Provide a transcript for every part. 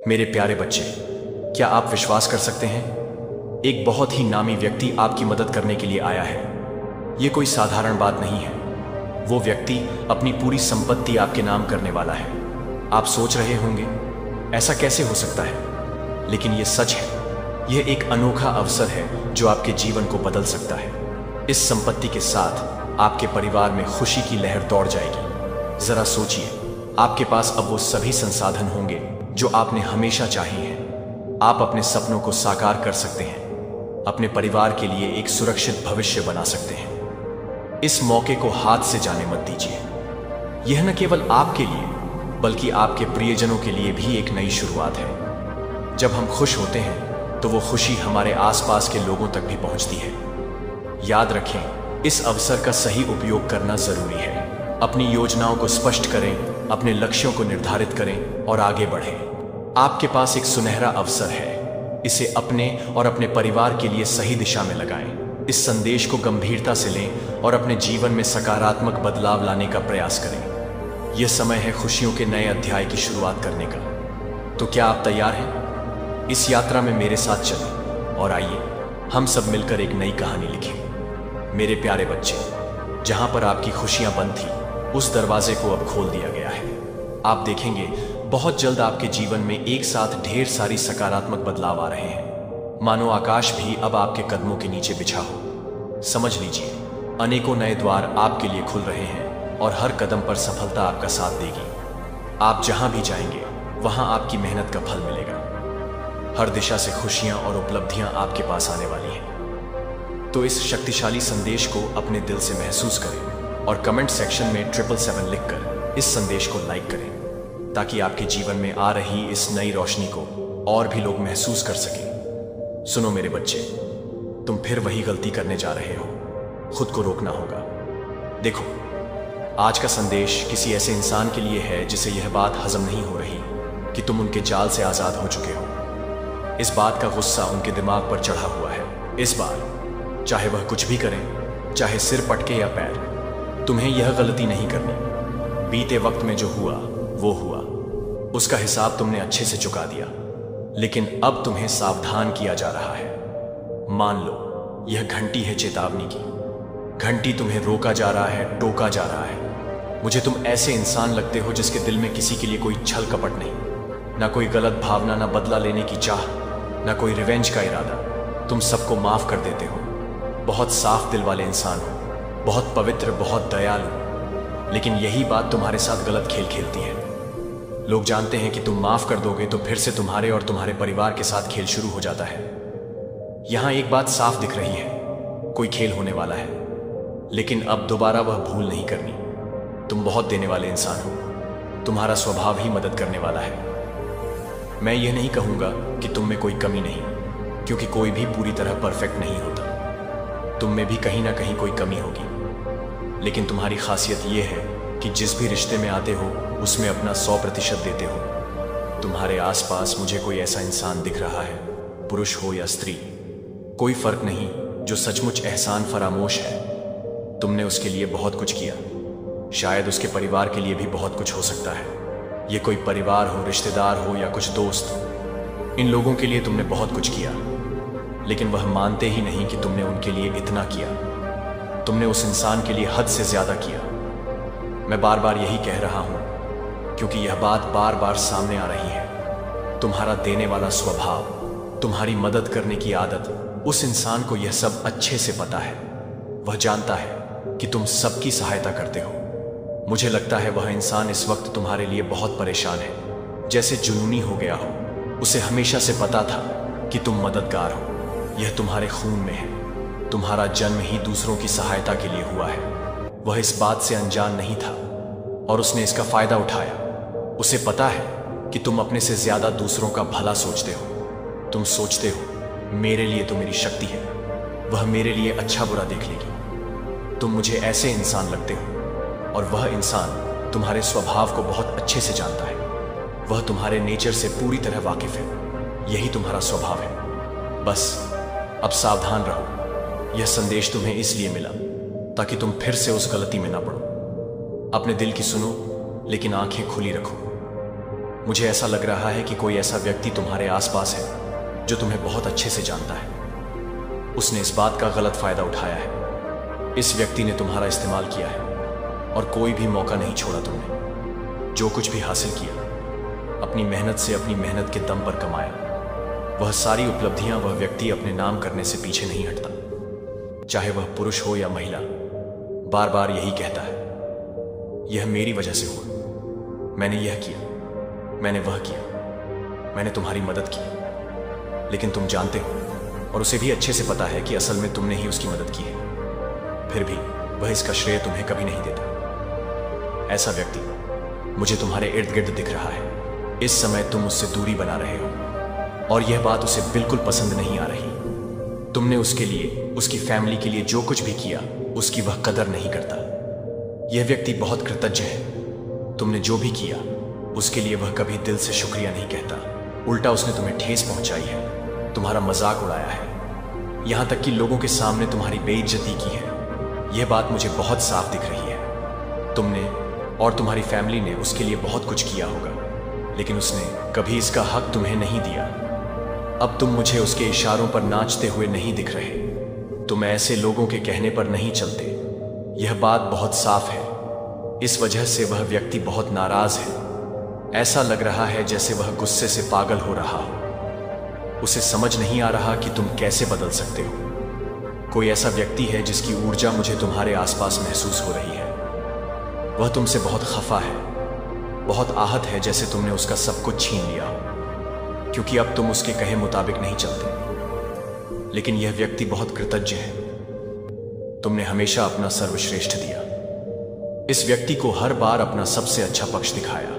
मेरे प्यारे बच्चे, क्या आप विश्वास कर सकते हैं? एक बहुत ही नामी व्यक्ति आपकी मदद करने के लिए आया है। ये कोई साधारण बात नहीं है। वो व्यक्ति अपनी पूरी संपत्ति आपके नाम करने वाला है। आप सोच रहे होंगे, ऐसा कैसे हो सकता है? लेकिन ये सच है। यह एक अनोखा अवसर है जो आपके जीवन को बदल सकता है। इस संपत्ति के साथ आपके परिवार में खुशी की लहर दौड़ जाएगी। जरा सोचिए, आपके पास अब वो सभी संसाधन होंगे जो आपने हमेशा चाहे हैं। आप अपने सपनों को साकार कर सकते हैं, अपने परिवार के लिए एक सुरक्षित भविष्य बना सकते हैं। इस मौके को हाथ से जाने मत दीजिए। यह न केवल आपके लिए बल्कि आपके प्रियजनों के लिए भी एक नई शुरुआत है। जब हम खुश होते हैं तो वो खुशी हमारे आसपास के लोगों तक भी पहुंचती है। याद रखें, इस अवसर का सही उपयोग करना जरूरी है। अपनी योजनाओं को स्पष्ट करें, अपने लक्ष्यों को निर्धारित करें और आगे बढ़ें। आपके पास एक सुनहरा अवसर है। इसे अपने और अपने परिवार के लिए सही दिशा में लगाएं। इस संदेश को गंभीरता से लें और अपने जीवन में सकारात्मक बदलाव लाने का प्रयास करें। यह समय है खुशियों के नए अध्याय की शुरुआत करने का। तो क्या आप तैयार हैं? इस यात्रा में मेरे साथ चलें और आइए हम सब मिलकर एक नई कहानी लिखें। मेरे प्यारे बच्चे, जहां पर आपकी खुशियां बंद थी, उस दरवाजे को अब खोल दिया गया है। आप देखेंगे, बहुत जल्द आपके जीवन में एक साथ ढेर सारी सकारात्मक बदलाव आ रहे हैं। मानो आकाश भी अब आपके कदमों के नीचे बिछा हो। समझ लीजिए, अनेकों नए द्वार आपके लिए खुल रहे हैं और हर कदम पर सफलता आपका साथ देगी। आप जहां भी जाएंगे वहां आपकी मेहनत का फल मिलेगा। हर दिशा से खुशियां और उपलब्धियां आपके पास आने वाली हैं। तो इस शक्तिशाली संदेश को अपने दिल से महसूस करें और कमेंट सेक्शन में 777 लिखकर इस संदेश को लाइक करें, ताकि आपके जीवन में आ रही इस नई रोशनी को और भी लोग महसूस कर सकें। सुनो मेरे बच्चे, तुम फिर वही गलती करने जा रहे हो। खुद को रोकना होगा। देखो, आज का संदेश किसी ऐसे इंसान के लिए है जिसे यह बात हजम नहीं हो रही कि तुम उनके जाल से आजाद हो चुके हो। इस बात का गुस्सा उनके दिमाग पर चढ़ा हुआ है। इस बार चाहे वह कुछ भी करें, चाहे सिर पटके या पैर, तुम्हें यह गलती नहीं करनी। बीते वक्त में जो हुआ वो हुआ, उसका हिसाब तुमने अच्छे से चुका दिया। लेकिन अब तुम्हें सावधान किया जा रहा है। मान लो यह घंटी है चेतावनी की। घंटी तुम्हें रोका जा रहा है, टोका जा रहा है। मुझे तुम ऐसे इंसान लगते हो जिसके दिल में किसी के लिए कोई छल कपट नहीं, ना कोई गलत भावना, ना बदला लेने की चाह, ना कोई रिवेंज का इरादा। तुम सबको माफ कर देते हो। बहुत साफ दिल वाले इंसान हो, बहुत पवित्र, बहुत दयालु। लेकिन यही बात तुम्हारे साथ गलत खेल खेलती है। लोग जानते हैं कि तुम माफ कर दोगे तो फिर से तुम्हारे और तुम्हारे परिवार के साथ खेल शुरू हो जाता है। यहां एक बात साफ दिख रही है, कोई खेल होने वाला है। लेकिन अब दोबारा वह भूल नहीं करनी। तुम बहुत देने वाले इंसान हो। तुम्हारा स्वभाव ही मदद करने वाला है। मैं यह नहीं कहूंगा कि तुम में कोई कमी नहीं, क्योंकि कोई भी पूरी तरह परफेक्ट नहीं होता। तुम में भी कहीं ना कहीं कोई कमी होगी। लेकिन तुम्हारी खासियत यह है कि जिस भी रिश्ते में आते हो उसमें अपना 100% देते हो। तुम्हारे आसपास मुझे कोई ऐसा इंसान दिख रहा है, पुरुष हो या स्त्री, कोई फर्क नहीं, जो सचमुच एहसान फरामोश है। तुमने उसके लिए बहुत कुछ किया। शायद उसके परिवार के लिए भी बहुत कुछ हो सकता है। ये कोई परिवार हो, रिश्तेदार हो या कुछ दोस्त, इन लोगों के लिए तुमने बहुत कुछ किया। लेकिन वह मानते ही नहीं कि तुमने उनके लिए इतना किया। तुमने उस इंसान के लिए हद से ज्यादा किया। मैं बार बार यही कह रहा हूं क्योंकि यह बात बार बार सामने आ रही है। तुम्हारा देने वाला स्वभाव, तुम्हारी मदद करने की आदत, उस इंसान को यह सब अच्छे से पता है। वह जानता है कि तुम सबकी सहायता करते हो। मुझे लगता है वह इंसान इस वक्त तुम्हारे लिए बहुत परेशान है, जैसे जुनूनी हो गया हो। उसे हमेशा से पता था कि तुम मददगार हो। यह तुम्हारे खून में है। तुम्हारा जन्म ही दूसरों की सहायता के लिए हुआ है। वह इस बात से अनजान नहीं था और उसने इसका फायदा उठाया। उसे पता है कि तुम अपने से ज्यादा दूसरों का भला सोचते हो। तुम सोचते हो, मेरे लिए तो मेरी शक्ति है, वह मेरे लिए अच्छा बुरा देख लेगी। तुम मुझे ऐसे इंसान लगते हो और वह इंसान तुम्हारे स्वभाव को बहुत अच्छे से जानता है। वह तुम्हारे नेचर से पूरी तरह वाकिफ है। यही तुम्हारा स्वभाव है। बस अब सावधान रहो। यह संदेश तुम्हें इसलिए मिला ताकि तुम फिर से उस गलती में ना पड़ो। अपने दिल की सुनो, लेकिन आंखें खुली रखो। मुझे ऐसा लग रहा है कि कोई ऐसा व्यक्ति तुम्हारे आसपास है जो तुम्हें बहुत अच्छे से जानता है। उसने इस बात का गलत फायदा उठाया है। इस व्यक्ति ने तुम्हारा इस्तेमाल किया है और कोई भी मौका नहीं छोड़ा। तुमने जो कुछ भी हासिल किया अपनी मेहनत से, अपनी मेहनत के दम पर कमाया। वह सारी उपलब्धियां वह व्यक्ति अपने नाम करने से पीछे नहीं हटता, चाहे वह पुरुष हो या महिला। बार बार यही कहता है, यह मेरी वजह से हुआ, मैंने यह किया, मैंने वह किया, मैंने तुम्हारी मदद की। लेकिन तुम जानते हो और उसे भी अच्छे से पता है कि असल में तुमने ही उसकी मदद की है। फिर भी वह इसका श्रेय तुम्हें कभी नहीं देता। ऐसा व्यक्ति मुझे तुम्हारे इर्द गिर्द दिख रहा है। इस समय तुम उससे दूरी बना रहे हो और यह बात उसे बिल्कुल पसंद नहीं आ रही। तुमने उसके लिए, उसकी फैमिली के लिए जो कुछ भी किया उसकी वह कदर नहीं करता। यह व्यक्ति बहुत कृतज्ञ है। तुमने जो भी किया उसके लिए वह कभी दिल से शुक्रिया नहीं कहता। उल्टा उसने तुम्हें ठेस पहुंचाई है, तुम्हारा मजाक उड़ाया है, यहां तक कि लोगों के सामने तुम्हारी बेइज्जती की है। यह बात मुझे बहुत साफ दिख रही है। तुमने और तुम्हारी फैमिली ने उसके लिए बहुत कुछ किया होगा, लेकिन उसने कभी इसका हक तुम्हें नहीं दिया। अब तुम मुझे उसके इशारों पर नाचते हुए नहीं दिख रहे। तुम ऐसे लोगों के कहने पर नहीं चलते। यह बात बहुत साफ है। इस वजह से वह व्यक्ति बहुत नाराज है। ऐसा लग रहा है जैसे वह गुस्से से पागल हो रहा हो। उसे समझ नहीं आ रहा कि तुम कैसे बदल सकते हो। कोई ऐसा व्यक्ति है जिसकी ऊर्जा मुझे तुम्हारे आसपास महसूस हो रही है। वह तुमसे बहुत खफा है, बहुत आहत है, जैसे तुमने उसका सब कुछ छीन लिया हो, क्योंकि अब तुम उसके कहे मुताबिक नहीं चलते। लेकिन यह व्यक्ति बहुत कृतज्ञ है। तुमने हमेशा अपना सर्वश्रेष्ठ दिया। इस व्यक्ति को हर बार अपना सबसे अच्छा पक्ष दिखाया।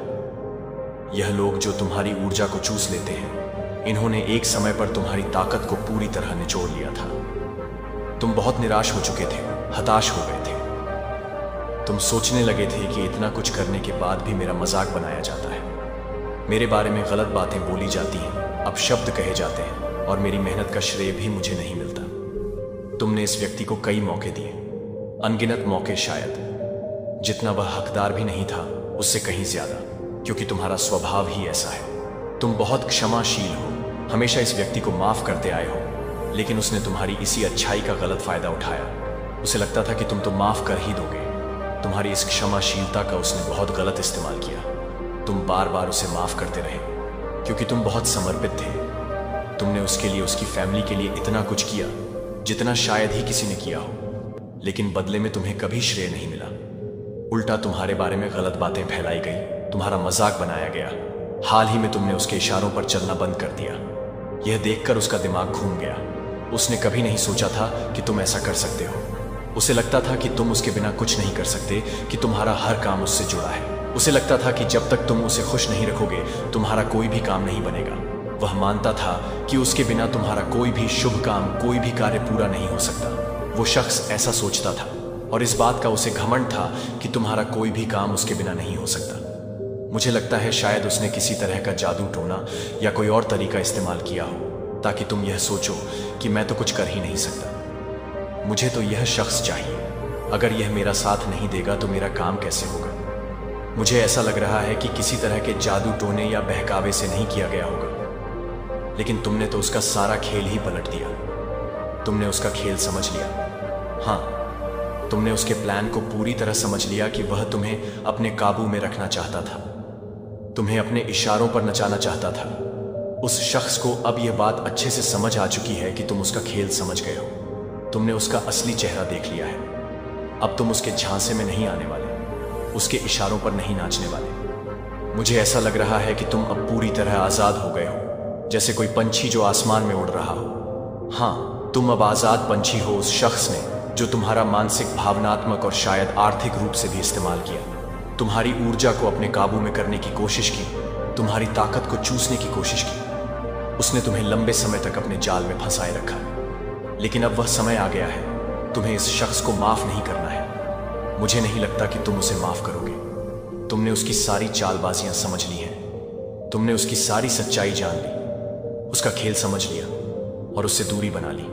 यह लोग जो तुम्हारी ऊर्जा को चूस लेते हैं, इन्होंने एक समय पर तुम्हारी ताकत को पूरी तरह निचोड़ लिया था। तुम बहुत निराश हो चुके थे, हताश हो गए थे। तुम सोचने लगे थे कि इतना कुछ करने के बाद भी मेरा मजाक बनाया जाता है, मेरे बारे में गलत बातें बोली जाती हैं, अपशब्द कहे जाते हैं और मेरी मेहनत का श्रेय भी मुझे नहीं मिलता। तुमने इस व्यक्ति को कई मौके दिए, अनगिनत मौके, शायद जितना वह हकदार भी नहीं था उससे कहीं ज्यादा, क्योंकि तुम्हारा स्वभाव ही ऐसा है। तुम बहुत क्षमाशील हो, हमेशा इस व्यक्ति को माफ करते आए हो, लेकिन उसने तुम्हारी इसी अच्छाई का गलत फायदा उठाया। उसे लगता था कि तुम तो माफ कर ही दोगे। तुम्हारी इस क्षमाशीलता का उसने बहुत गलत इस्तेमाल किया। तुम बार बार उसे माफ करते रहे क्योंकि तुम बहुत समर्पित थे। तुमने उसके लिए, उसकी फैमिली के लिए इतना कुछ किया जितना शायद ही किसी ने किया हो, लेकिन बदले में तुम्हें कभी श्रेय नहीं मिला। उल्टा तुम्हारे बारे में गलत बातें फैलाई गई, तुम्हारा मजाक बनाया गया। हाल ही में तुमने उसके इशारों पर चलना बंद कर दिया। यह देखकर उसका दिमाग घूम गया। उसने कभी नहीं सोचा था कि तुम ऐसा कर सकते हो। उसे लगता था कि तुम उसके बिना कुछ नहीं कर सकते, कि तुम्हारा हर काम उससे जुड़ा है। उसे लगता था कि जब तक तुम उसे खुश नहीं रखोगे तुम्हारा कोई भी काम नहीं बनेगा। वह मानता था कि उसके बिना तुम्हारा कोई भी शुभ काम, कोई भी कार्य पूरा नहीं हो सकता। वो शख्स ऐसा सोचता था और इस बात का उसे घमंड था कि तुम्हारा कोई भी काम उसके बिना नहीं हो सकता। मुझे लगता है शायद उसने किसी तरह का जादू टोना या कोई और तरीका इस्तेमाल किया हो ताकि तुम यह सोचो कि मैं तो कुछ कर ही नहीं सकता। मुझे तो यह शख्स चाहिए, अगर यह मेरा साथ नहीं देगा तो मेरा काम कैसे होगा। मुझे ऐसा लग रहा है कि किसी तरह के जादू टोने या बहकावे से नहीं किया गया होगा, लेकिन तुमने तो उसका सारा खेल ही पलट दिया। तुमने उसका खेल समझ लिया। हाँ, तुमने उसके प्लान को पूरी तरह समझ लिया कि वह तुम्हें अपने काबू में रखना चाहता था, तुम्हें अपने इशारों पर नचाना चाहता था। उस शख्स को अब यह बात अच्छे से समझ आ चुकी है कि तुम उसका खेल समझ गए हो। तुमने उसका असली चेहरा देख लिया है। अब तुम उसके झांसे में नहीं आने वाले, उसके इशारों पर नहीं नाचने वाले। मुझे ऐसा लग रहा है कि तुम अब पूरी तरह आजाद हो गए हो, जैसे कोई पंछी जो आसमान में उड़ रहा हो। हाँ, तुम अब आजाद पंछी हो उस शख्स ने जो तुम्हारा मानसिक, भावनात्मक और शायद आर्थिक रूप से भी इस्तेमाल किया। तुम्हारी ऊर्जा को अपने काबू में करने की कोशिश की, तुम्हारी ताकत को चूसने की कोशिश की। उसने तुम्हें लंबे समय तक अपने जाल में फंसाए रखा, लेकिन अब वह समय आ गया है। तुम्हें इस शख्स को माफ नहीं करना है। मुझे नहीं लगता कि तुम उसे माफ करोगे। तुमने उसकी सारी चालबाजियां समझ ली हैं। तुमने उसकी सारी सच्चाई जान ली, उसका खेल समझ लिया और उससे दूरी बना ली।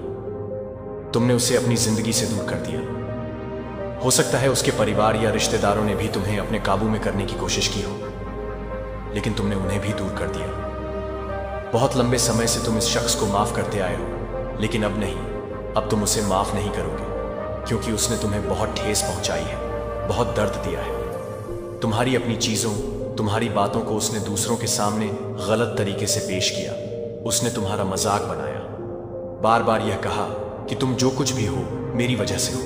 तुमने उसे अपनी जिंदगी से दूर कर दिया। हो सकता है उसके परिवार या रिश्तेदारों ने भी तुम्हें अपने काबू में करने की कोशिश की हो, लेकिन तुमने उन्हें भी दूर कर दिया। बहुत लंबे समय से तुम इस शख्स को माफ करते आए हो, लेकिन अब नहीं। अब तुम उसे माफ नहीं करोगे, क्योंकि उसने तुम्हें बहुत ठेस पहुंचाई है, बहुत दर्द दिया है। तुम्हारी अपनी चीजों, तुम्हारी बातों को उसने दूसरों के सामने गलत तरीके से पेश किया। उसने तुम्हारा मजाक बनाया, बार बार यह कहा कि तुम जो कुछ भी हो मेरी वजह से हो,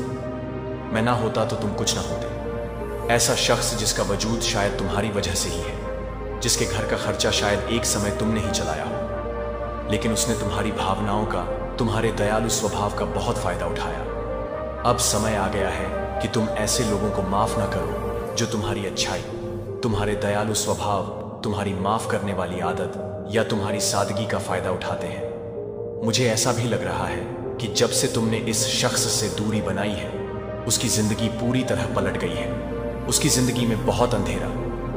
मैं ना होता तो तुम कुछ ना होते। ऐसा शख्स जिसका वजूद शायद तुम्हारी वजह से ही है, जिसके घर का खर्चा शायद एक समय तुमने ही चलाया हो, लेकिन उसने तुम्हारी भावनाओं का, तुम्हारे दयालु स्वभाव का बहुत फायदा उठाया। अब समय आ गया है कि तुम ऐसे लोगों को माफ ना करो जो तुम्हारी अच्छाई, तुम्हारे दयालु स्वभाव, तुम्हारी माफ करने वाली आदत या तुम्हारी सादगी का फायदा उठाते हैं। मुझे ऐसा भी लग रहा है कि जब से तुमने इस शख्स से दूरी बनाई है, उसकी जिंदगी पूरी तरह पलट गई है। उसकी जिंदगी में बहुत अंधेरा,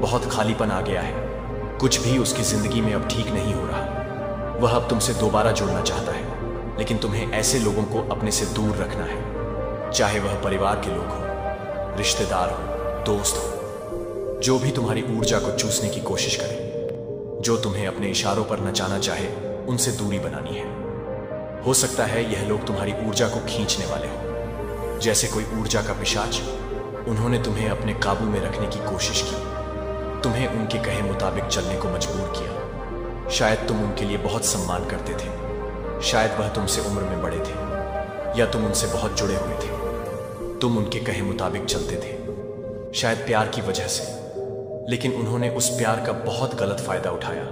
बहुत खालीपन आ गया है। कुछ भी उसकी जिंदगी में अब ठीक नहीं हो रहा। वह अब तुमसे दोबारा जुड़ना चाहता है, लेकिन तुम्हें ऐसे लोगों को अपने से दूर रखना है, चाहे वह परिवार के लोग हो, रिश्तेदार हो, दोस्त हो, जो भी तुम्हारी ऊर्जा को चूसने की कोशिश करे, जो तुम्हें अपने इशारों पर नचाना चाहे, उनसे दूरी बनानी है। हो सकता है यह लोग तुम्हारी ऊर्जा को खींचने वाले हो, जैसे कोई ऊर्जा का पिशाच। उन्होंने तुम्हें अपने काबू में रखने की कोशिश की, तुम्हें उनके कहे मुताबिक चलने को मजबूर किया। शायद तुम उनके लिए बहुत सम्मान करते थे, शायद वह तुमसे उम्र में बड़े थे, या तुम उनसे बहुत जुड़े हुए थे। तुम उनके कहे मुताबिक चलते थे, शायद प्यार की वजह से, लेकिन उन्होंने उस प्यार का बहुत गलत फायदा उठाया।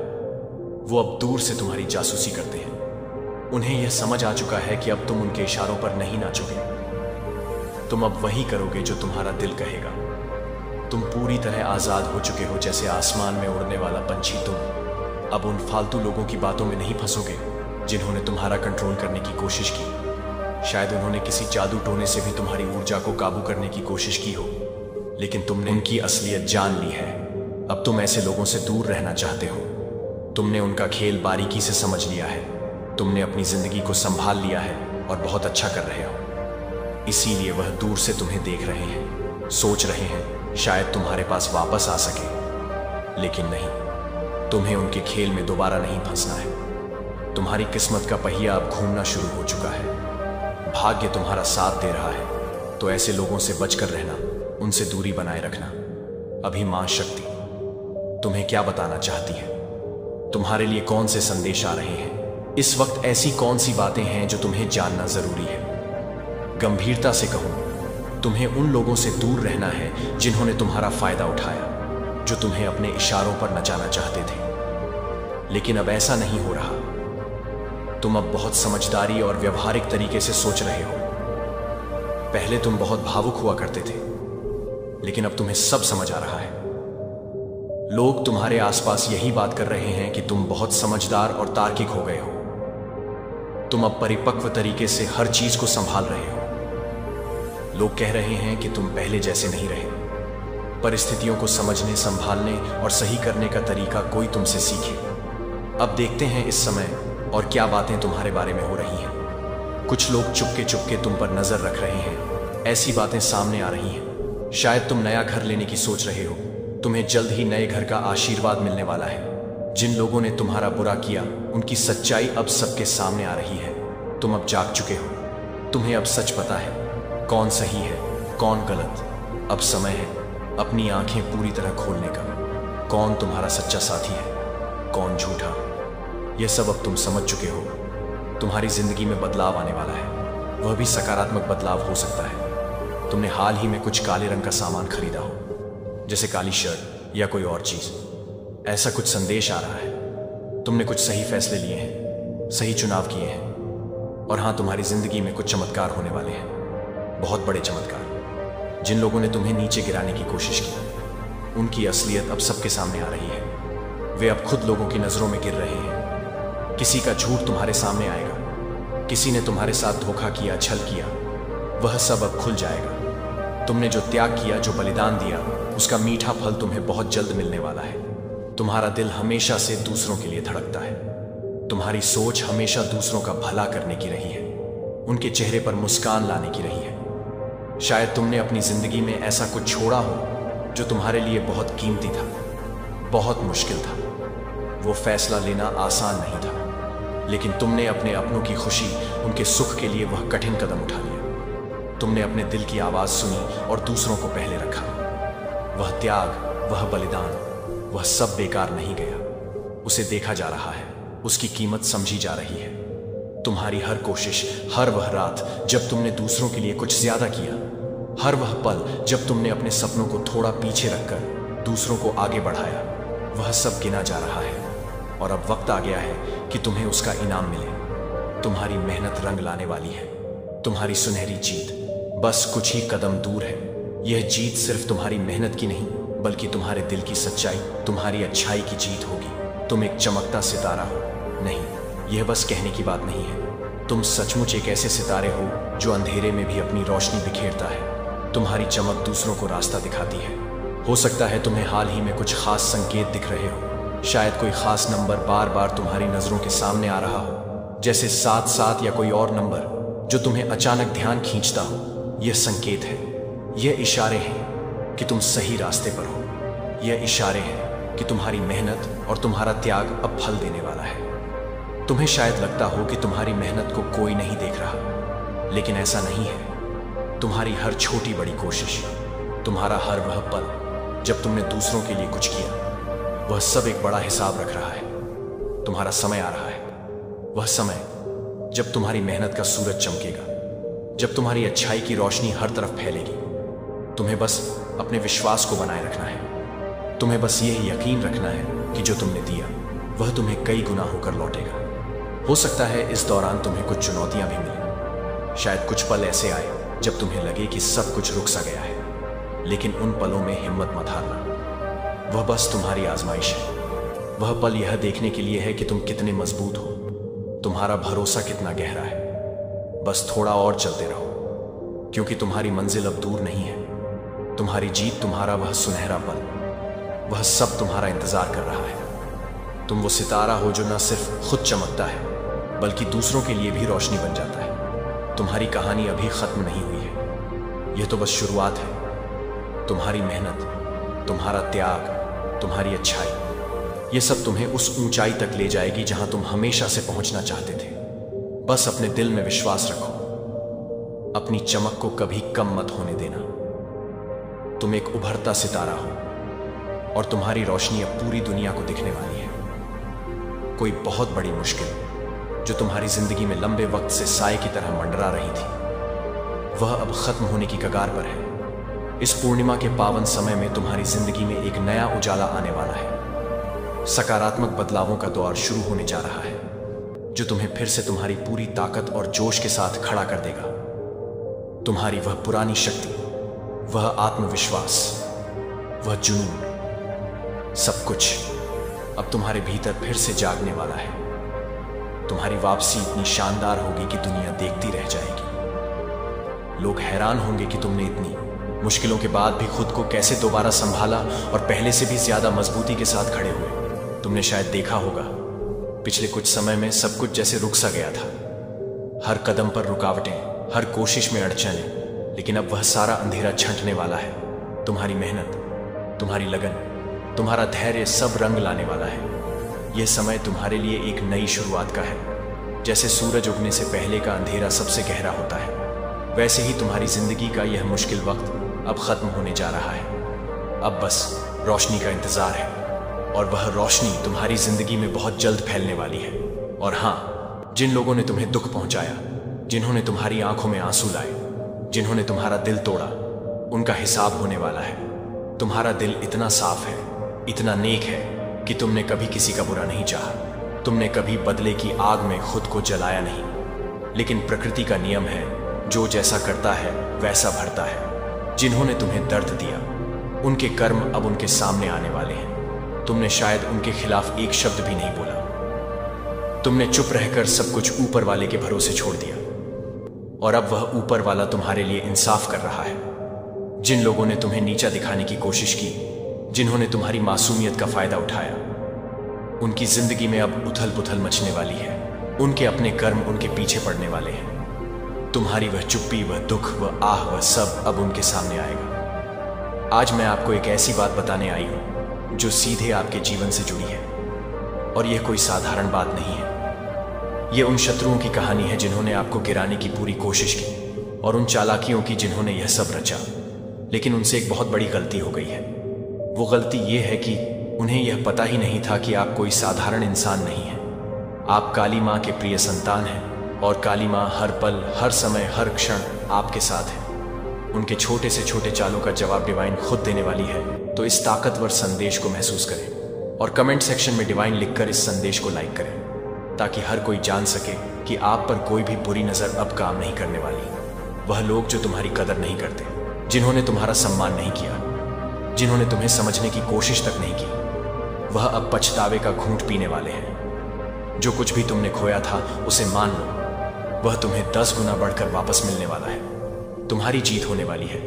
वो अब दूर से तुम्हारी जासूसी करते हैं। उन्हें यह समझ आ चुका है कि अब तुम उनके इशारों पर नहीं नाचोगे। तुम अब वही करोगे जो तुम्हारा दिल कहेगा। तुम पूरी तरह आजाद हो चुके हो, जैसे आसमान में उड़ने वाला पंछी। तुम अब उन फालतू लोगों की बातों में नहीं फंसोगे जिन्होंने तुम्हारा कंट्रोल करने की कोशिश की। शायद उन्होंने किसी जादू टोने से भी तुम्हारी ऊर्जा को काबू करने की कोशिश की हो, लेकिन तुमने उनकी असलियत जान ली है। अब तुम ऐसे लोगों से दूर रहना चाहते हो। तुमने उनका खेल बारीकी से समझ लिया है। तुमने अपनी जिंदगी को संभाल लिया है और बहुत अच्छा कर रहे हो। इसीलिए वह दूर से तुम्हें देख रहे हैं, सोच रहे हैं शायद तुम्हारे पास वापस आ सके, लेकिन नहीं। तुम्हें उनके खेल में दोबारा नहीं फंसना है। तुम्हारी किस्मत का पहिया अब घूमना शुरू हो चुका है। भाग्य तुम्हारा साथ दे रहा है, तो ऐसे लोगों से बचकर रहना, उनसे दूरी बनाए रखना। अभी मां शक्ति तुम्हें क्या बताना चाहती है? तुम्हारे लिए कौन से संदेश आ रहे हैं? इस वक्त ऐसी कौन सी बातें हैं जो तुम्हें जानना जरूरी है? गंभीरता से कहूं, तुम्हें उन लोगों से दूर रहना है जिन्होंने तुम्हारा फायदा उठाया, जो तुम्हें अपने इशारों पर नचाना चाहते थे। लेकिन अब ऐसा नहीं हो रहा। तुम अब बहुत समझदारी और व्यवहारिक तरीके से सोच रहे हो। पहले तुम बहुत भावुक हुआ करते थे, लेकिन अब तुम्हें सब समझ आ रहा है। लोग तुम्हारे आसपास यही बात कर रहे हैं कि तुम बहुत समझदार और तार्किक हो गए हो। तुम अब परिपक्व तरीके से हर चीज को संभाल रहे हो। लोग कह रहे हैं कि तुम पहले जैसे नहीं रहे। परिस्थितियों को समझने, संभालने और सही करने का तरीका कोई तुमसे सीखे। अब देखते हैं इस समय और क्या बातें तुम्हारे बारे में हो रही हैं। कुछ लोग चुपके चुपके तुम पर नजर रख रहे हैं। ऐसी बातें सामने आ रही हैं। शायद तुम नया घर लेने की सोच रहे हो। तुम्हें जल्द ही नए घर का आशीर्वाद मिलने वाला है। जिन लोगों ने तुम्हारा बुरा किया, उनकी सच्चाई अब सबके सामने आ रही है। तुम अब जाग चुके हो। तुम्हें अब सच पता है, कौन सही है, कौन गलत। अब समय है अपनी आंखें पूरी तरह खोलने का। कौन तुम्हारा सच्चा साथी है, कौन झूठा, यह सब अब तुम समझ चुके हो। तुम्हारी जिंदगी में बदलाव आने वाला है, वह भी सकारात्मक बदलाव हो सकता है। तुमने हाल ही में कुछ काले रंग का सामान खरीदा हो, जैसे काली शर्ट या कोई और चीज। ऐसा कुछ संदेश आ रहा है। तुमने कुछ सही फैसले लिए हैं, सही चुनाव किए हैं, और हां, तुम्हारी जिंदगी में कुछ चमत्कार होने वाले हैं, बहुत बड़े चमत्कार। जिन लोगों ने तुम्हें नीचे गिराने की कोशिश की, उनकी असलियत अब सबके सामने आ रही है। वे अब खुद लोगों की नजरों में गिर रहे हैं। किसी का झूठ तुम्हारे सामने आएगा, किसी ने तुम्हारे साथ धोखा किया, छल किया, वह सब अब खुल जाएगा। तुमने जो त्याग किया, जो बलिदान दिया, उसका मीठा फल तुम्हें बहुत जल्द मिलने वाला है। तुम्हारा दिल हमेशा से दूसरों के लिए धड़कता है। तुम्हारी सोच हमेशा दूसरों का भला करने की रही है, उनके चेहरे पर मुस्कान लाने की रही है। शायद तुमने अपनी जिंदगी में ऐसा कुछ छोड़ा हो जो तुम्हारे लिए बहुत कीमती था, बहुत मुश्किल था। वो फैसला लेना आसान नहीं था, लेकिन तुमने अपने अपनों की खुशी, उनके सुख के लिए वह कठिन कदम उठा लिया। तुमने अपने दिल की आवाज़ सुनी और दूसरों को पहले रखा। वह त्याग, वह बलिदान, वह सब बेकार नहीं गया। उसे देखा जा रहा है, उसकी कीमत समझी जा रही है। तुम्हारी हर कोशिश, हर वह रात जब तुमने दूसरों के लिए कुछ ज्यादा किया, हर वह पल जब तुमने अपने सपनों को थोड़ा पीछे रखकर दूसरों को आगे बढ़ाया, वह सब गिना जा रहा है। और अब वक्त आ गया है कि तुम्हें उसका इनाम मिले। तुम्हारी मेहनत रंग लाने वाली है। तुम्हारी सुनहरी जीत बस कुछ ही कदम दूर है। यह जीत सिर्फ तुम्हारी मेहनत की नहीं, बल्कि तुम्हारे दिल की सच्चाई, तुम्हारी अच्छाई की जीत होगी। तुम एक चमकता सितारा हो। नहीं, यह बस कहने की बात नहीं है। तुम सचमुच एक ऐसे सितारे हो जो अंधेरे में भी अपनी रोशनी बिखेरता है। तुम्हारी चमक दूसरों को रास्ता दिखाती है। हो सकता है तुम्हें हाल ही में कुछ खास संकेत दिख रहे हो। शायद कोई खास नंबर बार बार तुम्हारी नजरों के सामने आ रहा हो, जैसे 7-7 या कोई और नंबर जो तुम्हें अचानक ध्यान खींचता हो। यह संकेत है, यह इशारे हैं कि तुम सही रास्ते पर हो। यह इशारे हैं कि तुम्हारी मेहनत और तुम्हारा त्याग अब फल देने वाला है। तुम्हें शायद लगता हो कि तुम्हारी मेहनत को कोई नहीं देख रहा, लेकिन ऐसा नहीं है। तुम्हारी हर छोटी बड़ी कोशिश, तुम्हारा हर वह पल जब तुमने दूसरों के लिए कुछ किया, वह सब एक बड़ा हिसाब रख रहा है। तुम्हारा समय आ रहा है, वह समय जब तुम्हारी मेहनत का सूरज चमकेगा, जब तुम्हारी अच्छाई की रोशनी हर तरफ फैलेगी। तुम्हें बस अपने विश्वास को बनाए रखना है। तुम्हें बस यह यकीन रखना है कि जो तुमने दिया वह तुम्हें कई गुना होकर लौटेगा। हो सकता है इस दौरान तुम्हें कुछ चुनौतियां भी मिलें। शायद कुछ पल ऐसे आए जब तुम्हें लगे कि सब कुछ रुक सा गया है, लेकिन उन पलों में हिम्मत मत हारना। वह बस तुम्हारी आजमाइश है। वह पल यह देखने के लिए है कि तुम कितने मजबूत हो, तुम्हारा भरोसा कितना गहरा है। बस थोड़ा और चलते रहो, क्योंकि तुम्हारी मंजिल अब दूर नहीं है। तुम्हारी जीत, तुम्हारा वह सुनहरा पल, वह सब तुम्हारा इंतजार कर रहा है। तुम वो सितारा हो जो न सिर्फ खुद चमकता है, बल्कि दूसरों के लिए भी रोशनी बन जाता है। तुम्हारी कहानी अभी खत्म नहीं हुई है, यह तो बस शुरुआत है। तुम्हारी मेहनत, तुम्हारा त्याग, तुम्हारी अच्छाई, यह सब तुम्हें उस ऊंचाई तक ले जाएगी जहां तुम हमेशा से पहुंचना चाहते थे। बस अपने दिल में विश्वास रखो, अपनी चमक को कभी कम मत होने देना। तुम एक उभरता सितारा हो और तुम्हारी रोशनी अब पूरी दुनिया को दिखने वाली है। कोई बहुत बड़ी मुश्किल जो तुम्हारी जिंदगी में लंबे वक्त से साए की तरह मंडरा रही थी, वह अब खत्म होने की कगार पर है। इस पूर्णिमा के पावन समय में तुम्हारी जिंदगी में एक नया उजाला आने वाला है। सकारात्मक बदलावों का दौर शुरू होने जा रहा है, जो तुम्हें फिर से तुम्हारी पूरी ताकत और जोश के साथ खड़ा कर देगा। तुम्हारी वह पुरानी शक्ति, वह आत्मविश्वास, वह जुनून, सब कुछ अब तुम्हारे भीतर फिर से जागने वाला है। तुम्हारी वापसी इतनी शानदार होगी कि दुनिया देखती रह जाएगी। लोग हैरान होंगे कि तुमने इतनी मुश्किलों के बाद भी खुद को कैसे दोबारा संभाला और पहले से भी ज्यादा मजबूती के साथ खड़े हुए। तुमने शायद देखा होगा, पिछले कुछ समय में सब कुछ जैसे रुक सा गया था। हर कदम पर रुकावटें, हर कोशिश में अड़चनें, लेकिन अब वह सारा अंधेरा छंटने वाला है। तुम्हारी मेहनत, तुम्हारी लगन, तुम्हारा धैर्य सब रंग लाने वाला है। यह समय तुम्हारे लिए एक नई शुरुआत का है। जैसे सूरज उगने से पहले का अंधेरा सबसे गहरा होता है, वैसे ही तुम्हारी जिंदगी का यह मुश्किल वक्त अब खत्म होने जा रहा है। अब बस रोशनी का इंतजार है, और वह रोशनी तुम्हारी जिंदगी में बहुत जल्द फैलने वाली है। और हाँ, जिन लोगों ने तुम्हें दुख पहुंचाया, जिन्होंने तुम्हारी आंखों में आंसू लाए, जिन्होंने तुम्हारा दिल तोड़ा, उनका हिसाब होने वाला है। तुम्हारा दिल इतना साफ है, इतना नेक है कि तुमने कभी किसी का बुरा नहीं चाहा। तुमने कभी बदले की आग में खुद को जलाया नहीं। लेकिन प्रकृति का नियम है, जो जैसा करता है वैसा भरता है। जिन्होंने तुम्हें दर्द दिया, उनके कर्म अब उनके सामने आने वाले हैं। तुमने शायद उनके खिलाफ एक शब्द भी नहीं बोला। तुमने चुप रहकर सब कुछ ऊपर वाले के भरोसे छोड़ दिया, और अब वह ऊपर वाला तुम्हारे लिए इंसाफ कर रहा है। जिन लोगों ने तुम्हें नीचा दिखाने की कोशिश की, जिन्होंने तुम्हारी मासूमियत का फायदा उठाया, उनकी जिंदगी में अब उथल पुथल मचने वाली है। उनके अपने कर्म उनके पीछे पड़ने वाले हैं। तुम्हारी वह चुप्पी, वह दुख, वह आह, वह सब अब उनके सामने आएगा। आज मैं आपको एक ऐसी बात बताने आई हूं जो सीधे आपके जीवन से जुड़ी है। और यह कोई साधारण बात नहीं है। यह उन शत्रुओं की कहानी है जिन्होंने आपको गिराने की पूरी कोशिश की, और उन चालाकियों की जिन्होंने यह सब रचा। लेकिन उनसे एक बहुत बड़ी गलती हो गई है। वो गलती यह है कि उन्हें यह पता ही नहीं था कि आप कोई साधारण इंसान नहीं हैं। आप काली माँ के प्रिय संतान हैं, और काली माँ हर पल, हर समय, हर क्षण आपके साथ है। उनके छोटे से छोटे चालों का जवाब डिवाइन खुद देने वाली है। तो इस ताकतवर संदेश को महसूस करें और कमेंट सेक्शन में डिवाइन लिखकर इस संदेश को लाइक करें, ताकि हर कोई जान सके कि आप पर कोई भी बुरी नजर अब काम नहीं करने वाली। वह लोग जो तुम्हारी कदर नहीं करते, जिन्होंने तुम्हारा सम्मान नहीं किया, जिन्होंने तुम्हें समझने की कोशिश तक नहीं की, वह अब पछतावे का घूंट पीने वाले हैं। जो कुछ भी तुमने खोया था उसे मान लो, वह तुम्हें 10 गुना बढ़कर वापस मिलने वाला है। तुम्हारी जीत होने वाली है,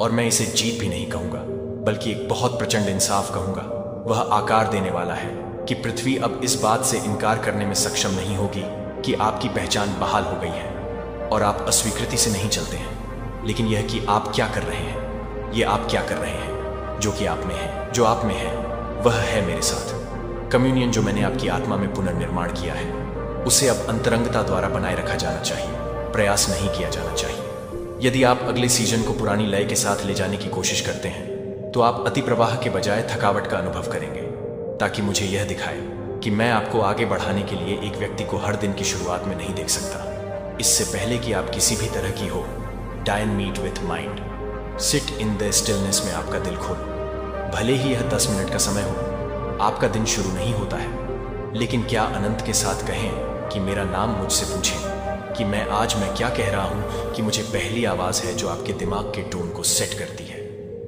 और मैं इसे जीत भी नहीं कहूंगा, बल्कि एक बहुत प्रचंड इंसाफ कहूंगा। वह आकार देने वाला है कि पृथ्वी अब इस बात से इनकार करने में सक्षम नहीं होगी कि आपकी पहचान बहाल हो गई है और आप अस्वीकृति से नहीं चलते हैं, लेकिन यह कि आप क्या कर रहे हैं। ये आप क्या कर रहे हैं जो कि आप में है। जो आप में है वह है मेरे साथ। कम्युनियन जो मैंने आपकी आत्मा में पुनर्निर्माण किया है, उसे अब अंतरंगता द्वारा बनाए रखा जाना चाहिए, प्रयास नहीं किया जाना चाहिए। यदि आप अगले सीजन को पुरानी लय के साथ ले जाने की कोशिश करते हैं, तो आप अति प्रवाह के बजाय थकावट का अनुभव करेंगे, ताकि मुझे यह दिखाए कि मैं आपको आगे बढ़ाने के लिए एक व्यक्ति को हर दिन की शुरुआत में नहीं देख सकता। इससे पहले कि आप किसी भी तरह की हो, dine meet with mind, sit in the stillness में आपका दिल खोलो। भले ही यह 10 मिनट का समय हो, आपका दिन शुरू नहीं होता है, लेकिन क्या अनंत के साथ कहें कि मेरा नाम मुझसे पूछें कि मैं क्या कह रहा हूं, कि मुझे पहली आवाज है जो आपके दिमाग के टोन को सेट करती है,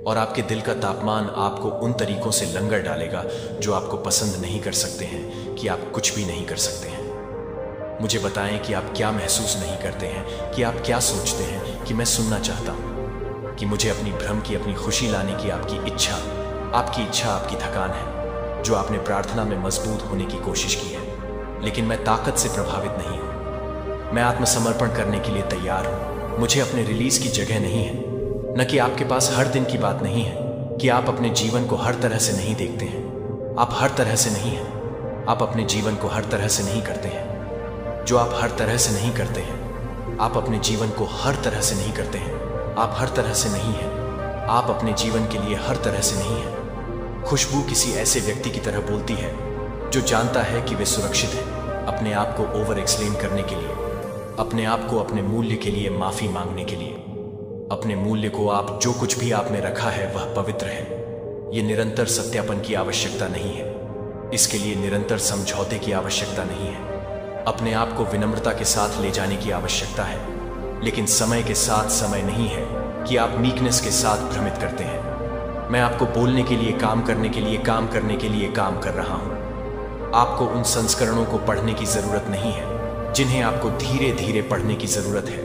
और आपके दिल का तापमान आपको उन तरीकों से लंगर डालेगा जो आपको पसंद नहीं कर सकते हैं, कि आप कुछ भी नहीं कर सकते हैं। मुझे बताएं कि आप क्या महसूस नहीं करते हैं, कि आप क्या सोचते हैं, कि मैं सुनना चाहता हूं, कि मुझे अपनी भ्रम की, अपनी खुशी लाने की आपकी इच्छा आपकी थकान है, जो आपने प्रार्थना में मजबूत होने की कोशिश की है। लेकिन मैं ताकत से प्रभावित नहीं हूं। मैं आत्मसमर्पण करने के लिए तैयार हूं। मुझे अपने रिलीज की जगह नहीं है, न कि आपके पास हर दिन की बात नहीं है, कि आप अपने जीवन को हर तरह से नहीं देखते हैं। आप हर तरह से नहीं हैं। आप अपने जीवन को हर तरह से नहीं करते हैं। जो आप हर तरह से नहीं करते हैं, आप अपने जीवन को हर तरह से नहीं करते हैं। आप हर तरह से नहीं हैं। आप अपने जीवन के लिए हर तरह से नहीं हैं। खुशबू किसी ऐसे व्यक्ति की तरह बोलती है जो जानता है कि वे सुरक्षित हैं, अपने आप को ओवर एक्सप्लेन करने के लिए, अपने आप को अपने मूल्य के लिए माफी मांगने के लिए। अपने मूल्य को, आप जो कुछ भी आप में रखा है वह पवित्र है। यह निरंतर सत्यापन की आवश्यकता नहीं है। इसके लिए निरंतर समझौते की आवश्यकता नहीं है। अपने आप को विनम्रता के साथ ले जाने की आवश्यकता है, लेकिन समय के साथ समय नहीं है कि आप मीकनेस के साथ भ्रमित करते हैं। मैं आपको बोलने के लिए, काम करने के लिए, काम करने के लिए काम कर रहा हूं। आपको उन संस्करणों को पढ़ने की जरूरत नहीं है जिन्हें आपको धीरे धीरे पढ़ने की जरूरत है।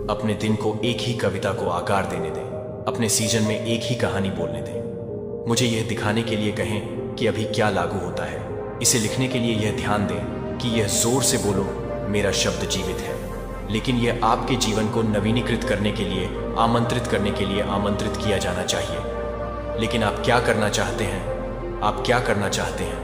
अपने दिन को एक ही कविता को आकार देने दें। अपने सीजन में एक ही कहानी बोलने दें। मुझे यह दिखाने के लिए कहें कि अभी क्या लागू होता है। इसे लिखने के लिए यह ध्यान दें कि यह जोर से बोलो, मेरा शब्द जीवित है। लेकिन यह आपके जीवन को नवीनीकृत करने के लिए, आमंत्रित करने के लिए आमंत्रित किया जाना चाहिए। लेकिन आप क्या करना चाहते हैं? आप क्या करना चाहते हैं?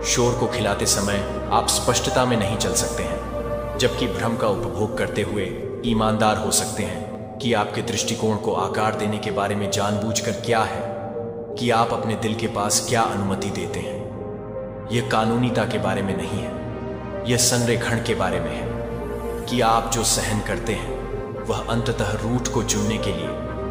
शोर को खिलाते समय आप स्पष्टता में नहीं चल सकते हैं, जबकि भ्रम का उपभोग करते हुए ईमानदार हो सकते हैं कि आपके दृष्टिकोण को आकार देने के बारे में जानबूझकर क्या है, कि आप अपने दिल के पास क्या अनुमति देते हैं। यह कानूनीता के बारे में नहीं है, यह संरेखण के बारे में है, कि आप जो सहन करते हैं वह अंततः रूट को चुनने के लिए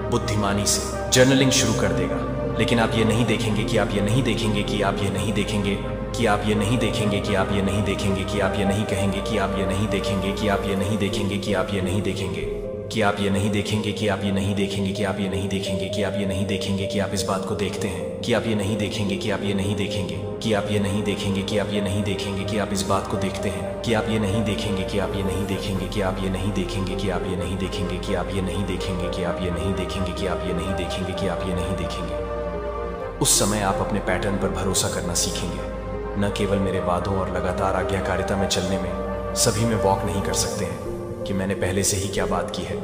बुद्धिमानी से जर्नलिंग शुरू कर देगा। लेकिन आप ये नहीं देखेंगे कि आप ये नहीं देखेंगे कि आप ये नहीं देखेंगे कि आप ये नहीं देखेंगे कि आप ये नहीं देखेंगे कि आप ये नहीं कहेंगे कि आप ये नहीं देखेंगे कि आप ये नहीं देखेंगे कि आप ये नहीं देखेंगे कि आप ये नहीं देखेंगे कि आप ये नहीं देखेंगे कि आप ये नहीं देखेंगे कि आप ये नहीं देखेंगे कि आप इस बात को देखते हैं कि आप ये नहीं देखेंगे कि आप ये नहीं देखेंगे कि आप ये नहीं देखेंगे कि आप ये नहीं देखेंगे कि आप इस बात को देखते हैं कि आप ये नहीं देखेंगे कि आप ये नहीं देखेंगे कि आप ये नहीं देखेंगे कि आप ये नहीं देखेंगे कि आप ये नहीं देखेंगे कि आप ये नहीं देखेंगे कि आप ये नहीं देखेंगे कि आप ये नहीं देखेंगे। उस समय आप अपने पैटर्न पर भरोसा करना सीखेंगे। न केवल मेरे वादों और लगातार आज्ञाकारिता में चलने में सभी में वॉक नहीं कर सकते हैं कि मैंने पहले से ही क्या बात की है,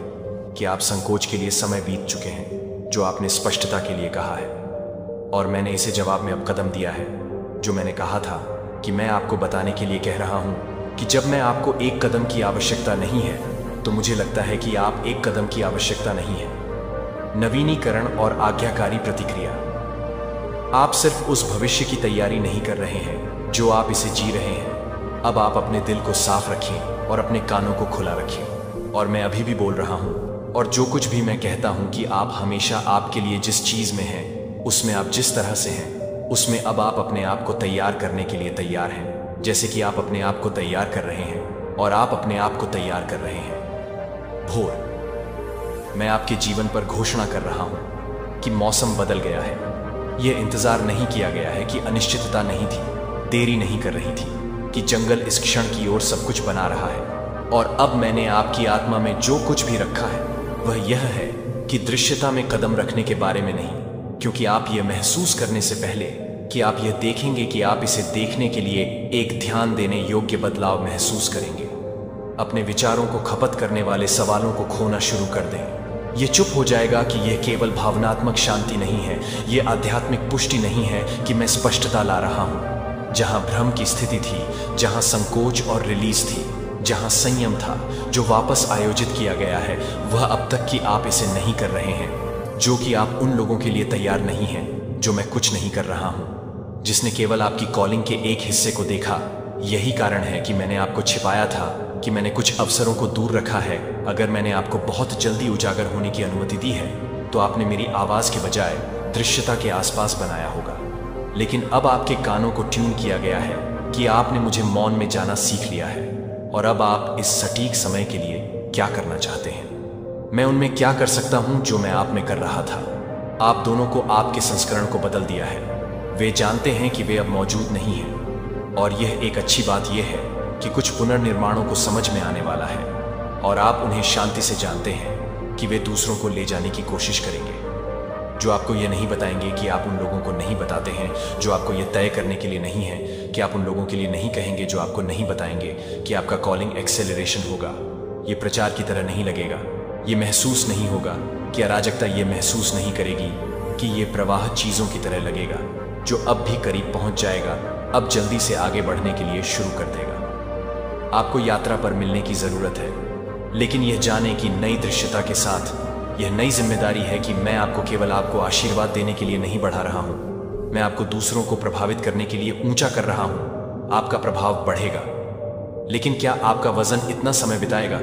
कि आप संकोच के लिए समय बीत चुके हैं जो आपने स्पष्टता के लिए कहा है। और मैंने इसे जवाब में अब कदम दिया है। जो मैंने कहा था कि मैं आपको बताने के लिए कह रहा हूं कि जब मैं आपको एक कदम की आवश्यकता नहीं है तो मुझे लगता है कि आप एक कदम की आवश्यकता नहीं है। नवीनीकरण और आज्ञाकारी प्रतिक्रिया। आप सिर्फ उस भविष्य की तैयारी नहीं कर रहे हैं जो आप इसे जी रहे हैं। अब आप अपने दिल को साफ रखें और अपने कानों को खुला रखें। और मैं अभी भी बोल रहा हूं, और जो कुछ भी मैं कहता हूं कि आप हमेशा आपके लिए जिस चीज में हैं उसमें आप जिस तरह से हैं उसमें अब आप अपने आप को तैयार करने के लिए तैयार हैं, जैसे कि आप अपने आप को तैयार कर रहे हैं और आप अपने आप को तैयार कर रहे हैं। भोर। मैं आपके जीवन पर घोषणा कर रहा हूं कि मौसम बदल गया है। यह इंतजार नहीं किया गया है कि अनिश्चितता नहीं थी, देरी नहीं कर रही थी कि जंगल इस क्षण की ओर सब कुछ बना रहा है। और अब मैंने आपकी आत्मा में जो कुछ भी रखा है वह यह है कि दृश्यता में कदम रखने के बारे में नहीं, क्योंकि आप यह महसूस करने से पहले कि आप यह देखेंगे कि आप इसे देखने के लिए एक ध्यान देने योग्य बदलाव महसूस करेंगे। अपने विचारों को खपत करने वाले सवालों को खोना शुरू कर दें। यह चुप हो जाएगा कि यह केवल भावनात्मक शांति नहीं है, यह आध्यात्मिक पुष्टि नहीं है कि मैं स्पष्टता ला रहा हूं। जहां भ्रम की स्थिति थी, जहां संकोच और रिलीज थी, जहां संयम था जो वापस आयोजित किया गया है, वह अब तक कि आप इसे नहीं कर रहे हैं, जो कि आप उन लोगों के लिए तैयार नहीं हैं जो मैं कुछ नहीं कर रहा हूं, जिसने केवल आपकी कॉलिंग के एक हिस्से को देखा। यही कारण है कि मैंने आपको छिपाया था, कि मैंने कुछ अवसरों को दूर रखा है। अगर मैंने आपको बहुत जल्दी उजागर होने की अनुमति दी है तो आपने मेरी आवाज के बजाय दृश्यता के आसपास बनाया होगा। लेकिन अब आपके कानों को ट्यून किया गया है कि आपने मुझे मौन में जाना सीख लिया है, और अब आप इस सटीक समय के लिए क्या करना चाहते हैं। मैं उनमें क्या कर सकता हूं जो मैं आप में कर रहा था। आप दोनों को आपके संस्करण को बदल दिया है। वे जानते हैं कि वे अब मौजूद नहीं हैं, और यह एक अच्छी बात यह है कि कुछ पुनर्निर्माणों को समझ में आने वाला है, और आप उन्हें शांति से जानते हैं कि वे दूसरों को ले जाने की कोशिश करेंगे, जो आपको यह नहीं बताएंगे कि आप उन लोगों को नहीं बताते हैं, जो आपको यह तय करने के लिए नहीं है कि आप उन लोगों के लिए नहीं कहेंगे, जो आपको नहीं बताएंगे कि आपका कॉलिंग एक्सेलरेशन होगा। यह प्रचार की तरह नहीं लगेगा। ये महसूस नहीं होगा कि अराजकता ये महसूस नहीं करेगी कि ये प्रवाह चीजों की तरह लगेगा, जो अब भी करीब पहुंच जाएगा, अब जल्दी से आगे बढ़ने के लिए शुरू कर देगा। आपको यात्रा पर मिलने की जरूरत है, लेकिन यह जाने की नई दृश्यता के साथ यह नई जिम्मेदारी है कि मैं आपको केवल आपको आशीर्वाद देने के लिए नहीं बढ़ा रहा हूं, मैं आपको दूसरों को प्रभावित करने के लिए ऊंचा कर रहा हूं। आपका प्रभाव बढ़ेगा, लेकिन क्या आपका वजन इतना समय बिताएगा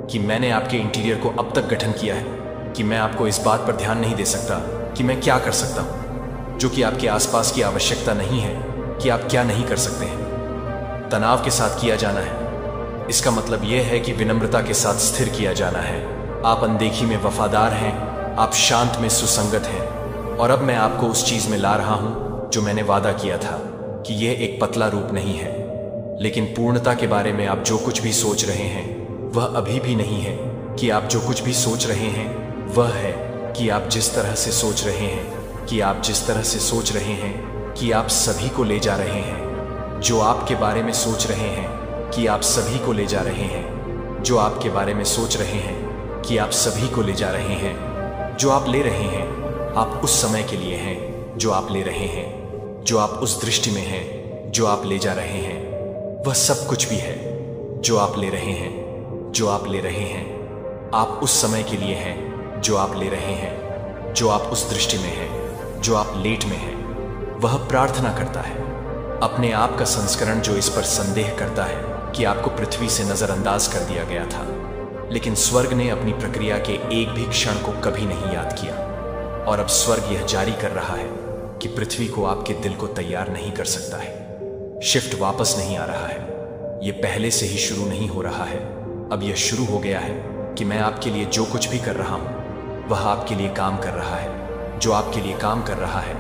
कि मैंने आपके इंटीरियर को अब तक गठन किया है कि मैं आपको इस बात पर ध्यान नहीं दे सकता कि मैं क्या कर सकता हूं, जो कि आपके आसपास की आवश्यकता नहीं है कि आप क्या नहीं कर सकते हैं। तनाव के साथ किया जाना है, इसका मतलब यह है कि विनम्रता के साथ स्थिर किया जाना है। आप अनदेखी में वफादार हैं, आप शांत में सुसंगत हैं, और अब मैं आपको उस चीज में ला रहा हूं जो मैंने वादा किया था कि यह एक पतला रूप नहीं है, लेकिन पूर्णता के बारे में आप जो कुछ भी सोच रहे हैं वह अभी भी नहीं है कि आप जो कुछ भी सोच रहे हैं, वह है कि आप जिस तरह से सोच रहे हैं, कि आप जिस तरह से सोच रहे हैं कि आप सभी को ले जा रहे हैं, जो आपके बारे में सोच रहे हैं कि आप सभी को ले जा रहे हैं, जो आपके बारे में सोच रहे हैं कि आप सभी को ले जा रहे हैं, जो आप ले रहे हैं, आप उस समय के लिए हैं जो आप ले रहे हैं, जो आप उस दृष्टि में हैं जो आप ले जा रहे हैं, वह सब कुछ भी है जो आप ले रहे हैं, जो आप ले रहे हैं। आप उस समय के लिए हैं जो आप ले रहे हैं, जो आप उस दृष्टि में हैं, जो आप लेट में हैं। वह प्रार्थना करता है, अपने आप का संस्करण जो इस पर संदेह करता है कि आपको पृथ्वी से नजरअंदाज कर दिया गया था, लेकिन स्वर्ग ने अपनी प्रक्रिया के एक भी क्षण को कभी नहीं याद किया, और अब स्वर्ग यह जारी कर रहा है कि पृथ्वी को आपके दिल को तैयार नहीं कर सकता है। शिफ्ट वापस नहीं आ रहा है, यह पहले से ही शुरू नहीं हो रहा है, अब यह शुरू हो गया है कि मैं आपके लिए जो कुछ भी कर रहा हूं वह आपके लिए काम कर रहा है, जो आपके लिए काम कर रहा है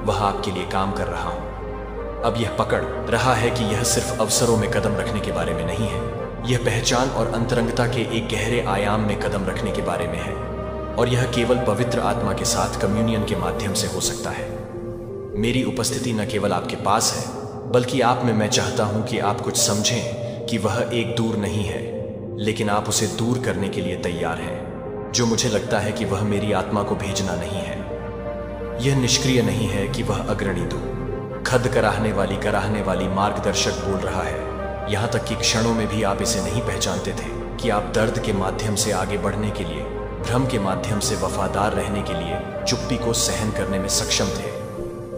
वह आपके लिए काम कर रहा हूं। अब यह पकड़ रहा है कि यह सिर्फ अवसरों में कदम रखने के बारे में नहीं है, यह पहचान और अंतरंगता के एक गहरे आयाम में कदम रखने के बारे में है, और यह केवल पवित्र आत्मा के साथ कम्युनियन के माध्यम से हो सकता है। मेरी उपस्थिति न केवल आपके पास है, बल्कि आप में मैं चाहता हूं कि आप कुछ समझें कि वह एक दूर नहीं है, लेकिन आप उसे दूर करने के लिए तैयार हैं, जो मुझे लगता है कि वह मेरी आत्मा को भेजना नहीं है। यह निष्क्रिय नहीं है कि वह अग्रणी दो खद कराहने वाली मार्गदर्शक बोल रहा है। यहाँ तक कि क्षणों में भी आप इसे नहीं पहचानते थे कि आप दर्द के माध्यम से आगे बढ़ने के लिए, भ्रम के माध्यम से वफादार रहने के लिए चुप्पी को सहन करने में सक्षम थे,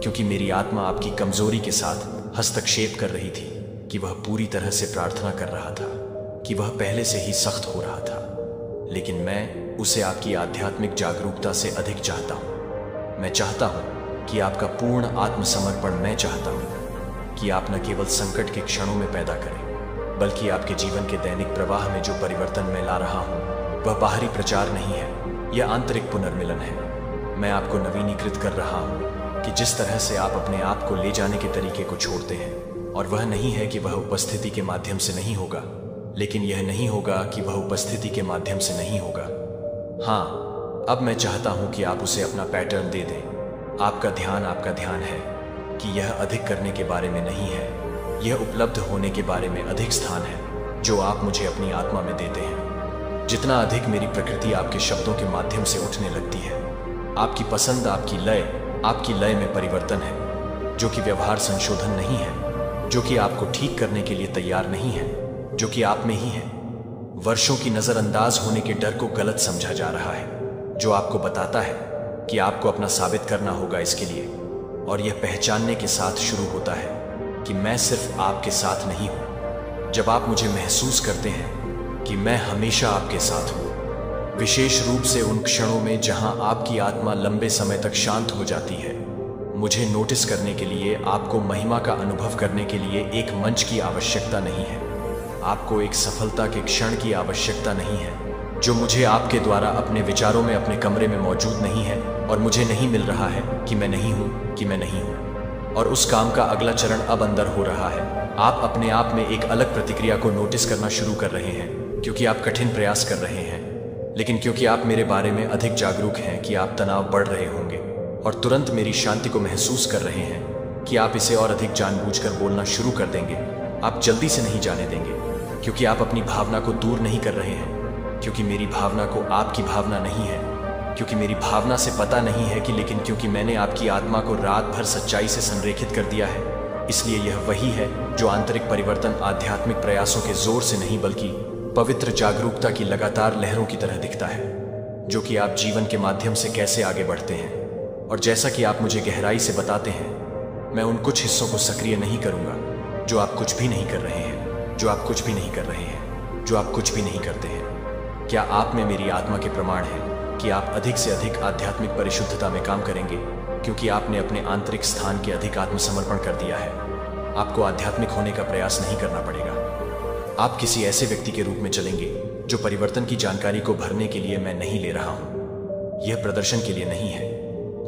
क्योंकि मेरी आत्मा आपकी कमजोरी के साथ हस्तक्षेप कर रही थी कि वह पूरी तरह से प्रार्थना कर रहा था, कि वह पहले से ही सख्त हो रहा था। लेकिन मैं उसे आपकी आध्यात्मिक जागरूकता से अधिक चाहता हूँ। मैं चाहता हूँ कि आपका पूर्ण आत्मसमर्पण, मैं चाहता हूँ कि आप न केवल संकट के क्षणों में पैदा करें, बल्कि आपके जीवन के दैनिक प्रवाह में जो परिवर्तन मैं ला रहा हूँ वह बाहरी प्रचार नहीं है, यह आंतरिक पुनर्मिलन है। मैं आपको नवीनीकृत कर रहा हूँ कि जिस तरह से आप अपने आप को ले जाने के तरीके को छोड़ते हैं, और वह नहीं है कि वह उपस्थिति के माध्यम से नहीं होगा, लेकिन यह नहीं होगा कि वह उपस्थिति के माध्यम से नहीं होगा। हाँ, अब मैं चाहता हूं कि आप उसे अपना पैटर्न दे दें। आपका ध्यान है कि यह अधिक करने के बारे में नहीं है, यह उपलब्ध होने के बारे में अधिक स्थान है जो आप मुझे अपनी आत्मा में देते हैं। जितना अधिक मेरी प्रकृति आपके शब्दों के माध्यम से उठने लगती है, आपकी पसंद, आपकी लय में परिवर्तन है, जो कि व्यवहार संशोधन नहीं है, जो कि आपको ठीक करने के लिए तैयार नहीं है, जो कि आप में ही है। वर्षों की नजरअंदाज होने के डर को गलत समझा जा रहा है, जो आपको बताता है कि आपको अपना साबित करना होगा इसके लिए। और यह पहचानने के साथ शुरू होता है कि मैं सिर्फ आपके साथ नहीं हूं। जब आप मुझे महसूस करते हैं कि मैं हमेशा आपके साथ हूं, विशेष रूप से उन क्षणों में जहां आपकी आत्मा लंबे समय तक शांत हो जाती है, मुझे नोटिस करने के लिए, आपको महिमा का अनुभव करने के लिए एक मंच की आवश्यकता नहीं है। आपको एक सफलता के क्षण की आवश्यकता नहीं है, जो मुझे आपके द्वारा अपने विचारों में अपने कमरे में मौजूद नहीं है और मुझे नहीं मिल रहा है कि मैं नहीं हूं। और उस काम का अगला चरण अब अंदर हो रहा है। आप अपने आप में एक अलग प्रतिक्रिया को नोटिस करना शुरू कर रहे हैं, क्योंकि आप कठिन प्रयास कर रहे हैं, लेकिन क्योंकि आप मेरे बारे में अधिक जागरूक हैं कि आप तनाव बढ़ रहे होंगे, और तुरंत मेरी शांति को महसूस कर रहे हैं कि आप इसे और अधिक जानबूझकर बोलना शुरू कर देंगे। आप जल्दी से नहीं जाने देंगे, क्योंकि आप अपनी भावना को दूर नहीं कर रहे हैं, क्योंकि मेरी भावना को आपकी भावना नहीं है, क्योंकि मेरी भावना से पता नहीं है कि, लेकिन क्योंकि मैंने आपकी आत्मा को रात भर सच्चाई से संरेखित कर दिया है, इसलिए यह वही है जो आंतरिक परिवर्तन आध्यात्मिक प्रयासों के जोर से नहीं, बल्कि पवित्र जागरूकता की लगातार लहरों की तरह दिखता है, जो कि आप जीवन के माध्यम से कैसे आगे बढ़ते हैं। और जैसा कि आप मुझे गहराई से बताते हैं, मैं उन कुछ हिस्सों को सक्रिय नहीं करूंगा जो आप कुछ भी नहीं कर रहे हैं, जो आप कुछ भी नहीं कर रहे हैं, जो आप कुछ भी नहीं करते हैं। क्या आप में मेरी आत्मा के प्रमाण हैं कि आप अधिक से अधिक आध्यात्मिक परिशुद्धता में काम करेंगे, क्योंकि आपने अपने आंतरिक स्थान के अधिक आत्मसमर्पण कर दिया है। आपको आध्यात्मिक होने का प्रयास नहीं करना पड़ेगा। आप किसी ऐसे व्यक्ति के रूप में चलेंगे जो परिवर्तन की जानकारी को भरने के लिए मैं नहीं ले रहा हूं। यह प्रदर्शन के लिए नहीं है,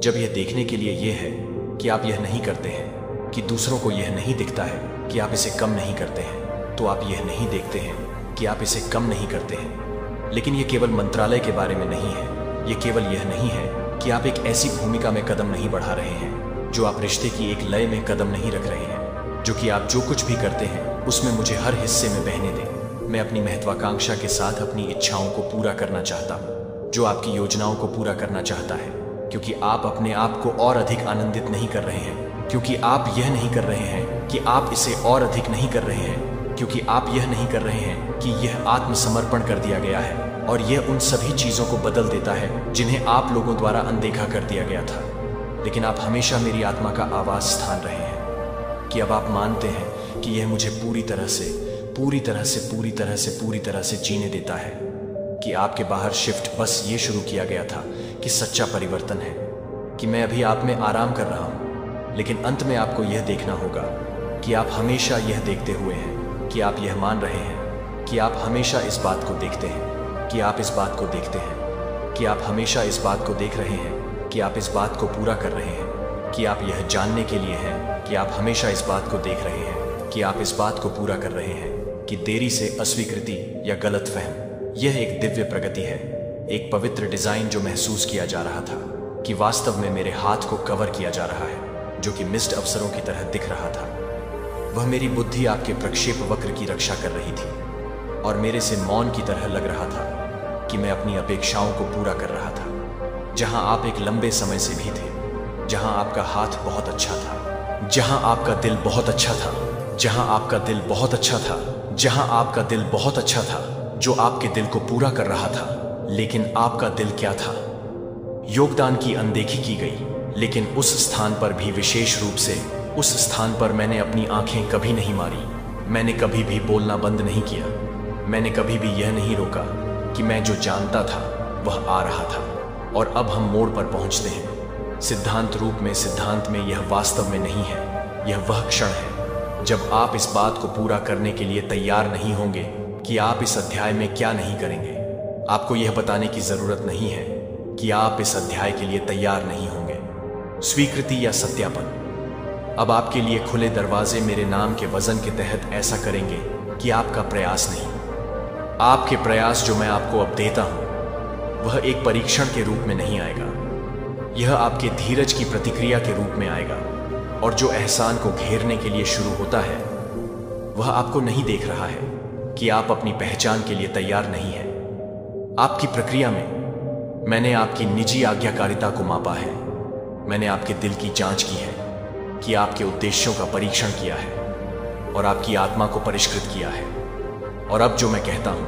जब यह देखने के लिए यह है कि आप यह नहीं करते हैं, कि दूसरों को यह नहीं दिखता है कि आप इसे कम नहीं करते हैं, तो आप यह नहीं देखते हैं कि आप इसे कम नहीं करते हैं। लेकिन यह केवल मंत्रालय के बारे में नहीं है, यह केवल यह नहीं है कि आप एक ऐसी भूमिका में कदम नहीं बढ़ा रहे हैं, जो आप रिश्ते की एक लय में कदम नहीं रख रहे हैं, जो कि आप जो कुछ भी करते हैं उसमें मुझे हर हिस्से में बहने दें। मैं अपनी महत्वाकांक्षा के साथ अपनी इच्छाओं को पूरा करना चाहता हूँ, जो आपकी योजनाओं को पूरा करना चाहता है, क्योंकि आप अपने आप को और अधिक आनंदित नहीं कर रहे हैं, क्योंकि आप यह नहीं कर रहे हैं कि आप इसे और अधिक नहीं कर रहे हैं, क्योंकि आप यह नहीं कर रहे हैं कि यह आत्मसमर्पण कर दिया गया है, और यह उन सभी चीजों को बदल देता है जिन्हें आप लोगों द्वारा अनदेखा कर दिया गया था। लेकिन आप हमेशा मेरी आत्मा का आवास स्थान रहे हैं, कि अब आप मानते हैं कि यह मुझे पूरी तरह से जीने देता है, कि आपके बाहर शिफ्ट बस ये शुरू किया गया था कि सच्चा परिवर्तन है, कि मैं अभी आप में आराम कर रहा हूं, लेकिन अंत में आपको यह देखना होगा कि आप हमेशा यह देखते हुए हैं, कि आप यह मान रहे हैं, कि आप हमेशा इस बात को देखते हैं, कि आप इस बात को देखते हैं, कि आप हमेशा इस बात को देख रहे हैं, कि आप इस बात को पूरा कर रहे हैं, कि आप यह जानने के लिए हैं, कि आप हमेशा इस बात को देख रहे हैं, कि आप इस बात को पूरा कर रहे हैं, कि देरी से अस्वीकृति या गलतफहम, यह एक दिव्य प्रगति है, एक पवित्र डिजाइन जो महसूस किया जा रहा था, कि वास्तव में मेरे हाथ को कवर किया जा रहा है, जो कि मिस्ड अवसरों की तरह दिख रहा था। वह मेरी बुद्धि आपके प्रक्षेप वक्र की रक्षा कर रही थी, और मेरे से मौन की तरह लग रहा था कि मैं अपनी अपेक्षाओं को पूरा कर रहा था, जहां आप एक लंबे समय से भी थे। जहां आपका हाथ बहुत अच्छा था, जहां आपका दिल बहुत अच्छा था, जहां आपका दिल बहुत अच्छा था, जहां आपका दिल बहुत अच्छा था, जो आपके दिल को पूरा कर रहा था। लेकिन आपका दिल क्या था? योगदान की अनदेखी की गई, लेकिन उस स्थान पर भी, विशेष रूप से उस स्थान पर, मैंने अपनी आंखें कभी नहीं मारी। मैंने कभी भी बोलना बंद नहीं किया। मैंने कभी भी यह नहीं रोका कि मैं जो जानता था वह आ रहा था। और अब हम मोड़ पर पहुंचते हैं। सिद्धांत रूप में, सिद्धांत में यह वास्तव में नहीं है। यह वह क्षण है जब आप इस बात को पूरा करने के लिए तैयार नहीं होंगे कि आप इस अध्याय में क्या नहीं करेंगे। आपको यह बताने की जरूरत नहीं है कि आप इस अध्याय के लिए तैयार नहीं होंगे। स्वीकृति या सत्यापन। अब आपके लिए खुले दरवाजे मेरे नाम के वजन के तहत ऐसा करेंगे कि आपका प्रयास नहीं, आपके प्रयास जो मैं आपको अब देता हूं, वह एक परीक्षण के रूप में नहीं आएगा। यह आपके धीरज की प्रतिक्रिया के रूप में आएगा। और जो एहसान को घेरने के लिए शुरू होता है, वह आपको नहीं देख रहा है कि आप अपनी पहचान के लिए तैयार नहीं हैं। आपकी प्रक्रिया में मैंने आपकी निजी आज्ञाकारिता को मापा है। मैंने आपके दिल की जांच की है कि आपके उद्देश्यों का परीक्षण किया है और आपकी आत्मा को परिष्कृत किया है। और अब जो मैं कहता हूं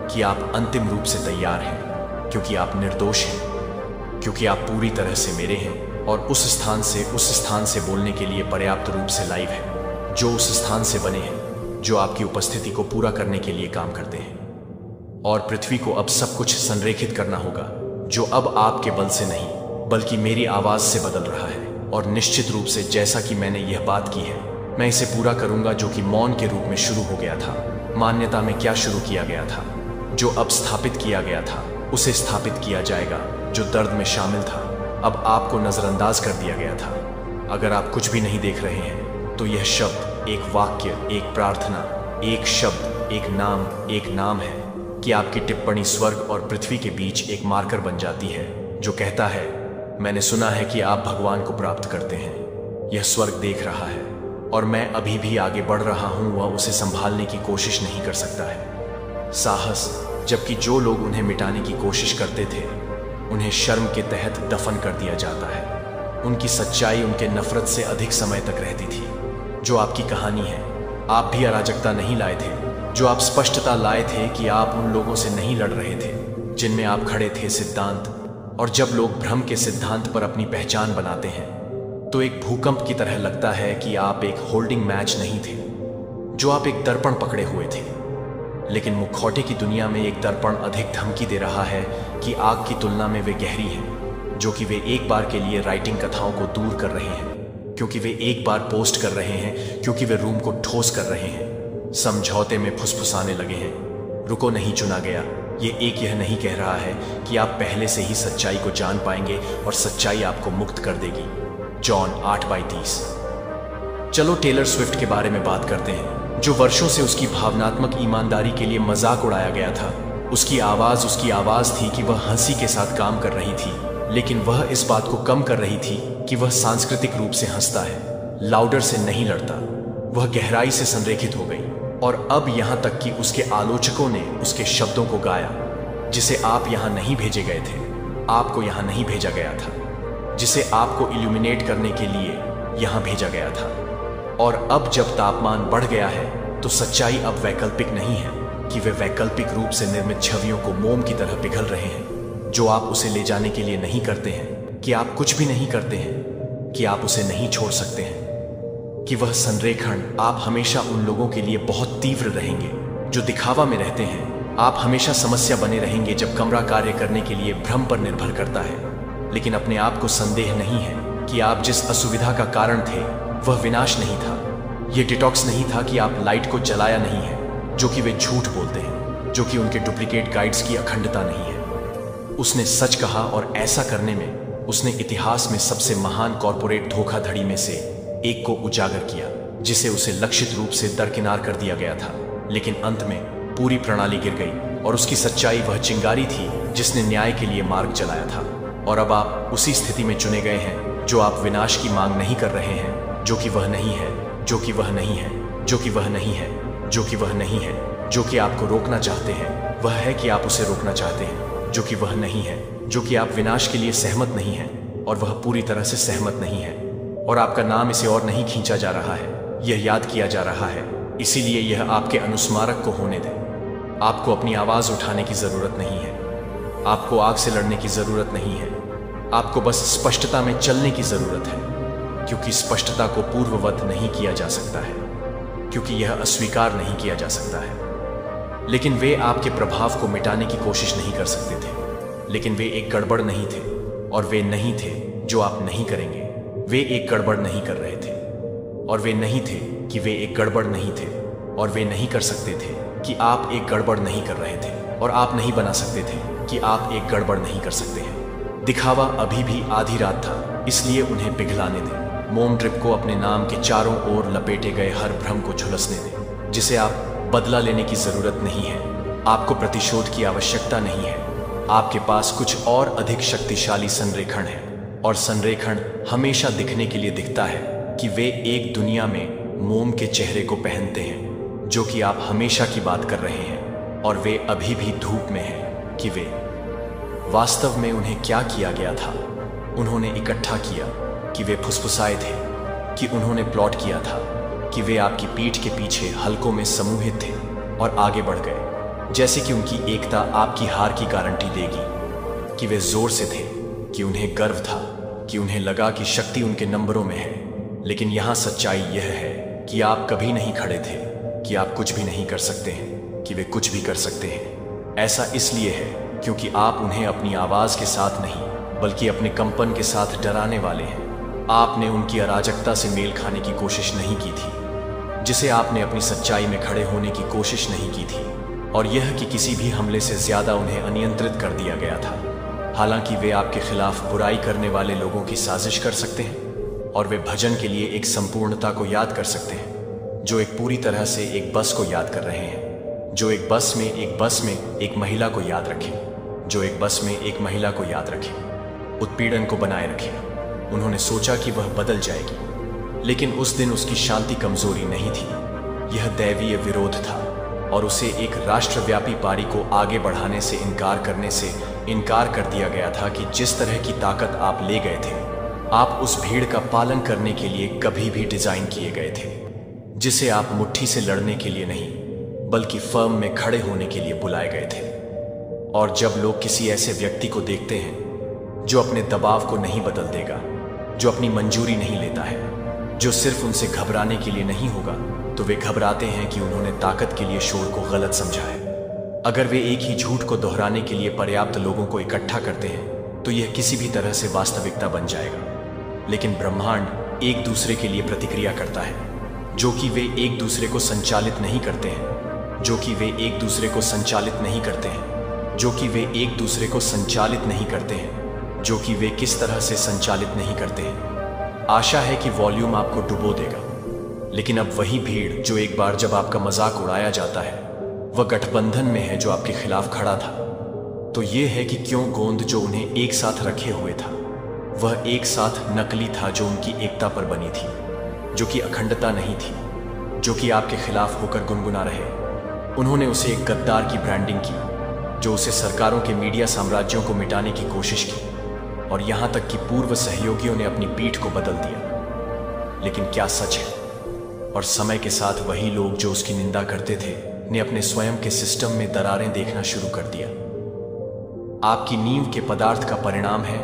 कि आप अंतिम रूप से तैयार हैं, क्योंकि आप निर्दोष हैं, क्योंकि आप पूरी तरह से मेरे हैं और उस स्थान से बोलने के लिए पर्याप्त रूप से लाइव है, जो उस स्थान से बने हैं जो आपकी उपस्थिति को पूरा करने के लिए काम करते हैं। और पृथ्वी को अब सब कुछ संरेखित करना होगा, जो अब आपके बल से नहीं बल्कि मेरी आवाज से बदल रहा है। और निश्चित रूप से, जैसा कि मैंने यह बात की है, मैं इसे पूरा करूंगा जो कि मौन के रूप में शुरू हो गया था। मान्यता में क्या शुरू किया गया था, जो अब स्थापित किया गया था, उसे स्थापित किया जाएगा। जो दर्द में शामिल था, अब आपको नजरअंदाज कर दिया गया था। अगर आप कुछ भी नहीं देख रहे हैं, तो यह शब्द, एक वाक्य, एक प्रार्थना, एक शब्द, एक नाम है कि आपकी टिप्पणी स्वर्ग और पृथ्वी के बीच एक मार्कर बन जाती है, जो कहता है, मैंने सुना है कि आप भगवान को प्राप्त करते हैं। यह स्वर्ग देख रहा है और मैं अभी भी आगे बढ़ रहा हूं। वह उसे संभालने की कोशिश नहीं कर सकता है। साहस, जबकि जो लोग उन्हें मिटाने की कोशिश करते थे, उन्हें शर्म के तहत दफन कर दिया जाता है। उनकी सच्चाई उनके नफरत से अधिक समय तक रहती थी। जो आपकी कहानी है, आप भी अराजकता नहीं लाए थे। जो आप स्पष्टता लाए थे कि आप उन लोगों से नहीं लड़ रहे थे जिनमें आप खड़े थे, सिद्धांत। और जब लोग भ्रम के सिद्धांत पर अपनी पहचान बनाते हैं, तो एक भूकंप की तरह लगता है कि आप एक होल्डिंग मैच नहीं थे, जो आप एक दर्पण पकड़े हुए थे। लेकिन मुखौटे की दुनिया में एक दर्पण अधिक धमकी दे रहा है कि आग की तुलना में वे गहरी हैं, जो कि वे एक बार के लिए राइटिंग कथाओं को दूर कर रहे हैं, क्योंकि वे एक बार पोस्ट कर रहे हैं, क्योंकि वे रूम को ठोस कर रहे हैं, समझौते में फुसफुसाने लगे हैं। रुको नहीं चुना गया। यह नहीं कह रहा है कि आप पहले से ही सच्चाई को जान पाएंगे और सच्चाई आपको मुक्त कर देगी। जॉन 8:30। चलो टेलर स्विफ्ट के बारे में बात करते हैं, जो वर्षों से उसकी भावनात्मक ईमानदारी के लिए मजाक उड़ाया गया था। उसकी आवाज थी कि वह हंसी के साथ काम कर रही थी, लेकिन वह इस बात को कम कर रही थी कि वह सांस्कृतिक रूप से हंसता है, लाउडर से नहीं लड़ता। वह गहराई से संरेखित हो गई। और अब यहां तक कि उसके आलोचकों ने उसके शब्दों को गाया, जिसे आप यहां नहीं भेजे गए थे, आपको यहां नहीं भेजा गया था, जिसे आपको इल्यूमिनेट करने के लिए यहां भेजा गया था। और अब जब तापमान बढ़ गया है, तो सच्चाई अब वैकल्पिक नहीं है कि वे वैकल्पिक रूप से निर्मित छवियों को मोम की तरह पिघल रहे हैं, जो आप उसे ले जाने के लिए नहीं करते हैं, कि आप कुछ भी नहीं करते हैं, कि आप उसे नहीं छोड़ सकते हैं, कि वह संरेखण, आप हमेशा उन लोगों के लिए बहुत तीव्र रहेंगे जो दिखावा में रहते हैं। आप हमेशा समस्या बने रहेंगे जब कमरा कार्य करने के लिए भ्रम पर निर्भर करता है। लेकिन अपने आप को संदेह नहीं है कि आप जिस असुविधा का कारण थे, वह विनाश नहीं था। यह डिटॉक्स नहीं था कि आप लाइट को जलाया नहीं है, जो कि वे झूठ बोलते हैं, जो कि उनके डुप्लीकेट गाइड्स की अखंडता नहीं है। उसने सच कहा और ऐसा करने में उसने इतिहास में सबसे महान कॉर्पोरेट धोखाधड़ी में से एक को उजागर किया, जिसे उसे लक्षित रूप से दरकिनार कर दिया गया था। लेकिन अंत में पूरी प्रणाली गिर गई और उसकी सच्चाई वह चिंगारी थी जिसने न्याय के लिए मार्ग जलाया था। और अब आप उसी स्थिति में चुने गए हैं, जो आप विनाश की मांग नहीं कर रहे हैं, जो कि वह नहीं है, जो कि वह नहीं है, जो कि वह नहीं है, जो कि वह नहीं है, जो कि आपको रोकना चाहते हैं, वह है कि आप उसे रोकना चाहते हैं, जो कि वह नहीं है, जो कि आप विनाश के लिए सहमत नहीं हैं। और वह पूरी तरह से सहमत नहीं है और आपका नाम इसे और नहीं खींचा जा रहा है, यह याद किया जा रहा है, इसीलिए यह आपके अनुस्मारक को होने दे। आपको अपनी आवाज उठाने की जरूरत नहीं है, आपको आग से लड़ने की जरूरत नहीं है, आपको बस स्पष्टता में चलने की जरूरत है, क्योंकि स्पष्टता को पूर्ववत नहीं किया जा सकता है, क्योंकि यह अस्वीकार नहीं किया जा सकता है। लेकिन वे आपके प्रभाव को मिटाने की कोशिश नहीं कर सकते थे, लेकिन वे एक गड़बड़ नहीं थे, और वे नहीं थे जो आप नहीं करेंगे। वे एक गड़बड़ नहीं कर रहे थे, और वे नहीं थे कि वे एक गड़बड़ नहीं थे, और वे नहीं कर सकते थे कि आप एक गड़बड़ नहीं कर रहे थे, और आप नहीं बना सकते थे कि आप एक गड़बड़ नहीं कर सकते हैं। दिखावा अभी भी आधी रात था, इसलिए उन्हें पिघलाने दें। मोम ड्रिप को अपने नाम के चारों ओर लपेटे गए हर भ्रम को झुलसने दें, जिसे आप बदला लेने की जरूरत नहीं है। आपको प्रतिशोध की आवश्यकता नहीं है। आपके पास कुछ और अधिक शक्तिशाली संरेखण है, और संरेखण हमेशा दिखने के लिए दिखता है कि वे एक दुनिया में मोम के चेहरे को पहनते हैं, जो कि आप हमेशा की बात कर रहे हैं, और वे अभी भी धूप में हैं कि वे वास्तव में उन्हें क्या किया गया था। उन्होंने इकट्ठा किया कि वे फुसफुसाए थे, कि उन्होंने प्लॉट किया था, कि वे आपकी पीठ के पीछे हलकों में समूहित थे और आगे बढ़ गए, जैसे कि उनकी एकता आपकी हार की गारंटी देगी, कि वे जोर से थे, कि उन्हें गर्व था, कि उन्हें लगा कि शक्ति उनके नंबरों में है। लेकिन यहां सच्चाई यह है कि आप कभी नहीं खड़े थे, कि आप कुछ भी नहीं कर सकते हैं, कि वे कुछ भी कर सकते हैं। ऐसा इसलिए है क्योंकि आप उन्हें अपनी आवाज के साथ नहीं, बल्कि अपने कंपन के साथ डराने वाले हैं। आपने उनकी अराजकता से मेल खाने की कोशिश नहीं की थी, जिसे आपने अपनी सच्चाई में खड़े होने की कोशिश नहीं की थी, और यह कि किसी भी हमले से ज्यादा उन्हें अनियंत्रित कर दिया गया था। हालांकि वे आपके खिलाफ बुराई करने वाले लोगों की साजिश कर सकते हैं, और वे भजन के लिए एक संपूर्णता को याद कर सकते हैं, जो एक पूरी तरह से एक बस को याद कर रहे हैं, जो एक बस में एक महिला को याद रखें, जो एक बस में एक महिला को याद रखें, उत्पीड़न को बनाए रखें। उन्होंने सोचा कि वह बदल जाएगी, लेकिन उस दिन उसकी शांति कमजोरी नहीं थी, यह दैवीय विरोध था, और उसे एक राष्ट्रव्यापी पारी को आगे बढ़ाने से इनकार कर दिया गया था कि जिस तरह की ताकत आप ले गए थे, आप उस भीड़ का पालन करने के लिए कभी भी डिजाइन किए गए थे, जिसे आप मुट्ठी से लड़ने के लिए नहीं, बल्कि फर्म में खड़े होने के लिए बुलाए गए थे। और जब लोग किसी ऐसे व्यक्ति को देखते हैं जो अपने दबाव को नहीं बदल देगा, जो अपनी मंजूरी नहीं लेता है, जो सिर्फ उनसे घबराने के लिए नहीं होगा, तो वे घबराते हैं कि उन्होंने ताकत के लिए शोर को गलत समझा है। अगर वे एक ही झूठ को दोहराने के लिए पर्याप्त लोगों को इकट्ठा करते हैं, तो यह किसी भी तरह से वास्तविकता बन जाएगा। लेकिन ब्रह्मांड एक दूसरे के लिए प्रतिक्रिया करता है, जो कि वे एक दूसरे को संचालित नहीं करते हैं, जो कि वे एक दूसरे को संचालित नहीं करते हैं, जो कि वे एक दूसरे को संचालित नहीं करते हैं, जो कि वे किस तरह से संचालित नहीं करते हैं। आशा है कि वॉल्यूम आपको डुबो देगा, लेकिन अब वही भीड़ जो एक बार जब आपका मजाक उड़ाया जाता है, वह गठबंधन में है जो आपके खिलाफ खड़ा था। तो यह है कि क्यों गोंद जो उन्हें एक साथ रखे हुए था, वह एक साथ नकली था जो उनकी एकता पर बनी थी, जो कि अखंडता नहीं थी, जो कि आपके खिलाफ होकर गुनगुना रहे। उन्होंने उसे एक गद्दार की ब्रांडिंग की, जो उसे सरकारों के मीडिया साम्राज्यों को मिटाने की कोशिश की, और यहां तक कि पूर्व सहयोगियों ने अपनी पीठ को बदल दिया। लेकिन क्या सच है? और समय के साथ वही लोग जो उसकी निंदा करते थे ने अपने स्वयं के सिस्टम में दरारें देखना शुरू कर दिया। आपकी नींव के पदार्थ का परिणाम है,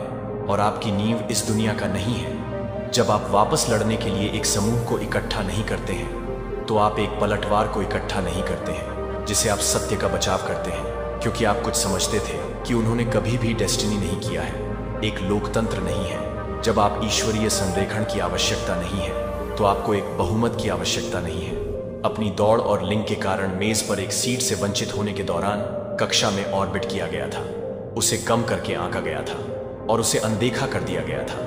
और आपकी नींव इस दुनिया का नहीं है। जब आप वापस लड़ने के लिए एक समूह को इकट्ठा नहीं करते हैं, तो आप एक पलटवार को इकट्ठा नहीं करते हैं, जिसे आप सत्य का बचाव करते हैं, क्योंकि आप कुछ समझते थे कि उन्होंने कभी भी डेस्टिनी नहीं किया है, एक लोकतंत्र नहीं है। जब आप ईश्वरीय संरेखण की आवश्यकता नहीं है, तो आपको एक बहुमत की आवश्यकता नहीं है। अपनी दौड़ और लिंग के कारण मेज पर एक सीट से वंचित होने के दौरान कक्षा में ऑर्बिट किया गया था, उसे कम करके आंका गया था, और उसे अनदेखा कर दिया गया था।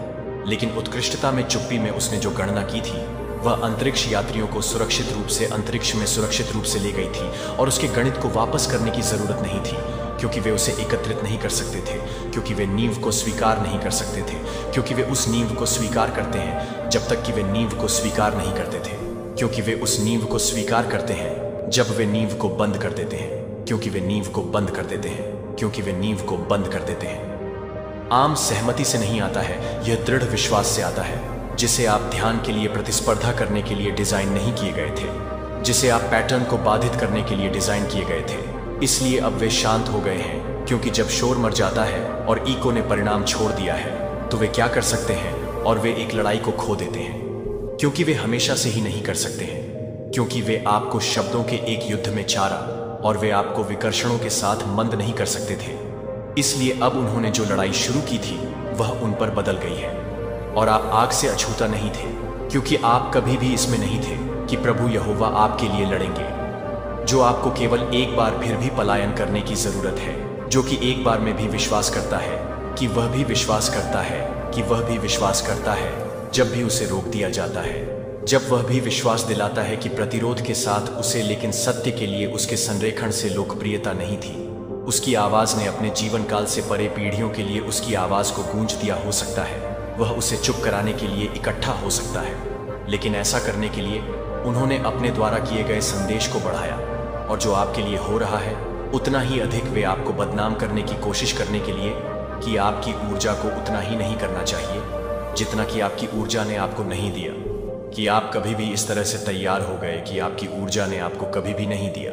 लेकिन उत्कृष्टता में चुप्पी में उसने जो गणना की थी, वह अंतरिक्ष यात्रियों को सुरक्षित रूप से अंतरिक्ष में सुरक्षित रूप से ले गई थी, और उसके गणित को वापस करने की जरूरत नहीं थी, क्योंकि वे उसे एकत्रित नहीं कर सकते थे, क्योंकि वे नींव को स्वीकार नहीं कर सकते थे, क्योंकि वे उस नींव को स्वीकार करते हैं जब तक कि वे नींव को स्वीकार नहीं करते थे, क्योंकि वे उस नींव को स्वीकार करते हैं जब वे नींव को बंद कर देते हैं, क्योंकि वे नींव को बंद कर देते हैं, क्योंकि वे नींव को बंद कर देते हैं। आम सहमति से नहीं आता है, यह दृढ़ विश्वास से आता है, जिसे आप ध्यान के लिए प्रतिस्पर्धा करने के लिए डिजाइन नहीं किए गए थे, जिसे आप पैटर्न को बाधित करने के लिए डिजाइन किए गए थे। इसलिए अब वे शांत हो गए हैं, क्योंकि जब शोर मर जाता है और ईको ने परिणाम छोड़ दिया है, तो वे क्या कर सकते हैं, और वे एक लड़ाई को खो देते हैं, क्योंकि वे हमेशा से ही नहीं कर सकते हैं, क्योंकि वे आपको शब्दों के एक युद्ध में चारा और वे आपको विकर्षणों के साथ मंद नहीं कर सकते थे। इसलिए अब उन्होंने जो लड़ाई शुरू की थी वह उन पर बदल गई है, और आप आग से अछूता नहीं थे, क्योंकि आप कभी भी इसमें नहीं थे कि प्रभु यहोवा आपके लिए लड़ेंगे। जो आपको केवल एक बार फिर भी पलायन करने की जरूरत है, जो कि एक बार में भी विश्वास करता है कि वह भी विश्वास करता है कि वह भी विश्वास करता है जब भी उसे रोक दिया जाता है, जब वह भी विश्वास दिलाता है कि प्रतिरोध के साथ उसे, लेकिन सत्य के लिए उसके संरेखण से लोकप्रियता नहीं थी। उसकी आवाज ने अपने जीवन काल से परे पीढ़ियों के लिए उसकी आवाज को गूंज दिया हो सकता है, वह उसे चुप कराने के लिए इकट्ठा हो सकता है, लेकिन ऐसा करने के लिए उन्होंने अपने द्वारा किए गए संदेश को बढ़ाया, और जो आपके लिए हो रहा है उतना ही अधिक वे आपको बदनाम करने की कोशिश करने के लिए कि आपकी ऊर्जा को उतना ही नहीं करना चाहिए जितना कि आपकी ऊर्जा ने आपको नहीं दिया, कि आप कभी भी इस तरह से तैयार हो गए कि आपकी ऊर्जा ने आपको कभी भी नहीं दिया,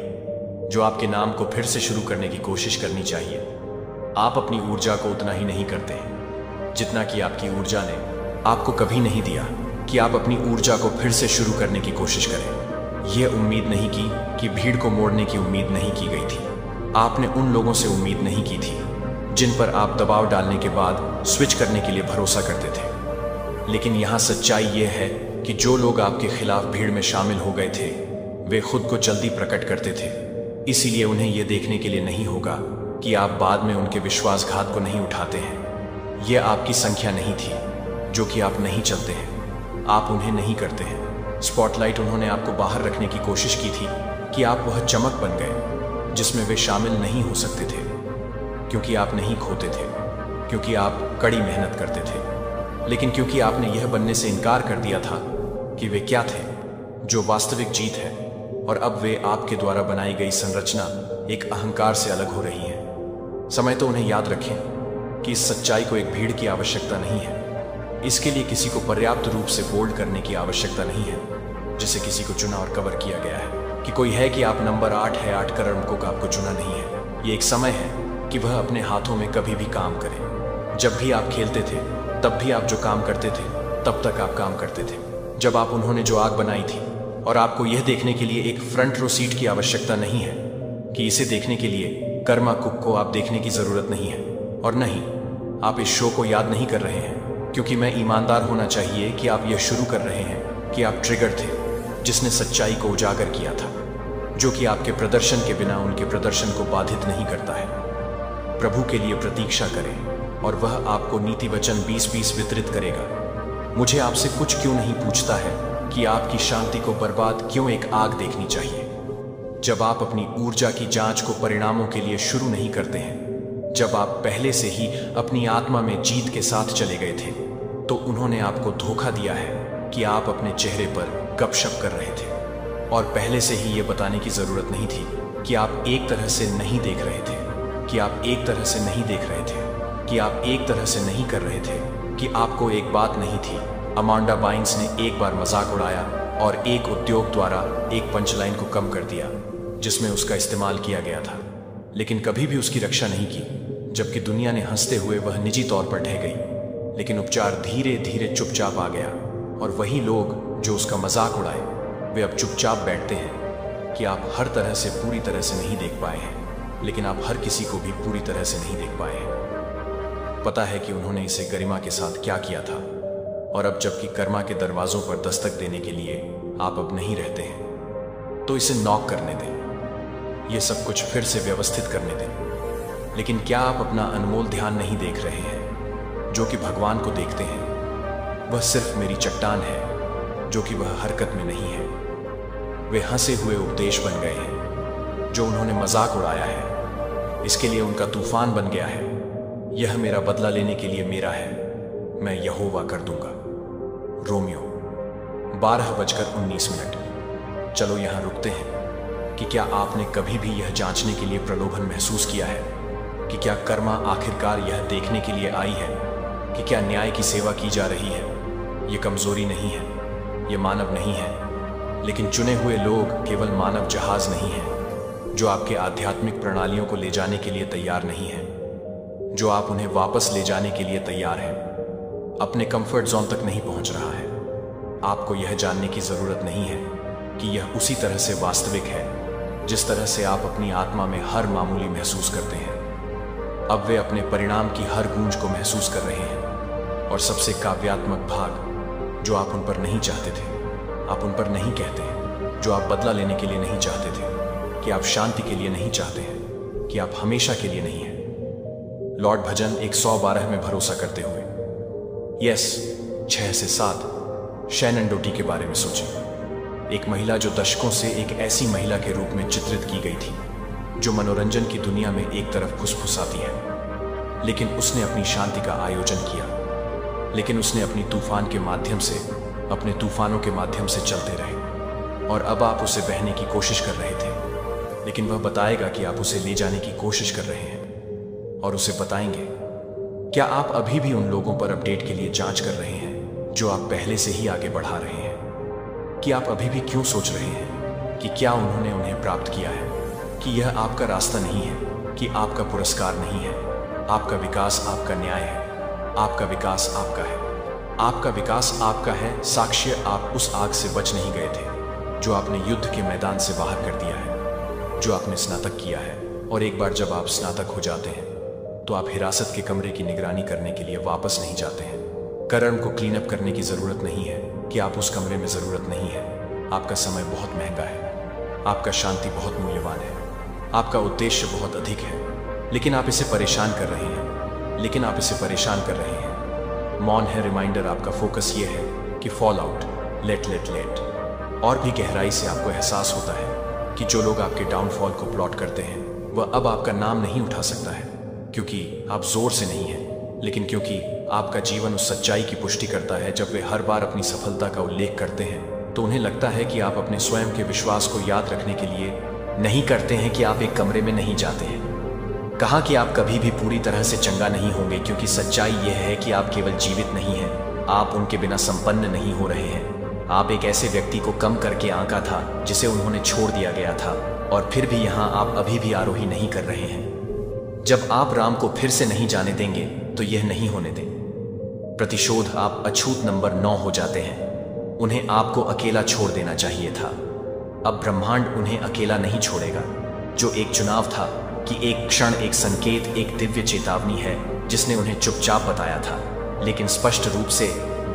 जो आपके नाम को फिर से शुरू करने की कोशिश करनी चाहिए। आप अपनी ऊर्जा को उतना ही नहीं करते हैं जितना कि आपकी ऊर्जा ने आपको कभी नहीं दिया कि आप अपनी ऊर्जा को फिर से शुरू करने की कोशिश करें। यह उम्मीद नहीं की कि भीड़ को मोड़ने की उम्मीद नहीं की गई थी। आपने उन लोगों से उम्मीद नहीं की थी जिन पर आप दबाव डालने के बाद स्विच करने के लिए भरोसा करते थे। लेकिन यहाँ सच्चाई यह है कि जो लोग आपके खिलाफ भीड़ में शामिल हो गए थे वे खुद को जल्दी प्रकट करते थे, इसीलिए उन्हें यह देखने के लिए नहीं होगा कि आप बाद में उनके विश्वासघात को नहीं उठाते हैं। यह आपकी संख्या नहीं थी जो कि आप नहीं चलते हैं, आप उन्हें नहीं करते हैं। स्पॉटलाइट उन्होंने आपको बाहर रखने की कोशिश की थी कि आप वह चमक बन गए जिसमें वे शामिल नहीं हो सकते थे, क्योंकि आप नहीं खोते थे, क्योंकि आप कड़ी मेहनत करते थे, लेकिन क्योंकि आपने यह बनने से इनकार कर दिया था कि वे क्या थे, जो वास्तविक जीत है, और अब वे आपके द्वारा बनाई गई संरचना एक अहंकार से अलग हो रही है। समय तो उन्हें याद रखें कि इस सच्चाई को एक भीड़ की आवश्यकता नहीं है। इसके लिए किसी को पर्याप्त रूप से बोल्ड करने की आवश्यकता नहीं है जिसे किसी को चुना और कवर किया गया है, कि कोई है कि आप नंबर 8 है, 8 कर्मकों का आपको चुना नहीं है। ये एक समय है कि वह अपने हाथों में कभी भी काम करे। जब भी आप खेलते थे तब भी आप जो काम करते थे तब तक आप काम करते थे। जब आप उन्होंने जो आग बनाई थी, और आपको यह देखने के लिए एक फ्रंट रो सीट की आवश्यकता नहीं है कि इसे देखने के लिए कर्मा कुक को आप देखने की जरूरत नहीं है। और नहीं, आप इस शो को याद नहीं कर रहे हैं, क्योंकि मैं ईमानदार होना चाहिए कि आप यह शुरू कर रहे हैं कि आप ट्रिगर थे जिसने सच्चाई को उजागर किया था, जो कि आपके प्रदर्शन के बिना उनके प्रदर्शन को बाधित नहीं करता है। प्रभु के लिए प्रतीक्षा करें और वह आपको नीति वचन 20-20 वितरित करेगा। मुझे आपसे कुछ क्यों नहीं पूछता है कि आपकी शांति को बर्बाद क्यों एक आग देखनी चाहिए। जब आप अपनी ऊर्जा की जांच को परिणामों के लिए शुरू नहीं करते हैं, जब आप पहले से ही अपनी आत्मा में जीत के साथ चले गए थे, तो उन्होंने आपको धोखा दिया है कि आप अपने चेहरे पर गपशप कर रहे थे, और पहले से ही यह बताने की जरूरत नहीं थी कि आप एक तरह से नहीं देख रहे थे, कि आप एक तरह से नहीं देख रहे थे, कि आप एक तरह से नहीं कर रहे थे, कि आपको एक बात नहीं थी। अमांडा बाइन्स ने एक बार मजाक उड़ाया और एक उद्योग द्वारा एक पंचलाइन को कम कर दिया जिसमें उसका इस्तेमाल किया गया था, लेकिन कभी भी उसकी रक्षा नहीं की। जबकि दुनिया ने हंसते हुए वह निजी तौर पर ढह गई, लेकिन उपचार धीरे धीरे चुपचाप आ गया, और वही लोग जो उसका मजाक उड़ाए वे अब चुपचाप बैठते हैं कि आप हर तरह से पूरी तरह से नहीं देख पाए हैं, लेकिन आप हर किसी को भी पूरी तरह से नहीं देख पाए हैं। पता है कि उन्होंने इसे गरिमा के साथ क्या किया था, और अब जबकि कर्मा के दरवाजों पर दस्तक देने के लिए आप अब नहीं रहते हैं, तो इसे नॉक करने दें, यह सब कुछ फिर से व्यवस्थित करने दें। लेकिन क्या आप अपना अनमोल ध्यान नहीं देख रहे हैं जो कि भगवान को देखते हैं? वह सिर्फ मेरी चट्टान है जो कि वह हरकत में नहीं है। वे हंसे हुए उपदेश बन गए हैं जो उन्होंने मजाक उड़ाया है, इसके लिए उनका तूफान बन गया है। यह मेरा बदला लेने के लिए मेरा है, मैं यहोवा कर दूंगा। रोमियो 12:19। चलो यहां रुकते हैं कि क्या आपने कभी भी यह जांचने के लिए प्रलोभन महसूस किया है कि क्या कर्मा आखिरकार यह देखने के लिए आई है कि क्या न्याय की सेवा की जा रही है। ये कमजोरी नहीं है, ये मानव नहीं है, लेकिन चुने हुए लोग केवल मानव जहाज नहीं है जो आपके आध्यात्मिक प्रणालियों को ले जाने के लिए तैयार नहीं है, जो आप उन्हें वापस ले जाने के लिए तैयार हैं। अपने कंफर्ट जोन तक नहीं पहुंच रहा है। आपको यह जानने की जरूरत नहीं है कि यह उसी तरह से वास्तविक है जिस तरह से आप अपनी आत्मा में हर मामूली महसूस करते हैं। अब वे अपने परिणाम की हर गूंज को महसूस कर रहे हैं, और सबसे काव्यात्मक भाग जो आप उन पर नहीं चाहते थे, आप उन पर नहीं कहते हैं, जो आप बदला लेने के लिए नहीं चाहते थे, कि आप शांति के लिए नहीं चाहते हैं, कि आप हमेशा के लिए नहीं हैं। लॉर्ड भजन 112 में भरोसा करते हुए। यस, 6 से 7 शैनन डोटी के बारे में सोचें। एक महिला जो दशकों से एक ऐसी महिला के रूप में चित्रित की गई थी जो मनोरंजन की दुनिया में एक तरफ फुसफुसाती है, लेकिन उसने अपनी शांति का आयोजन किया, लेकिन उसने अपनी तूफान के माध्यम से, अपने तूफानों के माध्यम से चलते रहे। और अब आप उसे बहने की कोशिश कर रहे थे, लेकिन वह बताएगा कि आप उसे ले जाने की कोशिश कर रहे हैं, और उसे बताएंगे। क्या आप अभी भी उन लोगों पर अपडेट के लिए जांच कर रहे हैं जो आप पहले से ही आगे बढ़ा रहे हैं? कि आप अभी भी क्यों सोच रहे हैं कि क्या उन्होंने उन्हें प्राप्त किया है? कि यह आपका रास्ता नहीं है, कि आपका पुरस्कार नहीं है। आपका विकास आपका न्याय है, आपका विकास आपका है, आपका विकास आपका है। साक्ष्य, आप उस आग से बच नहीं गए थे जो आपने युद्ध के मैदान से बाहर कर दिया है, जो आपने स्नातक किया है। और एक बार जब आप स्नातक हो जाते हैं तो आप हिरासत के कमरे की निगरानी करने के लिए वापस नहीं जाते हैं। कर्म को क्लीन अप करने की जरूरत नहीं है कि आप उस कमरे में जरूरत नहीं है। आपका समय बहुत महंगा है, आपका शांति बहुत मूल्यवान है, आपका उद्देश्य बहुत अधिक है, लेकिन आप इसे परेशान कर रहे हैं, लेकिन आप इसे परेशान कर रहे हैं। मौन है रिमाइंडर, आपका फोकस ये है कि fall out, let let let. और भी गहराई से आपको एहसास होता है कि जो लोग आपके डाउनफॉल को प्लॉट करते हैं वह अब आपका नाम नहीं उठा सकता है, क्योंकि आप जोर से नहीं हैं, लेकिन क्योंकि आपका जीवन उस सच्चाई की पुष्टि करता है। जब वे हर बार अपनी सफलता का उल्लेख करते हैं तो उन्हें लगता है कि आप अपने स्वयं के विश्वास को याद रखने के लिए नहीं करते हैं कि आप एक कमरे में नहीं जाते हैं। कहा कि आप कभी भी पूरी तरह से चंगा नहीं होंगे, क्योंकि सच्चाई यह है कि आप केवल जीवित नहीं हैं, आप उनके बिना संपन्न नहीं हो रहे हैं। आप एक ऐसे व्यक्ति को कम करके आंका था जिसे उन्होंने छोड़ दिया गया था, और फिर भी यहाँ आप अभी भी आरोही नहीं कर रहे हैं। जब आप राम को फिर से नहीं जाने देंगे तो यह नहीं होने दें। प्रतिशोध, आप अछूत नंबर 9 हो जाते हैं। उन्हें आपको अकेला छोड़ देना चाहिए था। अब ब्रह्मांड उन्हें अकेला नहीं छोड़ेगा। जो एक चुनाव था कि एक क्षण, एक संकेत, एक दिव्य चेतावनी है जिसने उन्हें चुपचाप बताया था, लेकिन स्पष्ट रूप से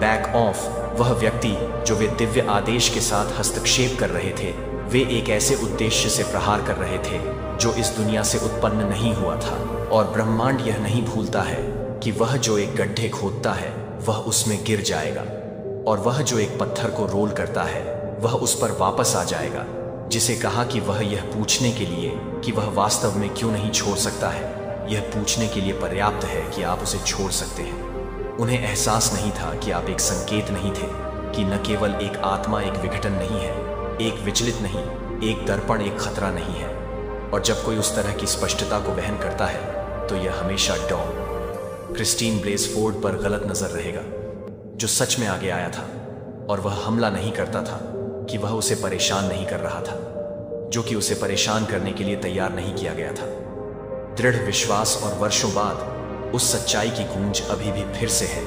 बैक ऑफ। वह व्यक्ति जो वे दिव्य आदेश के साथ हस्तक्षेप कर रहे थे, वे एक ऐसे उद्देश्य से प्रहार कर रहे थे जो इस दुनिया से उत्पन्न नहीं हुआ था। और ब्रह्मांड यह नहीं भूलता है कि वह जो एक गड्ढे खोदता है वह उसमें गिर जाएगा, और वह जो एक पत्थर को रोल करता है वह उस पर वापस आ जाएगा। जिसे कहा कि वह यह पूछने के लिए कि वह वास्तव में क्यों नहीं छोड़ सकता है, यह पूछने के लिए पर्याप्त है कि आप उसे छोड़ सकते हैं। उन्हें एहसास नहीं था कि आप एक संकेत नहीं थे, कि न केवल एक आत्मा एक विघटन नहीं है, एक विचलित नहीं, एक दर्पण, एक खतरा नहीं है। और जब कोई उस तरह की स्पष्टता को वहन करता है तो यह हमेशा डॉन क्रिस्टीन ब्लेसफोर्ड पर गलत नजर रहेगा, जो सच में आगे आया था। और वह हमला नहीं करता था कि वह उसे परेशान नहीं कर रहा था, जो कि उसे परेशान करने के लिए तैयार नहीं किया गया था। दृढ़ विश्वास, और वर्षों बाद उस सच्चाई की गूंज अभी भी फिर से है,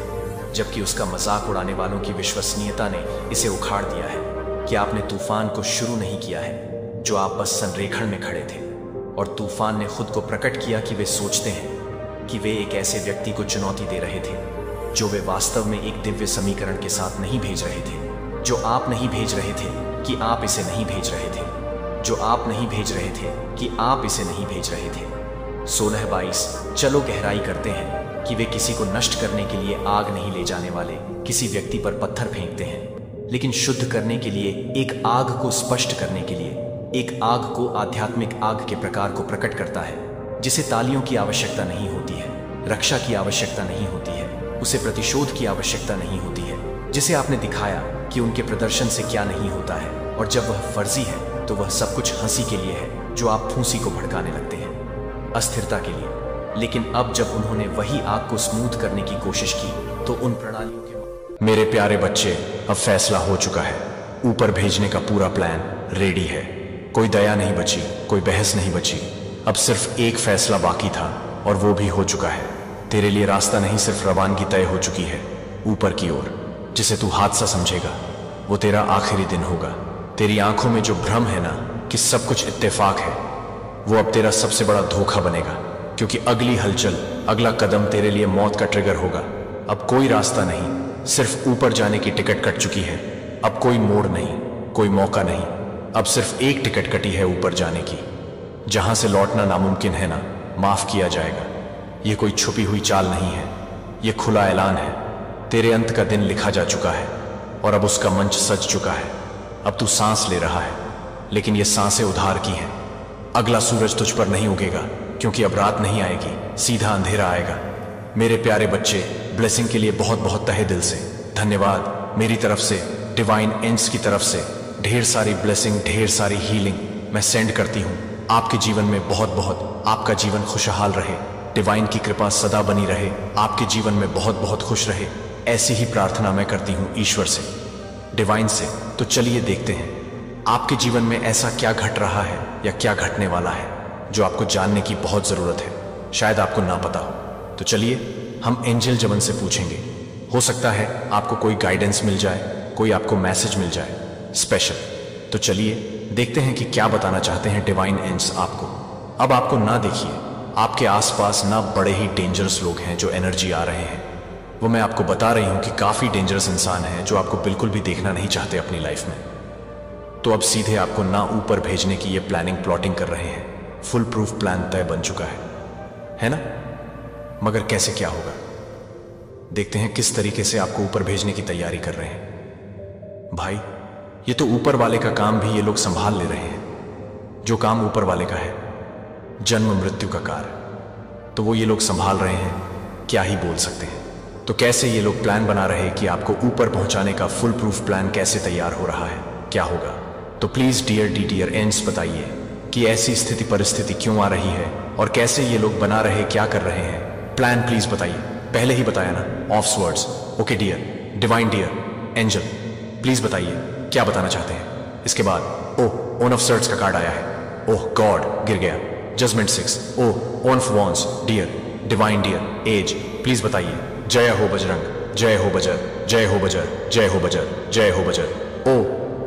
जबकि उसका मजाक उड़ाने वालों की विश्वसनीयता ने इसे उखाड़ दिया है। कि आपने तूफान को शुरू नहीं किया है, जो आप बस संरेखण में खड़े थे, और तूफान ने खुद को प्रकट किया कि वे सोचते हैं कि वे एक ऐसे व्यक्ति को चुनौती दे रहे थे जो वे वास्तव में एक दिव्य समीकरण के साथ नहीं भेज रहे थे, जो आप नहीं भेज रहे थे कि आप इसे नहीं भेज रहे थे, जो आप नहीं भेज रहे थे कि आप इसे नहीं भेज रहे थे। 16:22। चलो गहराई करते हैं कि वे किसी को नष्ट करने के लिए आग नहीं ले जाने वाले, किसी व्यक्ति पर पत्थर फेंकते हैं, लेकिन शुद्ध करने के लिए, एक आग को स्पष्ट करने के लिए। एक आग को आध्यात्मिक आग के प्रकार को प्रकट करता है, जिसे तालियों की आवश्यकता नहीं होती है, रक्षा की आवश्यकता नहीं होती है, उसे प्रतिशोध की आवश्यकता नहीं होती है, जिसे आपने दिखाया कि उनके प्रदर्शन से क्या नहीं होता है। और जब वह फर्जी है तो वह सब कुछ हंसी के लिए है, जो आप फूंसी को भड़काने लगते हैं, अस्थिरता के लिए। लेकिन अब जब उन्होंने वही आग को स्मूथ करने की कोशिश की तो उन प्रणालियों के मेरे प्यारे बच्चे, अब फैसला हो चुका है। ऊपर भेजने का पूरा प्लान रेडी है। कोई दया नहीं बची, कोई बहस नहीं बची। अब सिर्फ एक फैसला बाकी था और वो भी हो चुका है। तेरे लिए रास्ता नहीं सिर्फ रवानगी तय हो चुकी है ऊपर की ओर, जिसे तू हादसा समझेगा। वो तेरा आखिरी दिन होगा। तेरी आंखों में जो भ्रम है ना कि सब कुछ इत्तेफाक है, वो अब तेरा सबसे बड़ा धोखा बनेगा, क्योंकि अगली हलचल, अगला कदम तेरे लिए मौत का ट्रिगर होगा। अब कोई रास्ता नहीं, सिर्फ ऊपर जाने की टिकट कट चुकी है। अब कोई मोड़ नहीं, कोई मौका नहीं। अब सिर्फ एक टिकट कटी है ऊपर जाने की, जहां से लौटना नामुमकिन है ना, माफ किया जाएगा। ये कोई छुपी हुई चाल नहीं है, ये खुला ऐलान है। तेरे अंत का दिन लिखा जा चुका है और अब उसका मंच सज चुका है। अब तू सांस ले रहा है, लेकिन ये सांसें उधार की हैं। अगला सूरज तुझ पर नहीं उगेगा, क्योंकि अब रात नहीं आएगी, सीधा अंधेरा आएगा। मेरे प्यारे बच्चे, ब्लेसिंग के लिए बहुत बहुत तहे दिल से धन्यवाद। मेरी तरफ से, डिवाइन एंड्स की तरफ से ढेर सारी ब्लेसिंग, ढेर सारी हीलिंग मैं सेंड करती हूँ आपके जीवन में। बहुत बहुत आपका जीवन खुशहाल रहे, डिवाइन की कृपा सदा बनी रहे, आपके जीवन में बहुत बहुत खुश रहे। ऐसी ही प्रार्थना मैं करती हूँ ईश्वर से, डिवाइन से। तो चलिए देखते हैं आपके जीवन में ऐसा क्या घट रहा है या क्या घटने वाला है जो आपको जानने की बहुत जरूरत है, शायद आपको ना पता हो। तो चलिए हम एंजल जमन से पूछेंगे। हो सकता है आपको कोई गाइडेंस मिल जाए, कोई आपको मैसेज मिल जाए स्पेशल। तो चलिए देखते हैं कि क्या बताना चाहते हैं डिवाइन एंड्स आपको। अब आपको ना देखिए, आपके आसपास ना बड़े ही डेंजरस लोग हैं जो एनर्जी आ रहे हैं। वो मैं आपको बता रही हूं कि काफी डेंजरस इंसान हैं जो आपको बिल्कुल भी देखना नहीं चाहते अपनी लाइफ में। तो अब सीधे आपको ना ऊपर भेजने की ये प्लानिंग प्लॉटिंग कर रहे हैं। फुल प्रूफ प्लान तय बन चुका है ना? मगर कैसे क्या होगा, देखते हैं किस तरीके से आपको ऊपर भेजने की तैयारी कर रहे हैं। भाई, ये तो ऊपर वाले का काम भी ये लोग संभाल ले रहे हैं। जो काम ऊपर वाले का है, जन्म मृत्यु का कार्य, तो वो ये लोग संभाल रहे हैं। क्या ही बोल सकते हैं। तो कैसे ये लोग प्लान बना रहे हैं कि आपको ऊपर पहुंचाने का फुल प्रूफ प्लान कैसे तैयार हो रहा है, क्या होगा। तो प्लीज डियर एंड्स बताइए कि ऐसी स्थिति परिस्थिति क्यों आ रही है और कैसे ये लोग बना रहे, क्या कर रहे हैं। प्लान प्लीज बताइए। पहले ही बताया ना, of words. Okay dear, divine dear, angel, please बताइए क्या बताना चाहते हैं। इसके बाद ओह, ओन ऑफ सर्ट्स का कार्ड आया है। ओह गॉड, गिर गया। Judgement 6। Oh, one of wands, dear, divine dear, age, please बताइए। जय हो बजरंग, जय हो बजर, जय हो बजर, जय हो बजर, जय हो buzzer.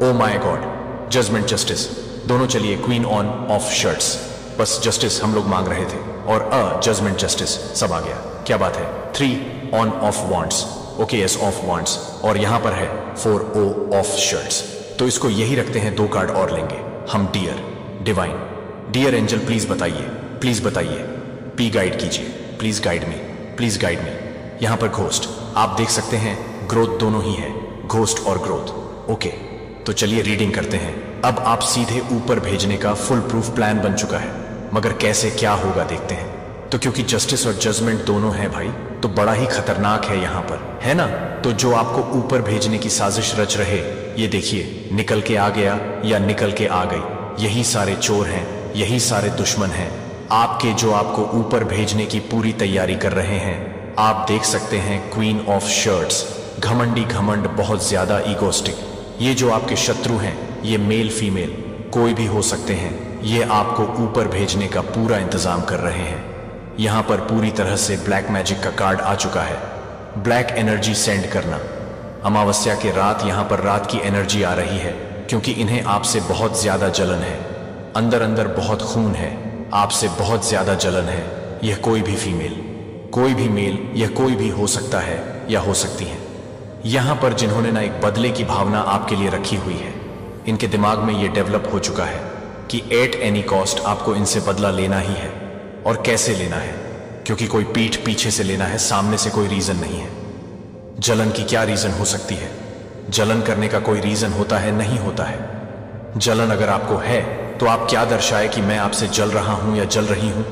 Oh my god, judgement justice, दोनों चलिए। क्वीन ऑन ऑफ शर्ट्स, बस जस्टिस हम लोग मांग रहे थे, और जजमेंट जस्टिस सब आ गया। क्या बात है। 3 on off wands, okay yes of wands, और यहां पर है 4 ओ ऑफ शर्ट्स। तो इसको यही रखते हैं, 2 कार्ड और लेंगे हम। Dear divine, dear angel, please बताइए, प्लीज बताइए। पी गाइड कीजिए, please guide me, please guide me. यहां पर घोस्ट आप देख सकते हैं, ग्रोथ दोनों ही है, घोस्ट और ग्रोथ। ओके, तो चलिए रीडिंग करते हैं। अब आप सीधे ऊपर भेजने का फुल प्रूफ प्लान बन चुका है, मगर कैसे क्या होगा देखते हैं। तो क्योंकि जस्टिस और जजमेंट दोनों हैं भाई, तो बड़ा ही खतरनाक है यहां पर, है ना। तो जो आपको ऊपर भेजने की साजिश रच रहे, ये देखिए, निकल के आ गया या निकल के आ गई। यही सारे चोर हैं, यही सारे दुश्मन हैं आपके, जो आपको ऊपर भेजने की पूरी तैयारी कर रहे हैं। आप देख सकते हैं क्वीन ऑफ शर्ट्स, घमंडी, घमंड, बहुत ज्यादा ईगोस्टिक। ये जो आपके शत्रु हैं, ये मेल फीमेल कोई भी हो सकते हैं, ये आपको ऊपर भेजने का पूरा इंतजाम कर रहे हैं। यहां पर पूरी तरह से ब्लैक मैजिक का कार्ड आ चुका है। ब्लैक एनर्जी सेंड करना। अमावस्या के रात यहां पर रात की एनर्जी आ रही है, क्योंकि इन्हें आपसे बहुत ज्यादा जलन है। अंदर अंदर बहुत खून है, आपसे बहुत ज्यादा जलन है। यह कोई भी फीमेल, कोई भी मेल, यह कोई भी हो सकता है या हो सकती है। यहां पर जिन्होंने ना एक बदले की भावना आपके लिए रखी हुई है, इनके दिमाग में यह डेवलप हो चुका है कि एट एनी कॉस्ट आपको इनसे बदला लेना ही है। और कैसे लेना है, क्योंकि कोई पीठ पीछे से लेना है, सामने से कोई रीजन नहीं है। जलन की क्या रीजन हो सकती है? जलन करने का कोई रीजन होता है? नहीं होता है। जलन अगर आपको है तो आप क्या दर्शाए कि मैं आपसे जल रहा हूं या जल रही हूं?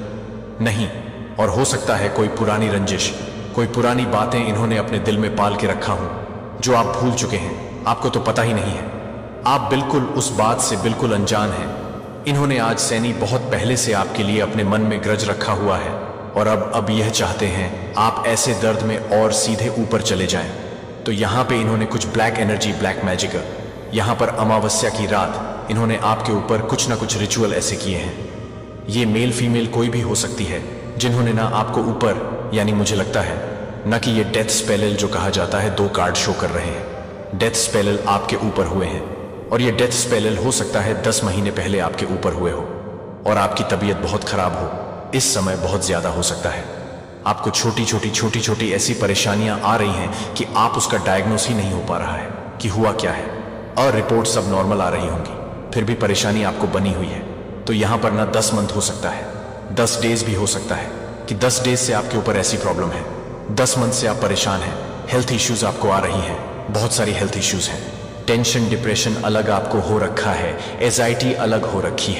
नहीं। और हो सकता है कोई पुरानी रंजिश, कोई पुरानी बातें इन्होंने अपने दिल में पाल के रखा हूं, जो आप भूल चुके हैं, आपको तो पता ही नहीं है। आप बिल्कुल उस बात से बिल्कुल अनजान हैं। इन्होंने आज सैनी बहुत पहले से आपके लिए अपने मन में ग्रज रखा हुआ है। और अब यह चाहते हैं आप ऐसे दर्द में और सीधे ऊपर चले जाएं। तो यहाँ पे इन्होंने कुछ ब्लैक एनर्जी, ब्लैक मैजिक, यहाँ पर अमावस्या की रात इन्होंने आपके ऊपर कुछ ना कुछ रिचुअल ऐसे किए हैं। ये मेल फीमेल कोई भी हो सकती है, जिन्होंने ना आपको ऊपर, यानी मुझे लगता है ना कि ये डेथ स्पेल जो कहा जाता है, 2 कार्ड शो कर रहे हैं। डेथ स्पेल आपके ऊपर हुए हैं और ये डेथ स्पेल हो सकता है 10 महीने पहले आपके ऊपर हुए हो और आपकी तबीयत बहुत खराब हो। इस समय बहुत ज्यादा हो सकता है आपको छोटी छोटी ऐसी परेशानियां आ रही हैं कि आप उसका डायग्नोस ही नहीं हो पा रहा है कि हुआ क्या है, और रिपोर्ट सब नॉर्मल आ रही होंगी, फिर भी परेशानी आपको बनी हुई है। तो यहां पर ना 10 मंथ हो सकता है, 10 डेज भी हो सकता है कि 10 डेज से आपके ऊपर ऐसी प्रॉब्लम है, 10 मंथ से आप परेशान हैं, हेल्थ इश्यूज आपको आ रही हैं, बहुत सारी हेल्थ इश्यूज हैं, टेंशन डिप्रेशन अलग आपको हो रखा है, एंजाइटी अलग हो रखी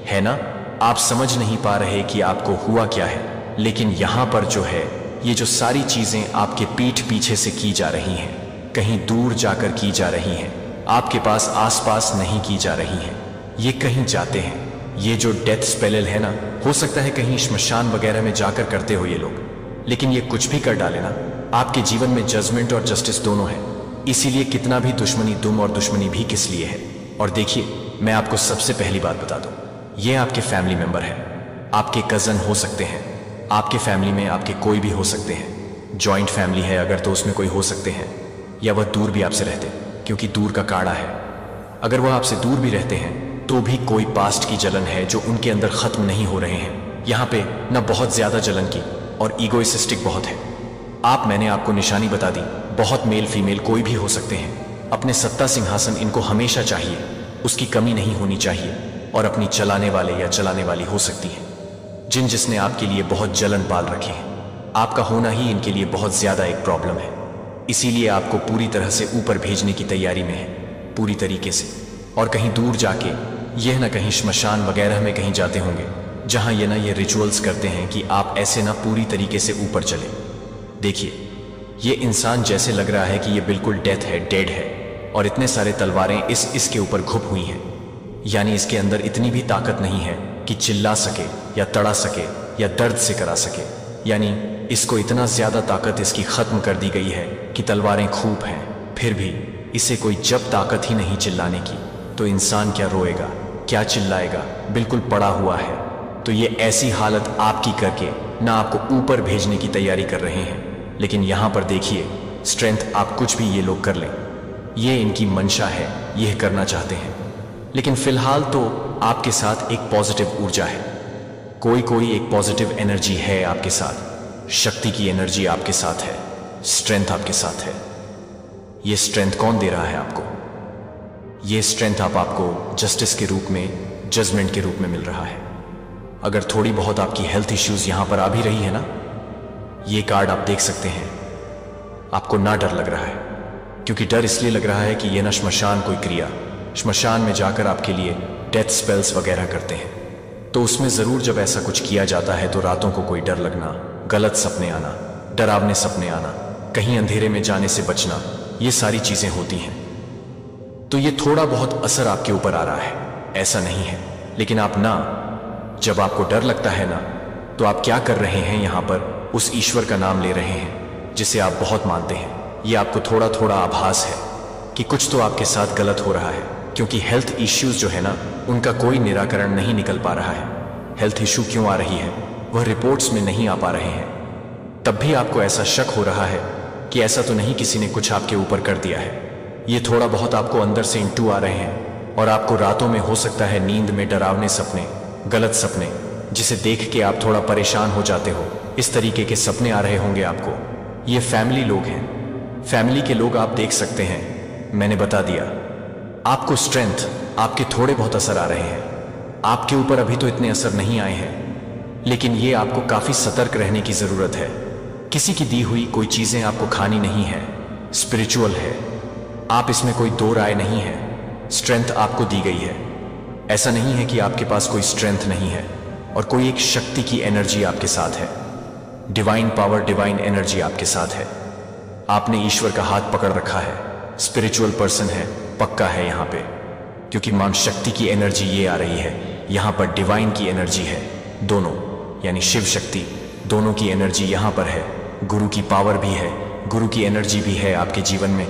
है ना? आप समझ नहीं पा रहे कि आपको हुआ क्या है, लेकिन यहां पर जो है ये जो सारी चीजें आपके पीठ पीछे से की जा रही हैं, कहीं दूर जाकर की जा रही हैं, आपके पास आसपास नहीं की जा रही हैं, ये कहीं जाते हैं। ये जो डेथ स्पेल है ना, हो सकता है कहीं श्मशान वगैरह में जाकर करते हो ये लोग, लेकिन ये कुछ भी कर डाले ना, आपके जीवन में जजमेंट और जस्टिस दोनों है। इसीलिए कितना भी दुश्मनी दुम और दुश्मनी भी किस लिए है। और देखिए, मैं आपको सबसे पहली बात बता दूं, ये आपके फैमिली मेंबर है, आपके कजन हो सकते हैं, आपके फैमिली में आपके कोई भी हो सकते हैं। जॉइंट फैमिली है अगर तो उसमें कोई हो सकते हैं, या वह दूर भी आपसे रहते, क्योंकि दूर का काड़ा है। अगर वह आपसे दूर भी रहते हैं तो भी कोई पास्ट की जलन है जो उनके अंदर खत्म नहीं हो रहे हैं। यहाँ पे न बहुत ज्यादा जलन की, और ईगोइस्टिक बहुत है। मैंने आपको निशानी बता दी, बहुत मेल फीमेल कोई भी हो सकते हैं। अपने सत्ता सिंहासन इनको हमेशा चाहिए, उसकी कमी नहीं होनी चाहिए, और अपनी चलाने वाले या चलाने वाली हो सकती है, जिसने आपके लिए बहुत जलन पाल रखे हैं। आपका होना ही इनके लिए बहुत ज्यादा एक प्रॉब्लम है, इसीलिए आपको पूरी तरह से ऊपर भेजने की तैयारी में है, पूरी तरीके से। और कहीं दूर जाके यह ना कहीं श्मशान वगैरह में कहीं जाते होंगे, जहां ये रिचुअल्स करते हैं कि आप ऐसे ना पूरी तरीके से ऊपर चले। देखिए, ये इंसान जैसे लग रहा है कि ये बिल्कुल डेथ है, डेड है, और इतने सारे तलवारें इसके ऊपर घुप हुई हैं, यानी इसके अंदर इतनी भी ताकत नहीं है कि चिल्ला सके या तड़ा सके या दर्द से करा सके। यानी इसको इतना ज्यादा ताकत इसकी खत्म कर दी गई है कि तलवारें खूब हैं, फिर भी इसे कोई जब ताकत ही नहीं चिल्लाने की, तो इंसान क्या रोएगा, क्या चिल्लाएगा, बिल्कुल पड़ा हुआ है। तो ये ऐसी हालत आपकी करके ना आपको ऊपर भेजने की तैयारी कर रहे हैं, लेकिन यहां पर देखिए, स्ट्रेंथ आप कुछ भी ये लोग कर लें, ये इनकी मंशा है, यह करना चाहते हैं। लेकिन फिलहाल तो आपके साथ एक पॉजिटिव ऊर्जा है, कोई एक पॉजिटिव एनर्जी है आपके साथ, शक्ति की एनर्जी आपके साथ है, स्ट्रेंथ आपके साथ है। ये स्ट्रेंथ कौन दे रहा है आपको? ये स्ट्रेंथ आपको जस्टिस के रूप में, जजमेंट के रूप में मिल रहा है। अगर थोड़ी बहुत आपकी हेल्थ इश्यूज यहां पर आ भी रही है ना, ये कार्ड आप देख सकते हैं, आपको ना डर लग रहा है, क्योंकि डर इसलिए लग रहा है कि ये ना श्मशान कोई क्रिया, श्मशान में जाकर आपके लिए डेथ स्पेल्स वगैरह करते हैं, तो उसमें जरूर जब ऐसा कुछ किया जाता है तो रातों को कोई डर लगना, गलत सपने आना, डरावने सपने आना, कहीं अंधेरे में जाने से बचना, ये सारी चीजें होती हैं। तो ये थोड़ा बहुत असर आपके ऊपर आ रहा है, ऐसा नहीं है। लेकिन आप ना, जब आपको डर लगता है ना, तो आप क्या कर रहे हैं, यहां पर उस ईश्वर का नाम ले रहे हैं जिसे आप बहुत मानते हैं। ये आपको थोड़ा थोड़ा आभास है कि कुछ तो आपके साथ गलत हो रहा है, क्योंकि हेल्थ इश्यूज जो है ना, उनका कोई निराकरण नहीं निकल पा रहा है। हेल्थ इश्यू क्यों आ रही है, वह रिपोर्ट्स में नहीं आ पा रहे हैं। तब भी आपको ऐसा शक हो रहा है कि ऐसा तो नहीं किसी ने कुछ आपके ऊपर कर दिया है। ये थोड़ा बहुत आपको अंदर से इंटू आ रहे हैं, और आपको रातों में हो सकता है नींद में डरावने सपने, गलत सपने, जिसे देख के आप थोड़ा परेशान हो जाते हो, इस तरीके के सपने आ रहे होंगे आपको। ये फैमिली लोग हैं, फैमिली के लोग आप देख सकते हैं। मैंने बता दिया आपको, स्ट्रेंथ आपके थोड़े बहुत असर आ रहे हैं, आपके ऊपर अभी तो इतने असर नहीं आए हैं, लेकिन ये आपको काफी सतर्क रहने की जरूरत है। किसी की दी हुई कोई चीजें आपको खानी नहीं है, स्पिरिचुअल है, आप इसमें कोई दो राय नहीं है। स्ट्रेंथ आपको दी गई है, ऐसा नहीं है कि आपके पास कोई स्ट्रेंथ नहीं है, और कोई एक शक्ति की एनर्जी आपके साथ है, डिवाइन पावर, डिवाइन एनर्जी आपके साथ है। आपने ईश्वर का हाथ पकड़ रखा है, स्पिरिचुअल पर्सन है, पक्का है यहाँ पे, क्योंकि मान शक्ति की एनर्जी ये आ रही है, यहाँ पर डिवाइन की एनर्जी है, दोनों, यानी शिव शक्ति, दोनों की एनर्जी यहाँ पर है। गुरु की पावर भी है, गुरु की एनर्जी भी है आपके जीवन में,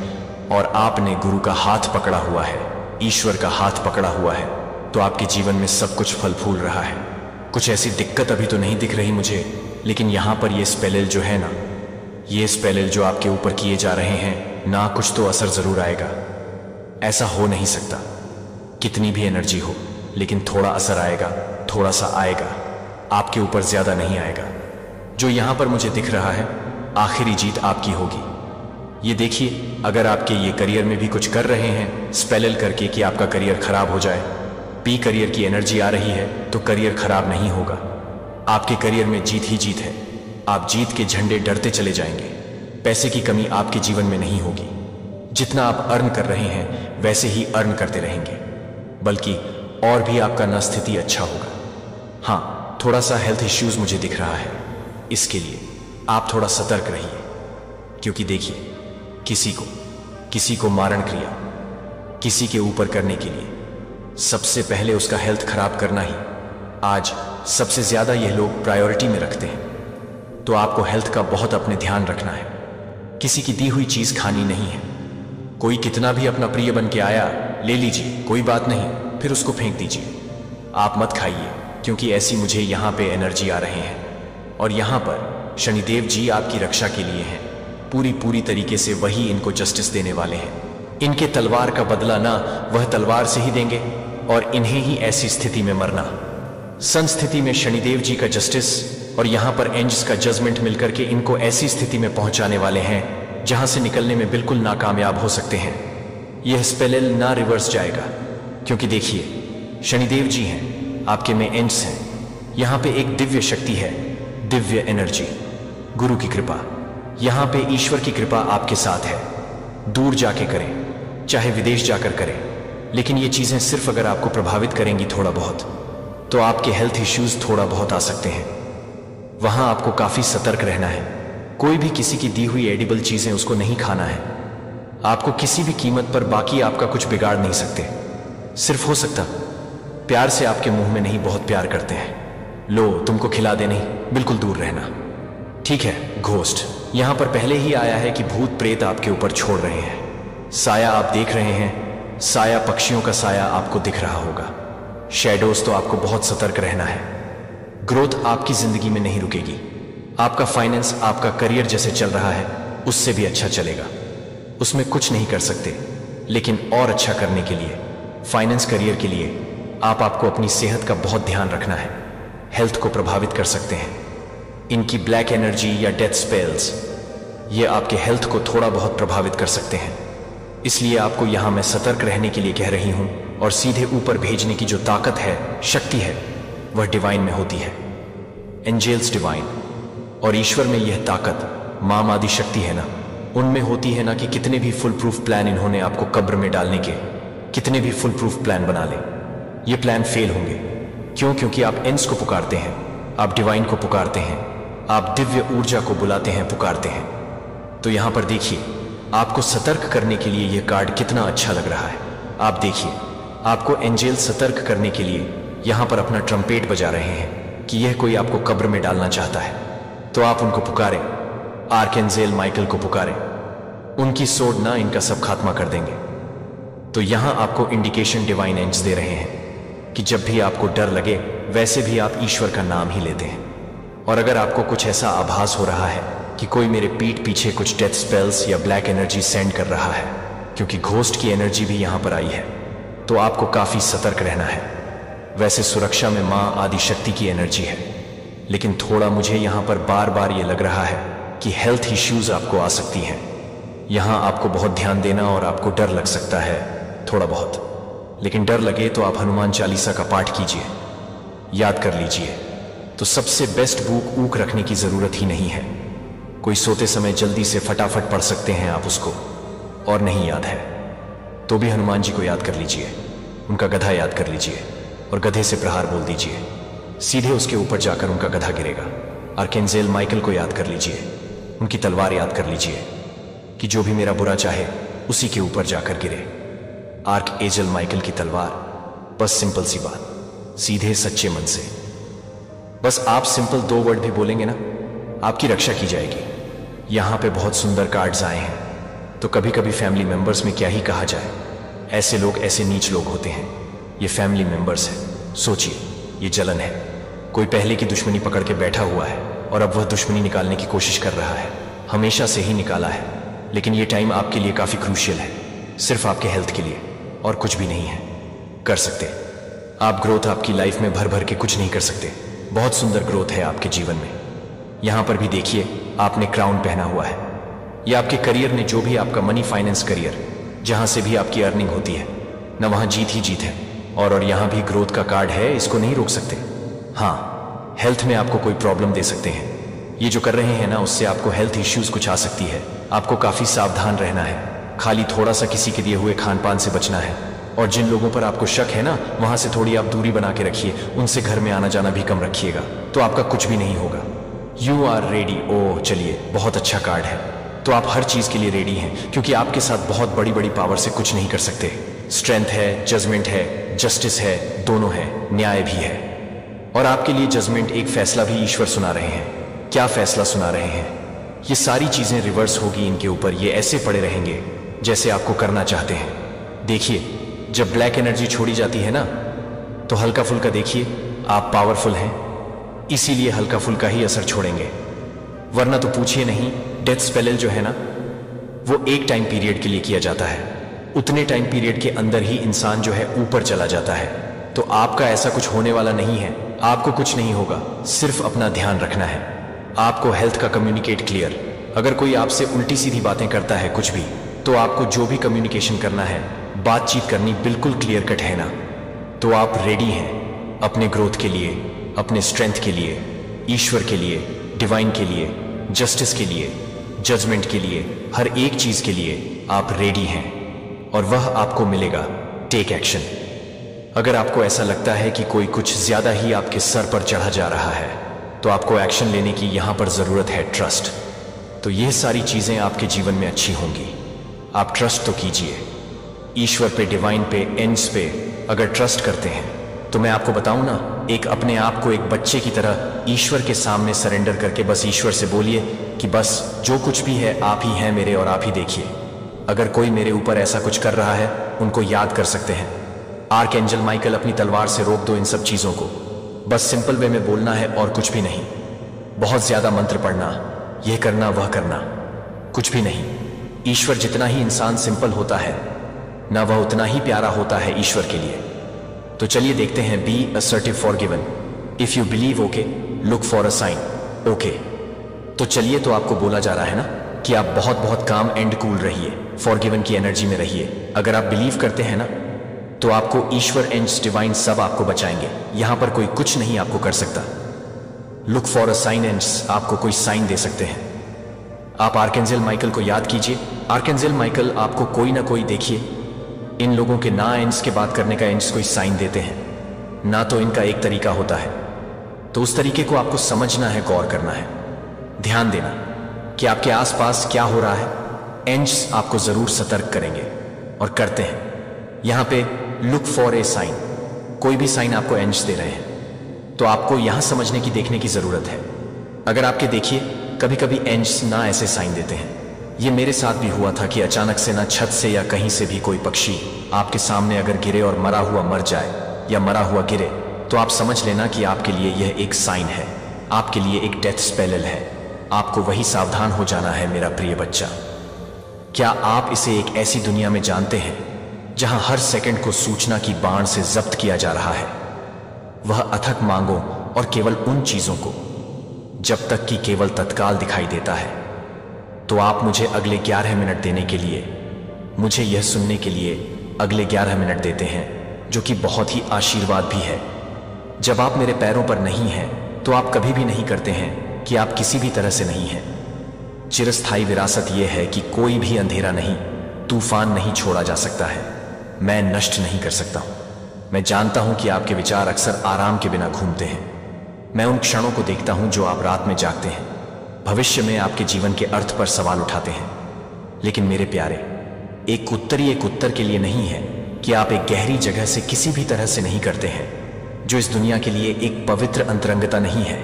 और आपने गुरु का हाथ पकड़ा हुआ है, ईश्वर का हाथ पकड़ा हुआ है, तो आपके जीवन में सब कुछ फल फूल रहा है। कुछ ऐसी दिक्कत अभी तो नहीं दिख रही मुझे, लेकिन यहाँ पर ये स्पेलिल जो है ना, ये स्पेलिल जो आपके ऊपर किए जा रहे हैं ना, कुछ तो असर जरूर आएगा। ऐसा हो नहीं सकता कितनी भी एनर्जी हो, लेकिन थोड़ा असर आएगा, थोड़ा सा आएगा, आपके ऊपर ज्यादा नहीं आएगा। जो यहां पर मुझे दिख रहा है, आखिरी जीत आपकी होगी। ये देखिए, अगर आपके ये करियर में भी कुछ कर रहे हैं स्पेलिल करके कि आपका करियर खराब हो जाए, पी करियर की एनर्जी आ रही है, तो करियर खराब नहीं होगा। आपके करियर में जीत ही जीत है। आप जीत के झंडे डरते चले जाएंगे। पैसे की कमी आपके जीवन में नहीं होगी। जितना आप अर्न कर रहे हैं वैसे ही अर्न करते रहेंगे, बल्कि और भी आपका न स्थिति अच्छा होगा। हाँ, थोड़ा सा हेल्थ इश्यूज मुझे दिख रहा है, इसके लिए आप थोड़ा सतर्क रहिए, क्योंकि देखिए, किसी को मारण क्रिया किसी के ऊपर करने के लिए सबसे पहले उसका हेल्थ खराब करना ही आज सबसे ज्यादा यह लोग प्रायोरिटी में रखते हैं। तो आपको हेल्थ का बहुत अपने ध्यान रखना है। किसी की दी हुई चीज खानी नहीं है। कोई कितना भी अपना प्रिय बन के आया, ले लीजिए, कोई बात नहीं, फिर उसको फेंक दीजिए। आप मत खाइए, क्योंकि ऐसी मुझे यहाँ पे एनर्जी आ रहे हैं, और यहाँ पर शनिदेव जी आपकी रक्षा के लिए हैं। पूरी तरीके से वही इनको जस्टिस देने वाले हैं। इनके तलवार का बदला ना वह तलवार से ही देंगे, और इन्हें ही ऐसी स्थिति में मरना। संस्थिति में शनिदेव जी का जस्टिस और यहाँ पर एंजल्स का जजमेंट मिलकर के इनको ऐसी स्थिति में पहुंचाने वाले हैं जहां से निकलने में बिल्कुल नाकामयाब हो सकते हैं। यह स्पेलिल ना रिवर्स जाएगा, क्योंकि देखिए, शनिदेव जी हैं, आपके में एंजल्स हैं। यहाँ पे एक दिव्य शक्ति है, दिव्य एनर्जी, गुरु की कृपा। यहाँ पे ईश्वर की कृपा आपके साथ है। दूर जाके करें, चाहे विदेश जाकर करें, लेकिन ये चीजें सिर्फ अगर आपको प्रभावित करेंगी थोड़ा बहुत, तो आपके हेल्थ इश्यूज थोड़ा बहुत आ सकते हैं। वहां आपको काफी सतर्क रहना है। कोई भी किसी की दी हुई एडिबल चीजें उसको नहीं खाना है। आपको किसी भी कीमत पर बाकी आपका कुछ बिगाड़ नहीं सकते। सिर्फ हो सकता प्यार से आपके मुंह में नहीं, बहुत प्यार करते हैं, लो तुमको खिला दे, नहीं, बिल्कुल दूर रहना। ठीक है, घोस्ट यहां पर पहले ही आया है कि भूत प्रेत आपके ऊपर छोड़ रहे हैं। साया आप देख रहे हैं, साया पक्षियों का साया आपको दिख रहा होगा। शैडोज तो आपको बहुत सतर्क रहना है। ग्रोथ आपकी जिंदगी में नहीं रुकेगी। आपका फाइनेंस, आपका करियर जैसे चल रहा है उससे भी अच्छा चलेगा। उसमें कुछ नहीं कर सकते, लेकिन और अच्छा करने के लिए, फाइनेंस करियर के लिए आपको अपनी सेहत का बहुत ध्यान रखना है। हेल्थ को प्रभावित कर सकते हैं इनकी ब्लैक एनर्जी या डेथ स्पेल्स। ये आपके हेल्थ को थोड़ा बहुत प्रभावित कर सकते हैं। इसलिए आपको यहां मैं सतर्क रहने के लिए कह रही हूं, और सीधे ऊपर भेजने की जो ताकत है, शक्ति है, वह डिवाइन में होती है। एंजेल्स डिवाइन और ईश्वर में यह ताकत, माम आदि शक्ति है ना, उनमें होती है ना कि कितने भी फुल प्रूफ प्लान इन्होंने आपको कब्र में डालने के, कितने भी फुल प्रूफ प्लान बना ले, ये प्लान फेल होंगे। क्यों? क्योंकि आप एंस को पुकारते हैं, आप डिवाइन को पुकारते हैं, आप दिव्य ऊर्जा को बुलाते हैं, पुकारते हैं। तो यहां पर देखिए, आपको सतर्क करने के लिए यह कार्ड कितना अच्छा लग रहा है। आप देखिए, आपको एंजेल सतर्क करने के लिए यहां पर अपना ट्रम्पेट बजा रहे हैं कि यह कोई आपको कब्र में डालना चाहता है। तो आप उनको पुकारें, आर्कएंजेल माइकल को पुकारें, उनकी सोड ना इनका सब खात्मा कर देंगे। तो यहां आपको इंडिकेशन डिवाइन एंज दे रहे हैं कि जब भी आपको डर लगे, वैसे भी आप ईश्वर का नाम ही लेते हैं। और अगर आपको कुछ ऐसा आभास हो रहा है कि कोई मेरे पीठ पीछे कुछ डेथ स्पेल्स या ब्लैक एनर्जी सेंड कर रहा है, क्योंकि घोस्ट की एनर्जी भी यहां पर आई है, तो आपको काफी सतर्क रहना है। वैसे सुरक्षा में मां आदि शक्ति की एनर्जी है, लेकिन थोड़ा मुझे यहां पर बार बार ये लग रहा है कि हेल्थ इश्यूज आपको आ सकती हैं। यहां आपको बहुत ध्यान देना, और आपको डर लग सकता है थोड़ा बहुत, लेकिन डर लगे तो आप हनुमान चालीसा का पाठ कीजिए, याद कर लीजिए। तो सबसे बेस्ट बुक ऊक रखने की जरूरत ही नहीं है। कोई सोते समय जल्दी से फटाफट पढ़ सकते हैं आप उसको, और नहीं याद है तो भी हनुमान जी को याद कर लीजिए, उनका गधा याद कर लीजिए, और गधे से प्रहार बोल दीजिए, सीधे उसके ऊपर जाकर उनका गधा गिरेगा। आर्कएंजेल माइकल को याद कर लीजिए, उनकी तलवार याद कर लीजिए कि जो भी मेरा बुरा चाहे उसी के ऊपर जाकर गिरे। आर्कएंजेल माइकल की तलवार, बस सिंपल सी बात, सीधे सच्चे मन से। बस आप सिंपल 2 वर्ड भी बोलेंगे ना, आपकी रक्षा की जाएगी। यहाँ पे बहुत सुंदर कार्ड्स आए हैं, तो कभी कभी फैमिली मेंबर्स में क्या ही कहा जाए, ऐसे लोग ऐसे नीच लोग होते हैं। ये फैमिली मेंबर्स हैं। सोचिए, ये जलन है। कोई पहले की दुश्मनी पकड़ के बैठा हुआ है और अब वह दुश्मनी निकालने की कोशिश कर रहा है। हमेशा से ही निकाला है, लेकिन ये टाइम आपके लिए काफ़ी क्रूशियल है, सिर्फ आपके हेल्थ के लिए और कुछ भी नहीं है कर सकते। आप ग्रोथ आपकी लाइफ में भर भर के कुछ नहीं कर सकते। बहुत सुंदर ग्रोथ है आपके जीवन में। यहाँ पर भी देखिए, आपने क्राउन पहना हुआ है। यह आपके करियर ने, जो भी आपका मनी फाइनेंस करियर, जहाँ से भी आपकी अर्निंग होती है ना, वहाँ जीत ही जीत है। और यहाँ भी ग्रोथ का कार्ड है, इसको नहीं रोक सकते। हाँ, हेल्थ में आपको कोई प्रॉब्लम दे सकते हैं। ये जो कर रहे हैं ना, उससे आपको हेल्थ इश्यूज कुछ आ सकती है। आपको काफ़ी सावधान रहना है। खाली थोड़ा सा किसी के दिए हुए खान पान से बचना है। और जिन लोगों पर आपको शक है ना, वहाँ से थोड़ी आप दूरी बना के रखिए। उनसे घर में आना जाना भी कम रखिएगा, तो आपका कुछ भी नहीं होगा। You are ready. ओह चलिए, बहुत अच्छा कार्ड है। तो आप हर चीज़ के लिए रेडी हैं, क्योंकि आपके साथ बहुत बड़ी बड़ी पावर से कुछ नहीं कर सकते। स्ट्रेंथ है, जजमेंट है, जस्टिस है, दोनों है, न्याय भी है। और आपके लिए जजमेंट, एक फैसला भी ईश्वर सुना रहे हैं। क्या फैसला सुना रहे हैं? ये सारी चीजें रिवर्स होगी इनके ऊपर। ये ऐसे पड़े रहेंगे जैसे आपको करना चाहते हैं। देखिए, जब ब्लैक एनर्जी छोड़ी जाती है ना, तो हल्का फुल्का देखिए, आप पावरफुल हैं, इसीलिए हल्का फुल्का ही असर छोड़ेंगे। वरना तो पूछिए नहीं। डेथ स्पेल जो है ना, वो एक टाइम पीरियड के लिए किया जाता है। उतने टाइम पीरियड के अंदर ही इंसान जो है ऊपर चला जाता है। तो आपका ऐसा कुछ होने वाला नहीं है। आपको कुछ नहीं होगा, सिर्फ अपना ध्यान रखना है। आपको हेल्थ का कम्युनिकेट क्लियर। अगर कोई आपसे उल्टी सीधी बातें करता है कुछ भी, तो आपको जो भी कम्युनिकेशन करना है, बातचीत करनी, बिल्कुल क्लियर कट है ना, तो आप रेडी हैं अपने ग्रोथ के लिए, अपने स्ट्रेंथ के लिए, ईश्वर के लिए, डिवाइन के लिए, जस्टिस के लिए, जजमेंट के लिए, हर एक चीज के लिए आप रेडी हैं और वह आपको मिलेगा। Take action. अगर आपको ऐसा लगता है कि कोई कुछ ज्यादा ही आपके सर पर चढ़ा जा रहा है, तो आपको एक्शन लेने की यहां पर जरूरत है ट्रस्ट। तो यह सारी चीजें आपके जीवन में अच्छी होंगी। आप ट्रस्ट तो कीजिए ईश्वर पे, डिवाइन पे, एंड्स पे। अगर ट्रस्ट करते हैं तो मैं आपको बताऊं ना, एक अपने आप को एक बच्चे की तरह ईश्वर के सामने सरेंडर करके बस ईश्वर से बोलिए कि बस जो कुछ भी है आप ही हैं मेरे और आप ही देखिए। अगर कोई मेरे ऊपर ऐसा कुछ कर रहा है, उनको याद कर सकते हैं। आर्कएंजल माइकल, अपनी तलवार से रोक दो इन सब चीजों को। बस सिंपल वे में बोलना है और कुछ भी नहीं। बहुत ज्यादा मंत्र पढ़ना, यह करना वह करना, कुछ भी नहीं। ईश्वर जितना ही इंसान सिंपल होता है ना, वह उतना ही प्यारा होता है ईश्वर के लिए। तो चलिए देखते हैं। Be assertive, forgiven. If you believe, okay, look for a sign, okay. तो चलिए, तो आपको बोला जा रहा है ना कि आप बहुत बहुत काम एंड कूल रहिए, फॉरगिवन की एनर्जी में रहिए। अगर आप बिलीव करते हैं ना, तो आपको ईश्वर, एंड्स, डिवाइन सब आपको बचाएंगे। यहां पर कोई कुछ नहीं आपको कर सकता। Look for a sign, ends आपको कोई साइन दे सकते हैं। आप आर्कएंजल माइकल को याद कीजिए। आर्कएंजल माइकल आपको कोई ना कोई, देखिए, इन लोगों के ना एंड्स के बात करने का एंड्स कोई साइन देते हैं ना, तो इनका एक तरीका होता है। तो उस तरीके को आपको समझना है, गौर करना है, ध्यान देना कि आपके आसपास क्या हो रहा है। एंड्स आपको जरूर सतर्क करेंगे और करते हैं। यहां पे लुक फॉर ए साइन, कोई भी साइन आपको एंड्स दे रहे हैं, तो आपको यहां समझने की, देखने की जरूरत है। अगर आपके देखिए, कभी कभी एंड्स ना ऐसे साइन देते हैं। ये मेरे साथ भी हुआ था कि अचानक से ना छत से या कहीं से भी कोई पक्षी आपके सामने अगर गिरे और मरा हुआ मर जाए या मरा हुआ गिरे, तो आप समझ लेना कि आपके लिए यह एक साइन है, आपके लिए एक डेथ स्पेल है। आपको वही सावधान हो जाना है मेरा प्रिय बच्चा। क्या आप इसे एक ऐसी दुनिया में जानते हैं जहां हर सेकंड को सूचना की बाण से जब्त किया जा रहा है? वह अथक मांगो और केवल उन चीजों को, जब तक कि केवल तत्काल दिखाई देता है। तो आप मुझे अगले 11 मिनट देने के लिए, मुझे यह सुनने के लिए अगले 11 मिनट देते हैं, जो कि बहुत ही आशीर्वाद भी है। जब आप मेरे पैरों पर नहीं हैं, तो आप कभी भी नहीं करते हैं कि आप किसी भी तरह से नहीं हैं। चिरस्थायी विरासत यह है कि कोई भी अंधेरा नहीं, तूफान नहीं छोड़ा जा सकता है। मैं नष्ट नहीं कर सकता हूं। मैं जानता हूं कि आपके विचार अक्सर आराम के बिना घूमते हैं। मैं उन क्षणों को देखता हूं जो आप रात में जागते हैं, भविष्य में आपके जीवन के अर्थ पर सवाल उठाते हैं। लेकिन मेरे प्यारे, एक उत्तरी एक उत्तर के लिए नहीं है कि आप एक गहरी जगह से किसी भी तरह से नहीं करते हैं, जो इस दुनिया के लिए एक पवित्र अंतरंगता नहीं है।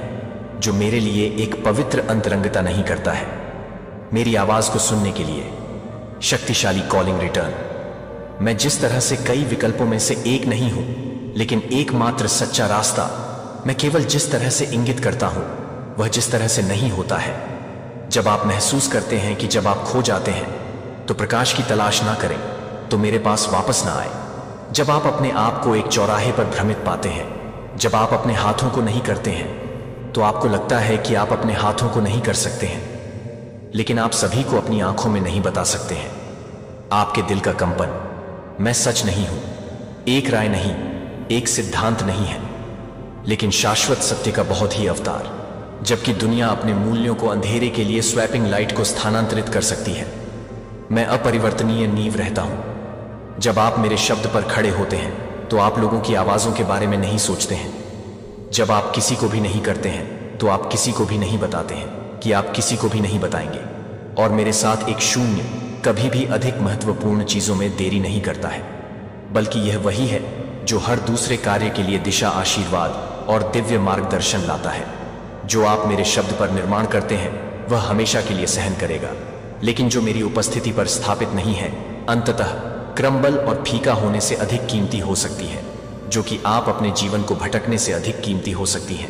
जो मेरे लिए एक पवित्र अंतरंगता नहीं करता है। मेरी आवाज को सुनने के लिए शक्तिशाली कॉलिंग रिटर्न। मैं जिस तरह से कई विकल्पों में से एक नहीं हूं, लेकिन एकमात्र सच्चा रास्ता मैं केवल जिस तरह से इंगित करता हूं वह जिस तरह से नहीं होता है। जब आप महसूस करते हैं कि जब आप खो जाते हैं तो प्रकाश की तलाश ना करें तो मेरे पास वापस ना आए। जब आप अपने आप को एक चौराहे पर भ्रमित पाते हैं, जब आप अपने हाथों को नहीं करते हैं तो आपको लगता है कि आप अपने हाथों को नहीं कर सकते हैं, लेकिन आप सभी को अपनी आंखों में नहीं बता सकते हैं। आपके दिल का कंपन मैं सच नहीं हूं, एक राय नहीं, एक सिद्धांत नहीं है, लेकिन शाश्वत सत्य का बहुत ही अवतार। जबकि दुनिया अपने मूल्यों को अंधेरे के लिए स्वैपिंग लाइट को स्थानांतरित कर सकती है, मैं अपरिवर्तनीय नींव रहता हूं। जब आप मेरे शब्द पर खड़े होते हैं तो आप लोगों की आवाजों के बारे में नहीं सोचते हैं। जब आप किसी को भी नहीं करते हैं तो आप किसी को भी नहीं बताते हैं कि आप किसी को भी नहीं बताएंगे। और मेरे साथ एक शून्य कभी भी अधिक महत्वपूर्ण चीजों में देरी नहीं करता है, बल्कि यह वही है जो हर दूसरे कार्य के लिए दिशा, आशीर्वाद और दिव्य मार्गदर्शन लाता है। जो आप मेरे शब्द पर निर्माण करते हैं वह हमेशा के लिए सहन करेगा, लेकिन जो मेरी उपस्थिति पर स्थापित नहीं है अंततः क्रम्बल और फीका होने से अधिक कीमती हो सकती है, जो कि आप अपने जीवन को भटकने से अधिक कीमती हो सकती है,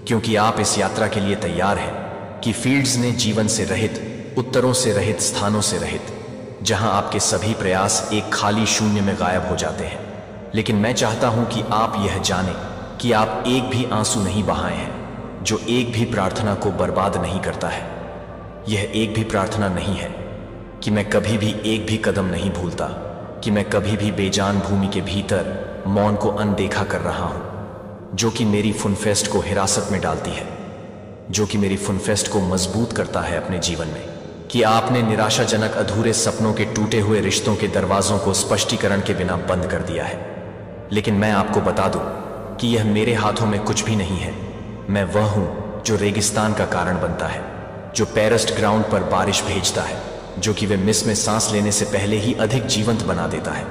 क्योंकि आप इस यात्रा के लिए तैयार हैं कि फील्ड्स ने जीवन से रहित, उत्तरों से रहित, स्थानों से रहित, जहां आपके सभी प्रयास एक खाली शून्य में गायब हो जाते हैं। लेकिन मैं चाहता हूं कि आप यह जानें कि आप एक भी आंसू नहीं बहाए हैं, जो एक भी प्रार्थना को बर्बाद नहीं करता है। यह एक भी प्रार्थना नहीं है कि मैं कभी भी एक भी कदम नहीं भूलता, कि मैं कभी भी बेजान भूमि के भीतर मौन को अनदेखा कर रहा हूं, जो कि मेरी फुनफेस्ट को हिरासत में डालती है, जो कि मेरी फुनफेस्ट को मजबूत करता है अपने जीवन में। कि आपने निराशाजनक अधूरे सपनों के टूटे हुए रिश्तों के दरवाजों को स्पष्टीकरण के बिना बंद कर दिया है। लेकिन मैं आपको बता दूं कि यह मेरे हाथों में कुछ भी नहीं है। मैं वह हूं जो रेगिस्तान का कारण बनता है, जो पेरेस्ट ग्राउंड पर बारिश भेजता है, जो कि वे मिस में सांस लेने से पहले ही अधिक जीवंत बना देता है।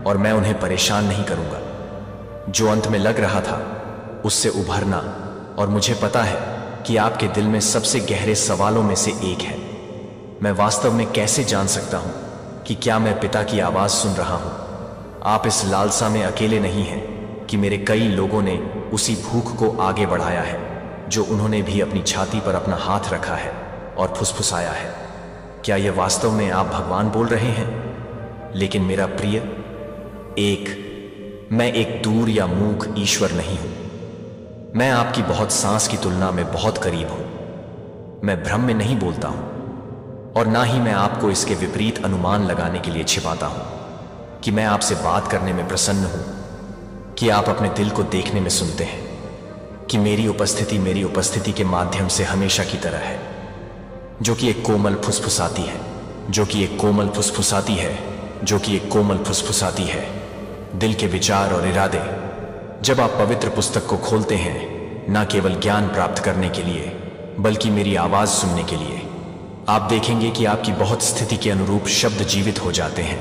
और मैं उन्हें परेशान नहीं करूंगा। जो अंत में लग रहा था उससे उभरना। और मुझे पता है कि आपके दिल में सबसे गहरे सवालों में से एक है, मैं वास्तव में कैसे जान सकता हूं कि क्या मैं पिता की आवाज सुन रहा हूं। आप इस लालसा में अकेले नहीं हैं कि मेरे कई लोगों ने उसी भूख को आगे बढ़ाया है, जो उन्होंने भी अपनी छाती पर अपना हाथ रखा है और फुसफुसाया है। क्या यह वास्तव में आप भगवान बोल रहे हैं? लेकिन मेरा प्रिय, मैं एक दूर या मूक ईश्वर नहीं हूं। मैं आपकी बहुत सांस की तुलना में बहुत करीब हूं। मैं भ्रम में नहीं बोलता हूं, और ना ही मैं आपको इसके विपरीत अनुमान लगाने के लिए छिपाता हूं कि मैं आपसे बात करने में प्रसन्न हूं, कि आप अपने दिल को देखने में सुनते हैं, कि मेरी उपस्थिति के माध्यम से हमेशा की तरह है, जो कि एक कोमल फुसफुसाती है, जो कि एक कोमल फुसफुसाती है, जो कि एक कोमल फुसफुसाती है। दिल के विचार और इरादे। जब आप पवित्र पुस्तक को खोलते हैं, ना केवल ज्ञान प्राप्त करने के लिए बल्कि मेरी आवाज सुनने के लिए, आप देखेंगे कि आपकी बहुत स्थिति के अनुरूप शब्द जीवित हो जाते हैं।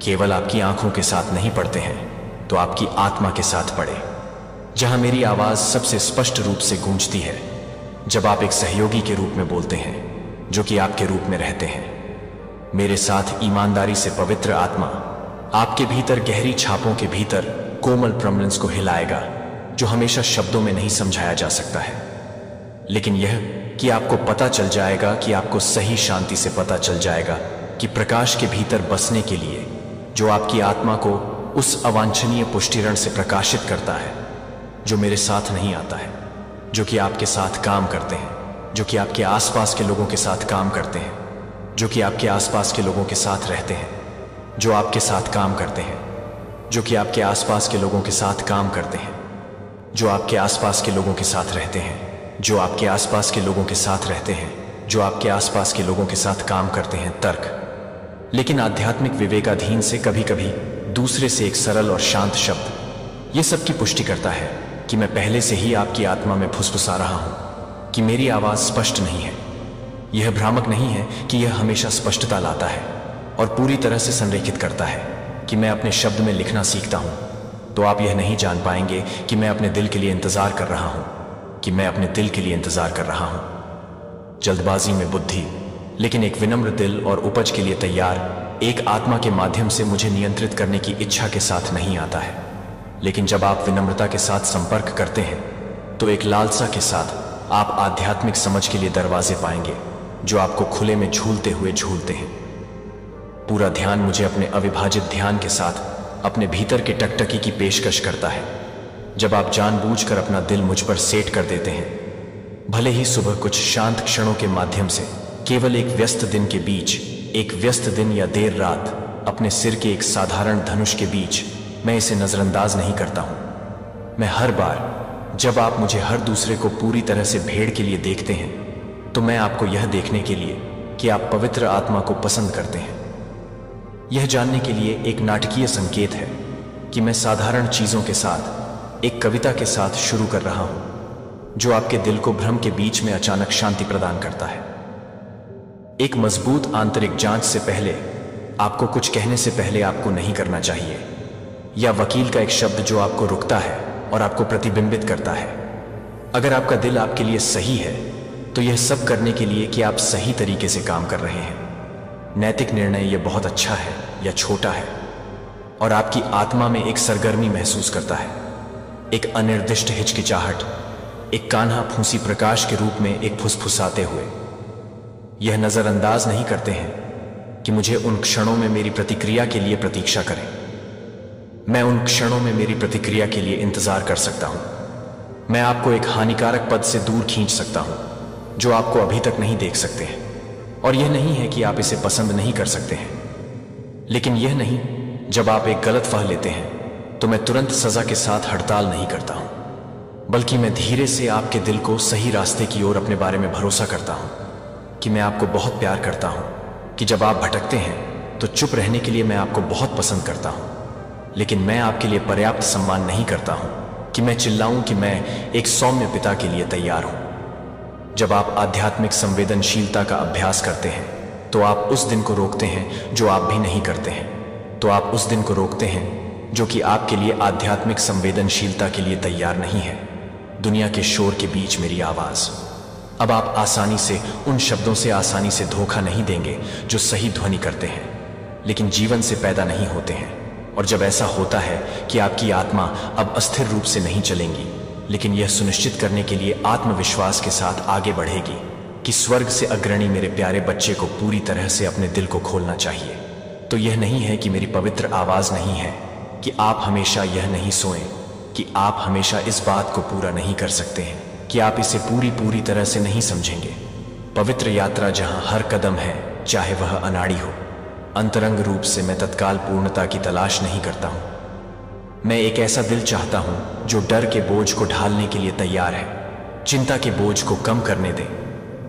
केवल आपकी आंखों के साथ नहीं पढ़ते हैं तो आपकी आत्मा के साथ पढ़े, जहां मेरी आवाज सबसे स्पष्ट रूप से गूंजती है जब आप एक सहयोगी के रूप में बोलते हैं, जो कि आपके रूप में रहते हैं। मेरे साथ ईमानदारी से पवित्र आत्मा आपके भीतर गहरी छापों के भीतर कोमल प्रमलेंस को हिलाएगा, जो हमेशा शब्दों में नहीं समझाया जा सकता है, लेकिन यह कि आपको पता चल जाएगा, कि आपको सही शांति से पता चल जाएगा कि प्रकाश के भीतर बसने के लिए, जो आपकी आत्मा को उस अवांछनीय पुष्टिरण से प्रकाशित करता है जो मेरे साथ नहीं आता है, जो कि आपके साथ काम करते हैं, जो कि आपके आसपास के लोगों के साथ काम करते हैं, जो कि आपके आसपास के लोगों के साथ रहते हैं, जो आपके साथ काम करते हैं, जो कि आपके आसपास के लोगों के साथ काम करते हैं, जो आपके आसपास के लोगों के साथ रहते हैं, जो आपके आसपास के लोगों के साथ रहते हैं, जो आपके आसपास के लोगों के साथ काम करते हैं। तर्क, लेकिन आध्यात्मिक विवेकाधीन से कभी कभी दूसरे से एक सरल और शांत शब्द यह सब की पुष्टि करता है कि मैं पहले से ही आपकी आत्मा में फुसफुसा रहा हूं, कि मेरी आवाज स्पष्ट नहीं है। यह भ्रामक नहीं है कि यह हमेशा स्पष्टता लाता है और पूरी तरह से संरेखित करता है कि मैं अपने शब्द में लिखना सीखता हूं तो आप यह नहीं जान पाएंगे कि मैं अपने दिल के लिए इंतजार कर रहा हूं। कि मैं अपने दिल के लिए इंतजार कर रहा हूं। जल्दबाजी में बुद्धि, लेकिन एक विनम्र दिल और उपज के लिए तैयार एक आत्मा के माध्यम से मुझे नियंत्रित करने की इच्छा के साथ नहीं आता है। लेकिन जब आप विनम्रता के साथ संपर्क करते हैं तो एक लालसा के साथ आप आध्यात्मिक समझ के लिए दरवाजे पाएंगे जो आपको खुले में झूलते हुए झूलते हैं। पूरा ध्यान मुझे अपने अविभाजित ध्यान के साथ अपने भीतर के टकटकी की पेशकश करता है। जब आप जानबूझकर अपना दिल मुझ पर सेट कर देते हैं, भले ही सुबह कुछ शांत क्षणों के माध्यम से, केवल एक व्यस्त दिन के बीच, एक व्यस्त दिन या देर रात अपने सिर के एक साधारण धनुष के बीच, मैं इसे नजरअंदाज नहीं करता हूं। मैं हर बार जब आप मुझे हर दूसरे को पूरी तरह से भेड़ के लिए देखते हैं तो मैं आपको यह देखने के लिए कि आप पवित्र आत्मा को पसंद करते हैं, यह जानने के लिए एक नाटकीय संकेत है कि मैं साधारण चीजों के साथ एक कविता के साथ शुरू कर रहा हूं जो आपके दिल को भ्रम के बीच में अचानक शांति प्रदान करता है। एक मजबूत आंतरिक जांच से पहले, आपको कुछ कहने से पहले आपको नहीं करना चाहिए, या वकील का एक शब्द जो आपको रुकता है और आपको प्रतिबिंबित करता है। अगर आपका दिल आपके लिए सही है तो यह सब करने के लिए कि आप सही तरीके से काम कर रहे हैं। नैतिक निर्णय यह बहुत अच्छा है या छोटा है, और आपकी आत्मा में एक सरगर्मी महसूस करता है, एक अनिर्दिष्ट हिचकिचाहट, एक कान्हा फूंसी प्रकाश के रूप में एक फुसफुसाते हुए। यह नजरअंदाज नहीं करते हैं कि मुझे उन क्षणों में मेरी प्रतिक्रिया के लिए प्रतीक्षा करें। मैं उन क्षणों में मेरी प्रतिक्रिया के लिए इंतजार कर सकता हूं। मैं आपको एक हानिकारक पद से दूर खींच सकता हूं जो आपको अभी तक नहीं देख सकते हैं, और यह नहीं है कि आप इसे पसंद नहीं कर सकते हैं। लेकिन यह नहीं, जब आप एक गलत फह लेते हैं तो मैं तुरंत सजा के साथ हड़ताल नहीं करता हूं, बल्कि मैं धीरे से आपके दिल को सही रास्ते की ओर अपने बारे में भरोसा करता हूं कि मैं आपको बहुत प्यार करता हूं, कि जब आप भटकते हैं तो चुप रहने के लिए मैं आपको बहुत पसंद करता हूं, लेकिन मैं आपके लिए पर्याप्त सम्मान नहीं करता हूं कि मैं चिल्लाऊं कि मैं एक सौम्य पिता के लिए तैयार हूं। जब आप आध्यात्मिक संवेदनशीलता का अभ्यास करते हैं तो आप उस दिन को रोकते हैं जो आप भी नहीं करते हैं, तो आप उस दिन को रोकते हैं जो कि आपके लिए आध्यात्मिक संवेदनशीलता के लिए तैयार नहीं है। दुनिया के शोर के बीच मेरी आवाज। अब आप आसानी से उन शब्दों से आसानी से धोखा नहीं देंगे जो सही ध्वनि करते हैं लेकिन जीवन से पैदा नहीं होते हैं। और जब ऐसा होता है कि आपकी आत्मा अब अस्थिर रूप से नहीं चलेंगी, लेकिन यह सुनिश्चित करने के लिए आत्मविश्वास के साथ आगे बढ़ेगी कि स्वर्ग से अग्रणी मेरे प्यारे बच्चे को पूरी तरह से अपने दिल को खोलना चाहिए, तो यह नहीं है कि मेरी पवित्र आवाज नहीं है कि आप हमेशा यह नहीं सोएं, कि आप हमेशा इस बात को पूरा नहीं कर सकते हैं, कि आप इसे पूरी तरह से नहीं समझेंगे। पवित्र यात्रा जहां हर कदम है, चाहे वह अनाड़ी हो। अंतरंग रूप से मैं तत्काल पूर्णता की तलाश नहीं करता हूं। मैं एक ऐसा दिल चाहता हूं जो डर के बोझ को ढालने के लिए तैयार है, चिंता के बोझ को कम करने दें,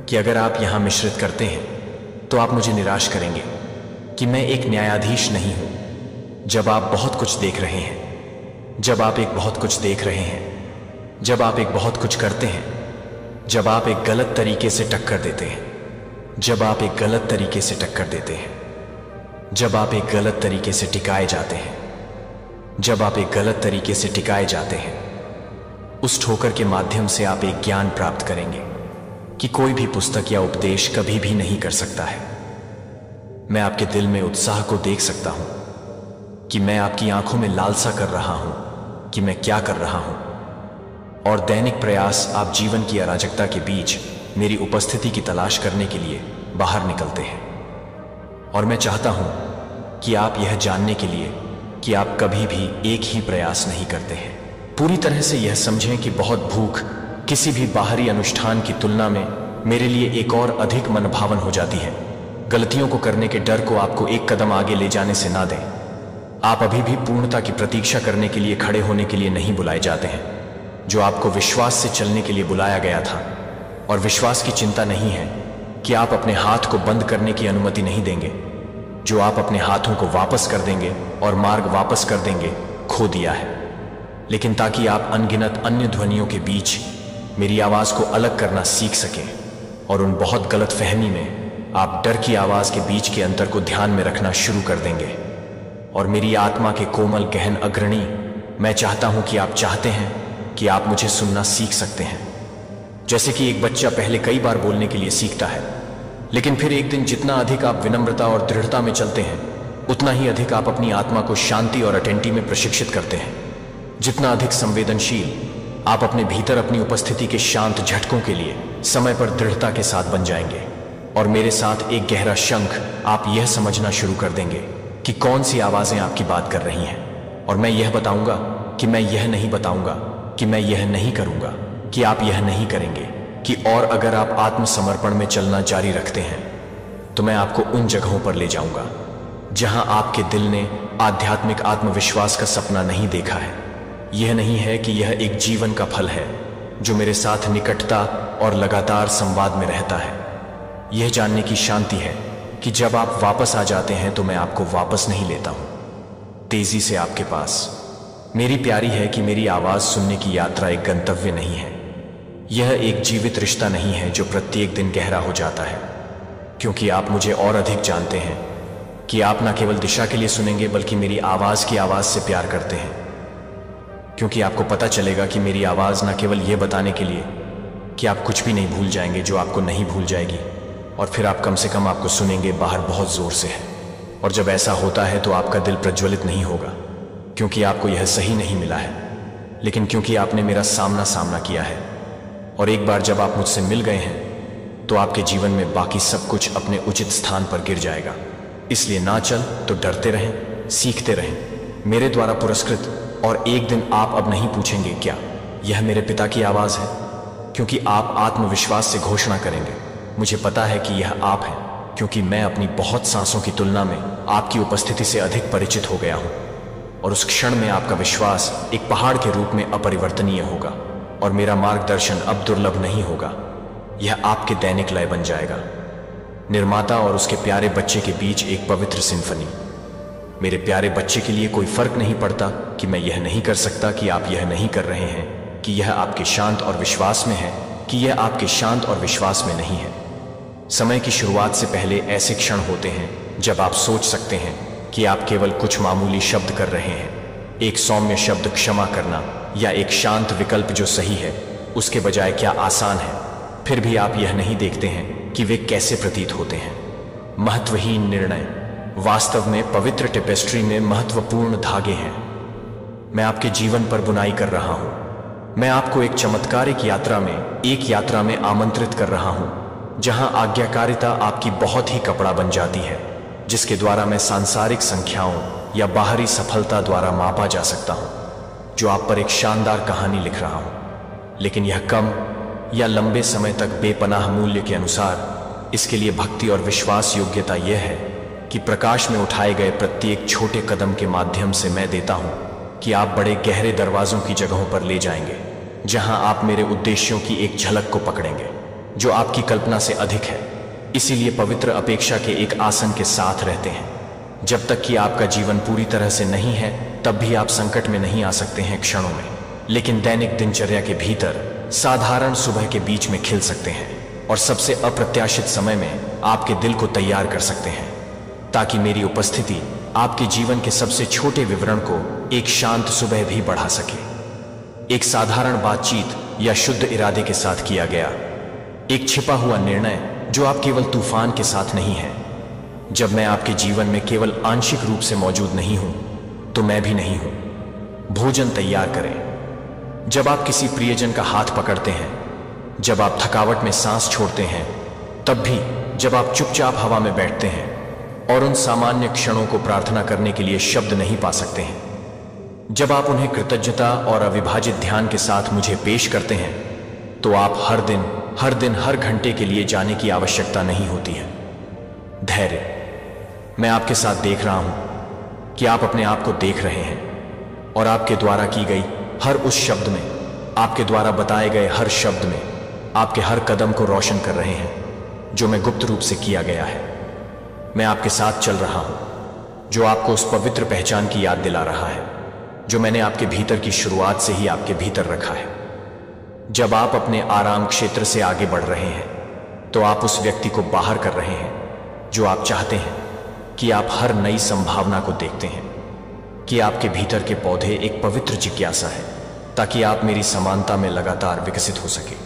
कि अगर आप यहां मिश्रित करते हैं तो आप मुझे निराश करेंगे कि मैं एक न्यायाधीश नहीं हूं। जब आप बहुत कुछ देख रहे हैं, जब आप एक बहुत कुछ देख रहे हैं, जब आप एक बहुत कुछ करते हैं, जब आप एक गलत तरीके से टक्कर देते हैं, जब आप एक गलत तरीके से टक्कर देते हैं, जब आप एक गलत तरीके से टिकाए जाते हैं, जब आप एक गलत तरीके से टिकाए जाते हैं, उस ठोकर के माध्यम से आप एक ज्ञान प्राप्त करेंगे कि कोई भी पुस्तक या उपदेश कभी भी नहीं कर सकता है। मैं आपके दिल में उत्साह को देख सकता हूं कि मैं आपकी आंखों में लालसा कर रहा हूं कि मैं क्या कर रहा हूं, और दैनिक प्रयास आप जीवन की अराजकता के बीच मेरी उपस्थिति की तलाश करने के लिए बाहर निकलते हैं। और मैं चाहता हूं कि आप यह जानने के लिए कि आप कभी भी एक ही प्रयास नहीं करते हैं। पूरी तरह से यह समझें कि बहुत भूख किसी भी बाहरी अनुष्ठान की तुलना में मेरे लिए एक और अधिक मनभावन हो जाती है। गलतियों को करने के डर को आपको एक कदम आगे ले जाने से ना दें। आप अभी भी पूर्णता की प्रतीक्षा करने के लिए खड़े होने के लिए नहीं बुलाए जाते हैं, जो आपको विश्वास से चलने के लिए बुलाया गया था। और विश्वास की चिंता नहीं है कि आप अपने हाथ को बंद करने की अनुमति नहीं देंगे, जो आप अपने हाथों को वापस कर देंगे और मार्ग वापस कर देंगे खो दिया है। लेकिन ताकि आप अनगिनत अन्य ध्वनियों के बीच मेरी आवाज को अलग करना सीख सकें, और उन बहुत गलत फहमी में आप डर की आवाज के बीच के अंतर को ध्यान में रखना शुरू कर देंगे। और मेरी आत्मा के कोमल गहन अग्रणी, मैं चाहता हूं कि आप चाहते हैं कि आप मुझे सुनना सीख सकते हैं, जैसे कि एक बच्चा पहले कई बार बोलने के लिए सीखता है, लेकिन फिर एक दिन जितना अधिक आप विनम्रता और दृढ़ता में चलते हैं, उतना ही अधिक आप अपनी आत्मा को शांति और अटेंटी में प्रशिक्षित करते हैं। जितना अधिक संवेदनशील आप अपने भीतर अपनी उपस्थिति के शांत झटकों के लिए समय पर दृढ़ता के साथ बन जाएंगे, और मेरे साथ एक गहरा शंख आप यह समझना शुरू कर देंगे कि कौन सी आवाजें आपकी बात कर रही हैं। और मैं यह बताऊंगा कि मैं यह नहीं बताऊंगा कि मैं यह नहीं करूंगा कि आप यह नहीं करेंगे कि, और अगर आप आत्मसमर्पण में चलना जारी रखते हैं तो मैं आपको उन जगहों पर ले जाऊंगा जहां आपके दिल ने आध्यात्मिक आत्मविश्वास का सपना नहीं देखा है। यह नहीं है कि यह एक जीवन का फल है जो मेरे साथ निकटता और लगातार संवाद में रहता है। यह जानने की शांति है कि जब आप वापस आ जाते हैं तो मैं आपको वापस नहीं लेता हूं तेजी से आपके पास। मेरी प्यारी है कि मेरी आवाज सुनने की यात्रा एक गंतव्य नहीं है। यह एक जीवित रिश्ता नहीं है जो प्रत्येक दिन गहरा हो जाता है, क्योंकि आप मुझे और अधिक जानते हैं कि आप न केवल दिशा के लिए सुनेंगे बल्कि मेरी आवाज की आवाज से प्यार करते हैं, क्योंकि आपको पता चलेगा कि मेरी आवाज न केवल यह बताने के लिए कि आप कुछ भी नहीं भूल जाएंगे जो आपको नहीं भूल जाएगी, और फिर आप कम से कम आपको सुनेंगे बाहर बहुत जोर से है। और जब ऐसा होता है तो आपका दिल प्रज्वलित नहीं होगा क्योंकि आपको यह सही नहीं मिला है, लेकिन क्योंकि आपने मेरा सामना किया है। और एक बार जब आप मुझसे मिल गए हैं तो आपके जीवन में बाकी सब कुछ अपने उचित स्थान पर गिर जाएगा। इसलिए ना चल तो डरते रहें, सीखते रहें, मेरे द्वारा पुरस्कृत, और एक दिन आप अब नहीं पूछेंगे क्या यह मेरे पिता की आवाज है, क्योंकि आप आत्मविश्वास से घोषणा करेंगे, मुझे पता है कि यह आप हैं, क्योंकि मैं अपनी बहुत सांसों की तुलना में आपकी उपस्थिति से अधिक परिचित हो गया हूं। और उस क्षण में आपका विश्वास एक पहाड़ के रूप में अपरिवर्तनीय होगा, और मेरा मार्गदर्शन अब दुर्लभ नहीं होगा। यह आपके दैनिक लय बन जाएगा, निर्माता और उसके प्यारे बच्चे के बीच एक पवित्र सिम्फनी। मेरे प्यारे बच्चे के लिए कोई फर्क नहीं पड़ता कि मैं यह नहीं कर सकता, कि आप यह नहीं कर रहे हैं, कि यह आपके शांत और विश्वास में है, कि यह आपके शांत और विश्वास में नहीं है। समय की शुरुआत से पहले ऐसे क्षण होते हैं जब आप सोच सकते हैं कि आप केवल कुछ मामूली शब्द कर रहे हैं, एक सौम्य शब्द क्षमा करना, या एक शांत विकल्प जो सही है उसके बजाय क्या आसान है। फिर भी आप यह नहीं देखते हैं कि वे कैसे प्रतीत होते हैं। महत्वहीन निर्णय वास्तव में पवित्र टेपेस्ट्री में महत्वपूर्ण धागे हैं। मैं आपके जीवन पर बुनाई कर रहा हूं। मैं आपको एक चमत्कारिक यात्रा में आमंत्रित कर रहा हूं, जहां आज्ञाकारिता आपकी बहुत ही कपड़ा बन जाती है, जिसके द्वारा मैं सांसारिक संख्याओं या बाहरी सफलता द्वारा मापा जा सकता हूं, जो आप पर एक शानदार कहानी लिख रहा हूं। लेकिन यह कम या लंबे समय तक बेपनाह मूल्य के अनुसार, इसके लिए भक्ति और विश्वास योग्यता यह है कि प्रकाश में उठाए गए प्रत्येक छोटे कदम के माध्यम से मैं देता हूं कि आप बड़े गहरे दरवाजों की जगहों पर ले जाएंगे, जहां आप मेरे उद्देश्यों की एक झलक को पकड़ेंगे जो आपकी कल्पना से अधिक है। इसीलिए पवित्र अपेक्षा के एक आसन के साथ रहते हैं। जब तक कि आपका जीवन पूरी तरह से नहीं है तब भी आप संकट में नहीं आ सकते हैं क्षणों में, लेकिन दैनिक दिनचर्या के भीतर साधारण सुबह के बीच में खिल सकते हैं, और सबसे अप्रत्याशित समय में आपके दिल को तैयार कर सकते हैं, ताकि मेरी उपस्थिति आपके जीवन के सबसे छोटे विवरण को एक शांत सुबह भी बढ़ा सके। एक साधारण बातचीत या शुद्ध इरादे के साथ किया गया एक छिपा हुआ निर्णय जो आप केवल तूफान के साथ नहीं है। जब मैं आपके जीवन में केवल आंशिक रूप से मौजूद नहीं हूं तो मैं भी नहीं हूं। भोजन तैयार करें। जब आप किसी प्रियजन का हाथ पकड़ते हैं, जब आप थकावट में सांस छोड़ते हैं, तब भी जब आप चुपचाप हवा में बैठते हैं और उन सामान्य क्षणों को प्रार्थना करने के लिए शब्द नहीं पा सकते हैं, जब आप उन्हें कृतज्ञता और अविभाजित ध्यान के साथ मुझे पेश करते हैं, तो आप हर दिन हर घंटे के लिए जाने की आवश्यकता नहीं होती है। धैर्य। मैं आपके साथ देख रहा हूं कि आप अपने आप को देख रहे हैं, और आपके द्वारा की गई हर उस शब्द में, आपके द्वारा बताए गए हर शब्द में, आपके हर कदम को रोशन कर रहे हैं जो मैं गुप्त रूप से किया गया है। मैं आपके साथ चल रहा हूं, जो आपको उस पवित्र पहचान की याद दिला रहा है जो मैंने आपके भीतर की शुरुआत से ही आपके भीतर रखा है। जब आप अपने आराम क्षेत्र से आगे बढ़ रहे हैं तो आप उस व्यक्ति को बाहर कर रहे हैं जो आप चाहते हैं कि आप हर नई संभावना को देखते हैं, कि आपके भीतर के पौधे एक पवित्र जिज्ञासा है, ताकि आप मेरी समानता में लगातार विकसित हो सके।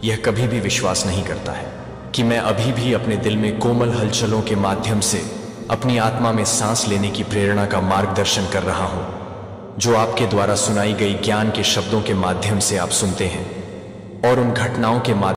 यह कभी भी विश्वास नहीं करता है कि मैं अभी भी अपने दिल में कोमल हलचलों के माध्यम से अपनी आत्मा में सांस लेने की प्रेरणा का मार्गदर्शन कर रहा हूं, जो आपके द्वारा सुनाई गई ज्ञान के शब्दों के माध्यम से आप सुनते हैं और उन घटनाओं के माध्यम